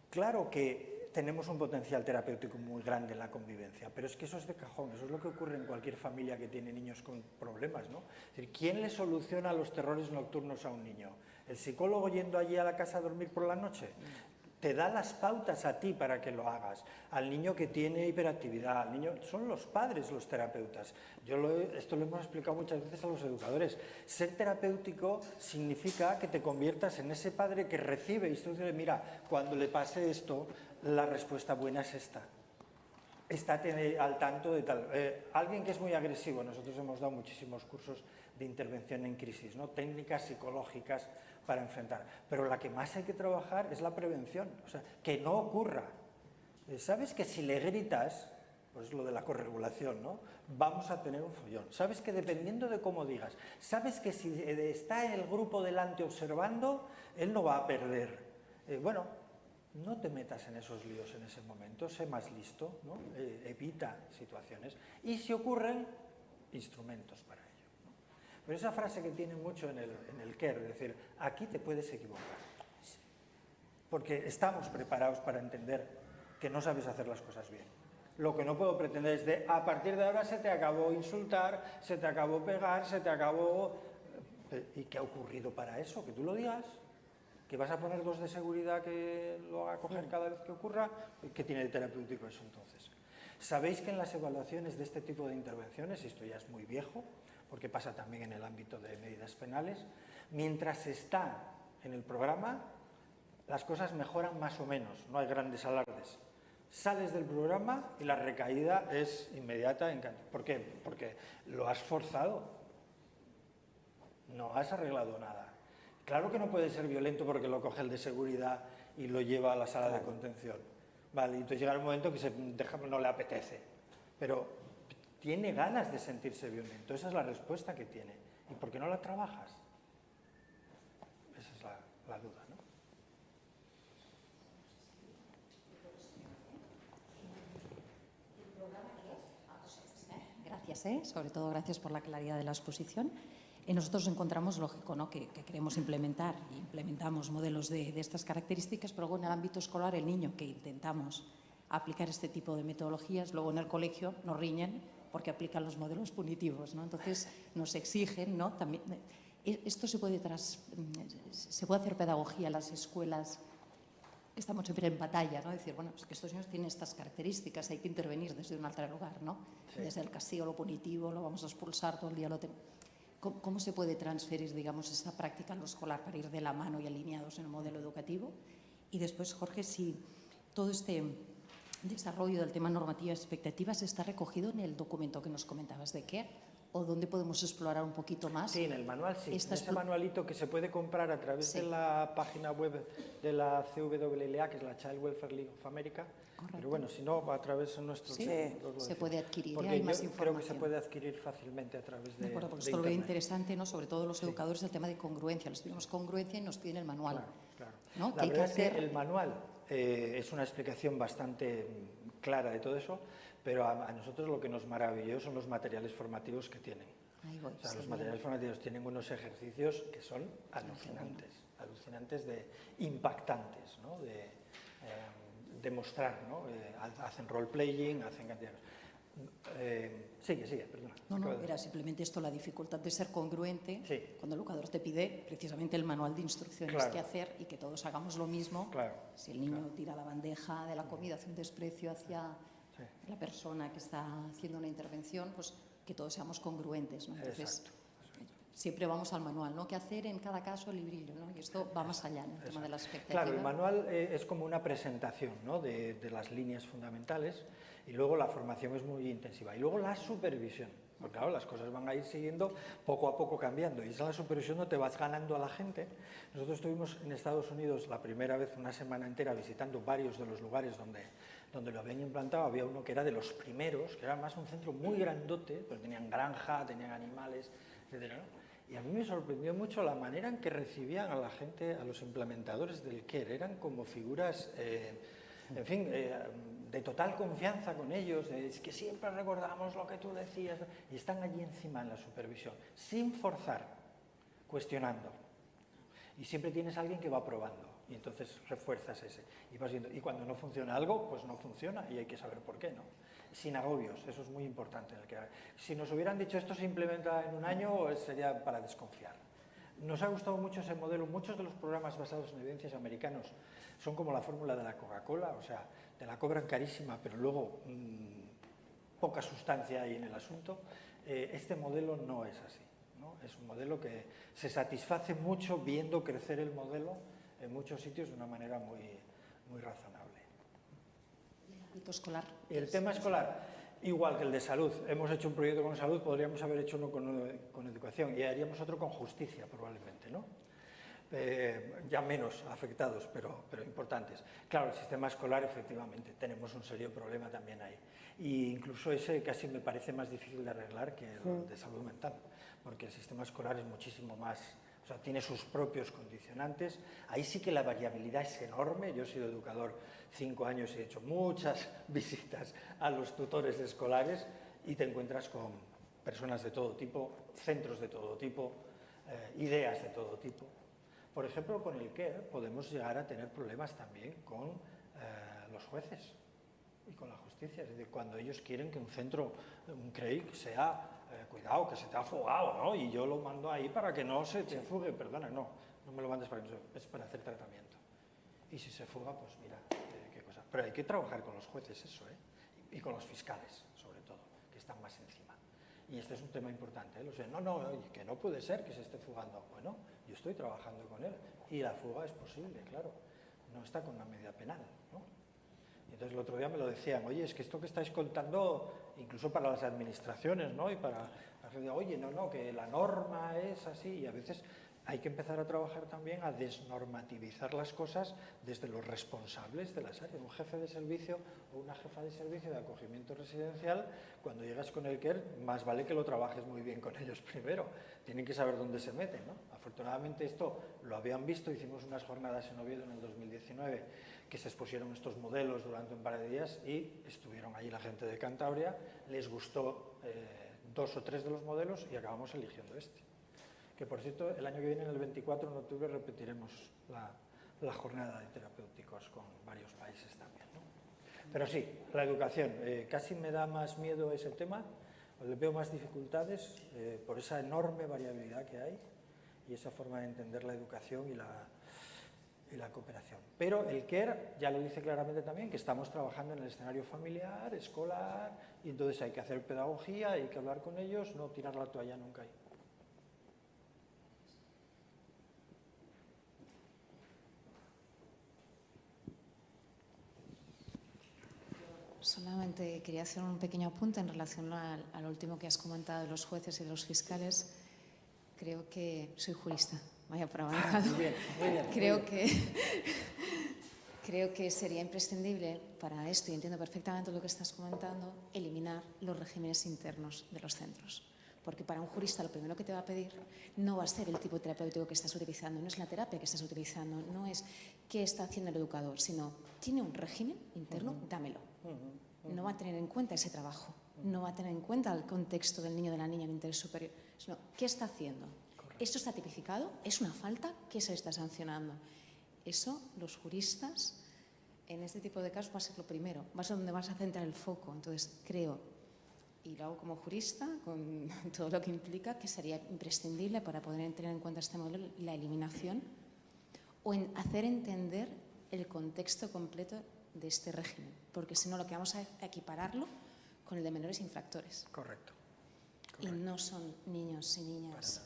Claro que tenemos un potencial terapéutico muy grande en la convivencia, pero es que eso es de cajón, eso es lo que ocurre en cualquier familia que tiene niños con problemas, ¿no? Es decir, ¿quién le soluciona los terrores nocturnos a un niño? ¿El psicólogo yendo allí a la casa a dormir por la noche? Te da las pautas a ti para que lo hagas. Al niño que tiene hiperactividad, al niño, son los padres los terapeutas. Esto lo hemos explicado muchas veces a los educadores. Ser terapéutico significa que te conviertas en ese padre que recibe instrucciones. Mira, cuando le pase esto, la respuesta buena es esta. Estate al tanto de tal. Alguien que es muy agresivo, nosotros hemos dado muchísimos cursos de intervención en crisis, ¿no? Técnicas psicológicas para enfrentar. Pero la que más hay que trabajar es la prevención, o sea, que no ocurra. ¿Sabes que si le gritas, pues es lo de la corregulación, ¿no? Vamos a tener un follón. ¿Sabes que dependiendo de cómo digas, sabes que si está el grupo delante observando, él no va a perder? Bueno, no te metas en esos líos en ese momento, sé más listo, ¿no? Evita situaciones. Y si ocurren, instrumentos para ello, ¿no? Pero esa frase que tiene mucho en el care, es decir, aquí te puedes equivocar. Porque estamos preparados para entender que no sabes hacer las cosas bien. Lo que no puedo pretender es de, a partir de ahora se te acabó insultar, se te acabó pegar, se te acabó... ¿Y qué ha ocurrido para eso? Que tú lo digas. ¿Que vas a poner 2 de seguridad que lo haga coger cada vez que ocurra? ¿Qué tiene de terapéutico eso entonces? Sabéis que en las evaluaciones de este tipo de intervenciones, y esto ya es muy viejo, porque pasa también en el ámbito de medidas penales, mientras está en el programa, las cosas mejoran más o menos, no hay grandes alardes. Sales del programa y la recaída es inmediata. ¿Por qué? Porque lo has forzado, no has arreglado nada. Claro que no puede ser violento porque lo coge el de seguridad y lo lleva a la sala de contención. Vale, y entonces llega el momento que no le apetece, pero tiene ganas de sentirse violento. Esa es la respuesta que tiene. ¿Y por qué no la trabajas? Esa es la duda, ¿no? Gracias, sobre todo gracias por la claridad de la exposición. Nosotros encontramos lógico, ¿no?, que queremos implementar y implementamos modelos de estas características, pero luego en el ámbito escolar el niño que intentamos aplicar este tipo de metodologías, luego en el colegio nos riñen porque aplican los modelos punitivos, ¿no? Entonces nos exigen, ¿no?, también Esto se puede hacer pedagogía en las escuelas. Estamos siempre en batalla, ¿no? Decir, bueno, pues que estos niños tienen estas características, hay que intervenir desde un alto lugar, ¿no? Sí. Desde el castigo, lo punitivo, lo vamos a expulsar todo el día. ¿Cómo se puede transferir, digamos, esta práctica en lo escolar para ir de la mano y alineados en el modelo educativo? Y después, Jorge, si todo este desarrollo del tema normativa y expectativas está recogido en el documento que nos comentabas de CARE, o dónde podemos explorar un poquito más. Sí, en el manual sí, en ese manualito que se puede comprar a través de la página web de la CWLA, que es la Child Welfare League of America. Correcto. Pero bueno, si no, a través de nuestro se puede adquirir, porque hay más yo creo que se puede adquirir fácilmente a través de acuerdo, porque de esto lo veo Internet. interesante, ¿no? Sobre todo los educadores, el tema de congruencia. Les pedimos congruencia y nos piden el manual. Claro. ¿No? La verdad es que el manual es una explicación bastante clara de todo eso, pero a nosotros lo que nos maravilló son los materiales formativos que tienen. O sea, los materiales formativos tienen unos ejercicios que son alucinantes, impactantes, ¿no? De mostrar, ¿no? Hacen role-playing, hacen cantidad de cosas. Sigue, perdona. No, era simplemente esto, la dificultad de ser congruente, sí. Cuando el educador te pide precisamente el manual de instrucciones que hacer y que todos hagamos lo mismo. Si el niño tira la bandeja de la comida, hace un desprecio hacia la persona que está haciendo una intervención, pues que todos seamos congruentes, ¿no? Entonces, siempre vamos al manual, ¿no? ¿Qué hacer en cada caso el librillo, ¿no? Y esto va más allá, ¿no? El tema de la expectativa. Claro, el manual es como una presentación, ¿no? de las líneas fundamentales, y luego la formación es muy intensiva. Y luego la supervisión, porque claro, las cosas van a ir siguiendo poco a poco cambiando, y esa la supervisión no te vas ganando a la gente. Nosotros estuvimos en Estados Unidos la primera vez una semana entera visitando varios de los lugares donde lo habían implantado. Había uno que era de los primeros, que era más un centro muy grandote, pero tenían granja, tenían animales, etc., ¿no? Y a mí me sorprendió mucho la manera en que recibían a la gente, a los implementadores del CARE. Eran como figuras, en fin, de total confianza con ellos, es que siempre recordamos lo que tú decías, y están allí encima en la supervisión, sin forzar, cuestionando. Y siempre tienes a alguien que va probando, y entonces refuerzas ese. Y vas viendo, y cuando no funciona algo, pues no funciona, y hay que saber por qué, ¿no? Sin agobios, eso es muy importante. Si nos hubieran dicho esto se implementa en un año, sería para desconfiar. Nos ha gustado mucho ese modelo. Muchos de los programas basados en evidencias americanos son como la fórmula de la Coca-Cola, o sea, te la cobran carísima, pero luego poca sustancia hay en el asunto. Este modelo no es así, ¿no? Es un modelo que se satisface mucho viendo crecer el modelo en muchos sitios de una manera muy razonable. El tema escolar, igual que el de salud. Hemos hecho un proyecto con salud, podríamos haber hecho uno con educación, y haríamos otro con justicia probablemente, ¿no? Ya menos afectados, pero importantes. Claro, el sistema escolar, efectivamente, tenemos un serio problema también ahí. Y incluso ese casi me parece más difícil de arreglar que el de salud mental, porque el sistema escolar es muchísimo más... O sea, tiene sus propios condicionantes. Ahí sí que la variabilidad es enorme. Yo he sido educador 5 años y he hecho muchas visitas a los tutores escolares y te encuentras con personas de todo tipo, centros de todo tipo, ideas de todo tipo. Por ejemplo, con el CARE podemos llegar a tener problemas también con los jueces y con la justicia. Es decir, cuando ellos quieren que un centro, un CREIC, sea... cuidado, que se te ha fugado, ¿no? Y yo lo mando ahí para que no se te fugue. Perdona, no me lo mandes para que no se... Es para hacer tratamiento. Y si se fuga, pues mira, qué cosa. Pero hay que trabajar con los jueces, eso, ¿eh? Y con los fiscales, sobre todo, que están más encima. Y este es un tema importante, ¿eh? O sea, oye, que no puede ser que se esté fugando. Bueno, yo estoy trabajando con él y la fuga es posible, claro. No está con una medida penal, ¿no? Y entonces el otro día me lo decían, oye, es que esto que estáis contando, incluso para las administraciones, ¿no? Y para la gente, oye, que la norma es así, y a veces hay que empezar a trabajar también a desnormativizar las cosas desde los responsables de las áreas. Un jefe de servicio o una jefa de servicio de acogimiento residencial, cuando llegas con el CARE, más vale que lo trabajes muy bien con ellos primero. Tienen que saber dónde se meten, ¿no? Afortunadamente esto lo habían visto, hicimos unas jornadas en Oviedo en el 2019 que se expusieron estos modelos durante un par de días y estuvieron allí la gente de Cantabria, les gustó 2 o 3 de los modelos y acabamos eligiendo este. Que por cierto, el año que viene, en el 24 de octubre, repetiremos la jornada de terapéuticos con varios países también, ¿no? Pero sí, la educación, casi me da más miedo ese tema, le veo más dificultades por esa enorme variabilidad que hay y esa forma de entender la educación y la cooperación. Pero el CARE ya lo dice claramente también, que estamos trabajando en el escenario familiar, escolar, y entonces hay que hacer pedagogía, hay que hablar con ellos, no tirar la toalla nunca ahí. Solamente quería hacer un pequeño apunte en relación al último que has comentado de los jueces y de los fiscales. Creo que soy jurista, vaya por avanzado. Muy bien, muy bien. Creo que sería imprescindible para esto, y entiendo perfectamente lo que estás comentando, eliminar los regímenes internos de los centros. Porque para un jurista lo primero que te va a pedir no va a ser el tipo terapéutico que estás utilizando, no es la terapia que estás utilizando, no es qué está haciendo el educador, sino tiene un régimen interno, dámelo. No va a tener en cuenta ese trabajo, no va a tener en cuenta el contexto del niño o de la niña, el interés superior, sino qué está haciendo. Correcto. ¿Esto está tipificado? ¿Es una falta? ¿Qué se le está sancionando? Eso, los juristas, en este tipo de casos va a ser lo primero, va a ser donde vas a centrar el foco. Entonces, creo, y lo hago como jurista, con todo lo que implica, que sería imprescindible para poder tener en cuenta este modelo la eliminación o en hacer entender el contexto completo de este régimen, porque si no lo que vamos a equipararlo con el de menores infractores. Correcto. Y no son niños y niñas,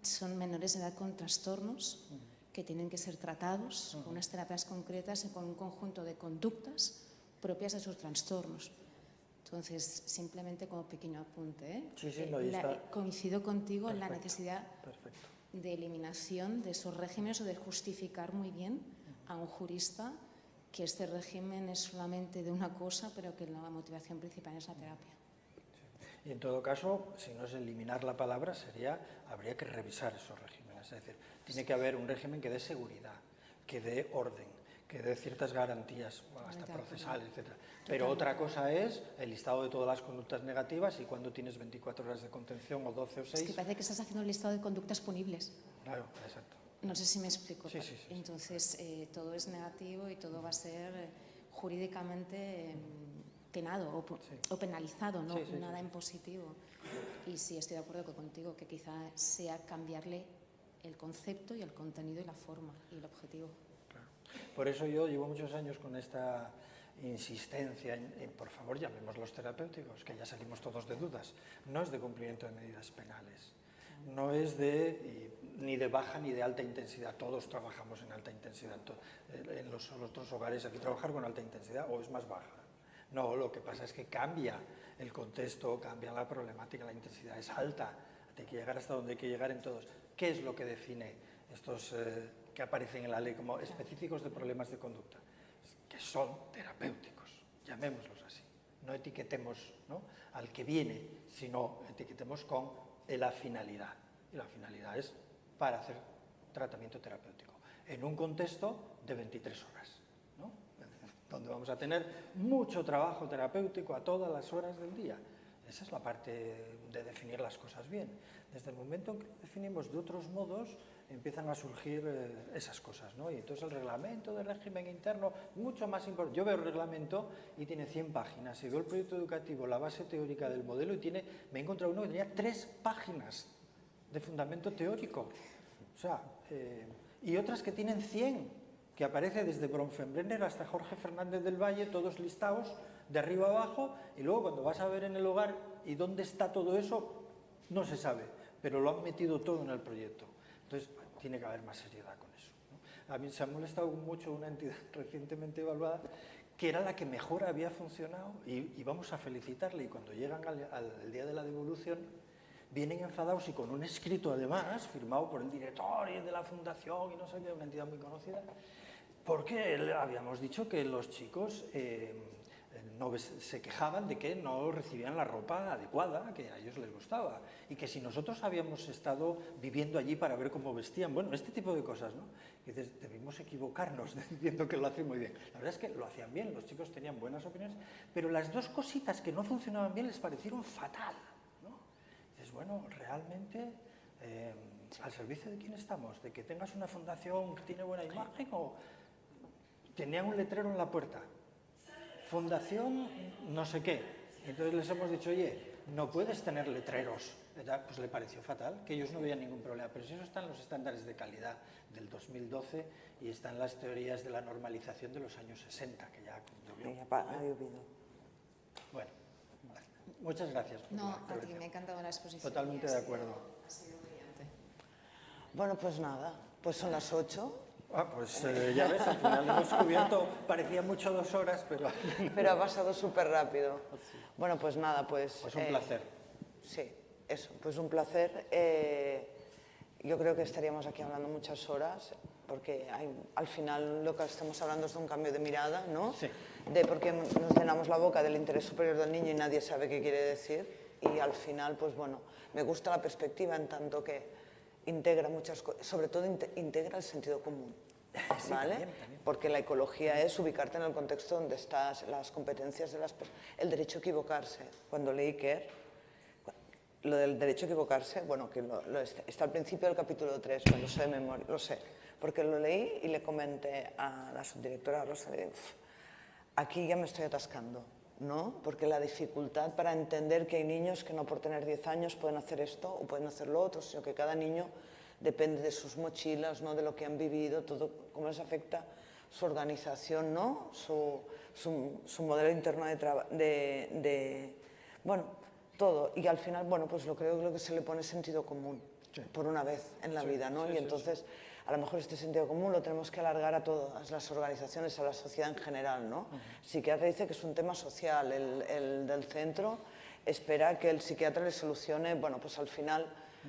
son menores de edad con trastornos que tienen que ser tratados con unas terapias concretas y con un conjunto de conductas propias de sus trastornos. Entonces, simplemente como pequeño apunte, Sí, no, coincido contigo. Perfecto. En la necesidad Perfecto. de eliminación de esos regímenes o de justificar muy bien a un jurista que este régimen es solamente de una cosa, pero que la motivación principal es la terapia. Y en todo caso, si no es eliminar la palabra, habría que revisar esos regímenes. Es decir, tiene que haber un régimen que dé seguridad, que dé orden, que dé ciertas garantías, hasta procesales, etc. Pero otra cosa es el listado de todas las conductas negativas y cuando tienes 24 horas de contención o 12 o 6... Es que parece que estás haciendo un listado de conductas punibles. Claro, exacto. No sé si me explico. Sí. Entonces, todo es negativo y todo va a ser jurídicamente penado o penalizado, ¿no? Nada en positivo. Y sí, estoy de acuerdo contigo que quizá sea cambiarle el concepto y el contenido y la forma y el objetivo. Claro. Por eso yo llevo muchos años con esta insistencia en por favor, llamémoslos terapéuticos, que ya salimos todos de dudas. No es de cumplimiento de medidas penales, no es ni de baja ni de alta intensidad. Todos trabajamos en alta intensidad. En los otros hogares hay que trabajar con alta intensidad o es más baja. No, lo que pasa es que cambia el contexto, cambia la problemática, la intensidad es alta. Hay que llegar hasta donde hay que llegar en todos. ¿Qué es lo que define estos que aparecen en la ley como específicos de problemas de conducta? Que son terapéuticos, llamémoslos así. No etiquetemos, ¿no?, al que viene, sino etiquetemos con la finalidad. Y la finalidad es para hacer tratamiento terapéutico en un contexto de 23 horas, ¿no?, donde vamos a tener mucho trabajo terapéutico a todas las horas del día. Esa es la parte de definir las cosas bien. Desde el momento en que lo definimos de otros modos, empiezan a surgir esas cosas, ¿no? Y entonces el reglamento de régimen interno, mucho más importante. Yo veo el reglamento y tiene 100 páginas. Y veo el proyecto educativo, la base teórica del modelo, y me he encontrado uno que tenía 3 páginas de fundamento teórico. O sea, y otras que tienen 100, que aparece desde Bronfenbrenner hasta Jorge Fernández del Valle, todos listados de arriba a abajo, y luego cuando vas a ver en el hogar y dónde está todo eso, no se sabe, pero lo han metido todo en el proyecto. Entonces, tiene que haber más seriedad con eso, ¿no? A mí se ha molestado mucho una entidad recientemente evaluada que era la que mejor había funcionado y vamos a felicitarle, y cuando llegan al día de la devolución vienen enfadados y con un escrito además firmado por el director y el de la fundación y no sé qué, una entidad muy conocida, porque habíamos dicho que los chicos se quejaban de que no recibían la ropa adecuada, que a ellos les gustaba, y que si nosotros habíamos estado viviendo allí para ver cómo vestían, bueno, este tipo de cosas, ¿no? Y dices, debimos equivocarnos diciendo que lo hacen muy bien. La verdad es que lo hacían bien, los chicos tenían buenas opiniones, pero las dos cositas que no funcionaban bien les parecieron fatal, ¿no? Y dices, bueno, realmente, ¿al servicio de quién estamos? ¿De que tengas una fundación que tiene buena imagen o...? Tenían un letrero en la puerta, fundación no sé qué, Entonces les hemos dicho, oye, no puedes tener letreros. Pues le pareció fatal, que ellos no veían ningún problema. Pero si eso están los estándares de calidad del 2012 y están las teorías de la normalización de los años 60, que ya llovió. Ha llovido. Bueno, muchas gracias por la No, a ti, intervención. me ha encantado la exposición. Totalmente de acuerdo. Ha sido brillante. Bueno, pues nada, pues son las 8. Pues ya ves, al final hemos cubierto, parecía mucho 2 horas, pero... Pero ha pasado súper rápido. Bueno, pues nada, pues... Pues un placer. Sí, eso, pues un placer. Yo creo que estaríamos aquí hablando muchas horas, porque al final lo que estamos hablando es de un cambio de mirada, ¿no? Sí. De por qué nos llenamos la boca del interés superior del niño y nadie sabe qué quiere decir. Y al final, pues bueno, me gusta la perspectiva en tanto que integra muchas cosas, sobre todo integra el sentido común, ¿vale? También. Porque la ecología es ubicarte en el contexto donde estás, las competencias de las personas, el derecho a equivocarse. Cuando leí Kerr, lo del derecho a equivocarse, bueno, que está al principio del capítulo 3, me lo sé de memoria, lo sé, porque lo leí y le comenté a la subdirectora Rosa, le dije, aquí ya me estoy atascando, ¿no? Porque la dificultad para entender que hay niños que no por tener 10 años pueden hacer esto o pueden hacer lo otro, sino que cada niño depende de sus mochilas, ¿no? De lo que han vivido, todo, cómo les afecta su organización, ¿no? Su modelo interno bueno, todo. Y al final, bueno, pues creo que lo que se le pone es sentido común, por una vez en la vida, ¿no? Y entonces, a lo mejor este sentido común lo tenemos que alargar a todas las organizaciones, a la sociedad en general, ¿no? El psiquiatra dice que es un tema social, el del centro espera que el psiquiatra le solucione, bueno, pues al final,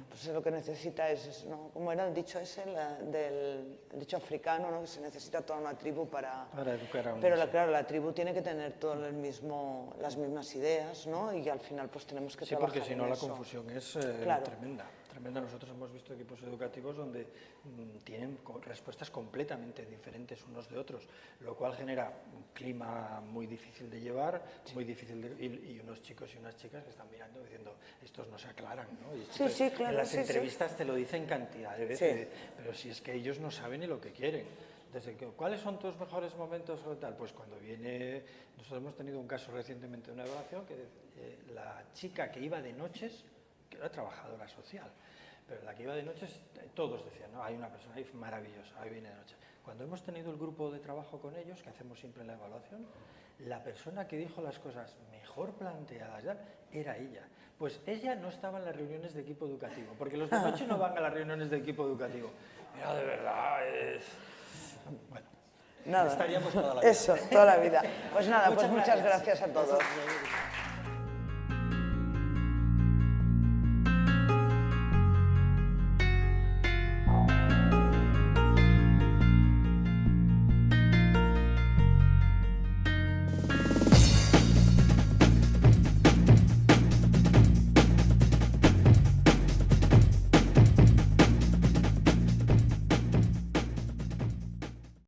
pues lo que necesita es, ¿no? Como era el dicho ese, el dicho africano, ¿no? Que se necesita toda una tribu para educar a un Pero niño. claro, la tribu tiene que tener todo las mismas ideas, ¿no? Y al final pues tenemos que Sí, trabajar porque si no en la eso. confusión es Claro. tremenda. Nosotros hemos visto equipos educativos donde tienen respuestas completamente diferentes unos de otros, lo cual genera un clima muy difícil de llevar, muy difícil y unos chicos y unas chicas que están mirando diciendo, estos no se aclaran, ¿no? Y esto Sí, claro, en las sí. entrevistas te lo dicen cantidad de veces, Sí. pero si es que ellos no saben ni lo que quieren. ¿Cuáles son tus mejores momentos o tal? Pues cuando viene, nosotros hemos tenido un caso recientemente de una evaluación que la chica que iba de noches, que era trabajadora social, pero la que iba de noches, todos decían, no, hay una persona ahí maravillosa, ahí viene de noche. Cuando hemos tenido el grupo de trabajo con ellos, que hacemos siempre en la evaluación, la persona que dijo las cosas mejor planteadas ya era ella. Pues ella no estaba en las reuniones de equipo educativo, porque los de noche no van a las reuniones de equipo educativo. Mira, de verdad, bueno, Nada. estaríamos toda la vida. Eso, toda la vida. Pues nada, pues Muchas muchas gracias a todos. Gracias.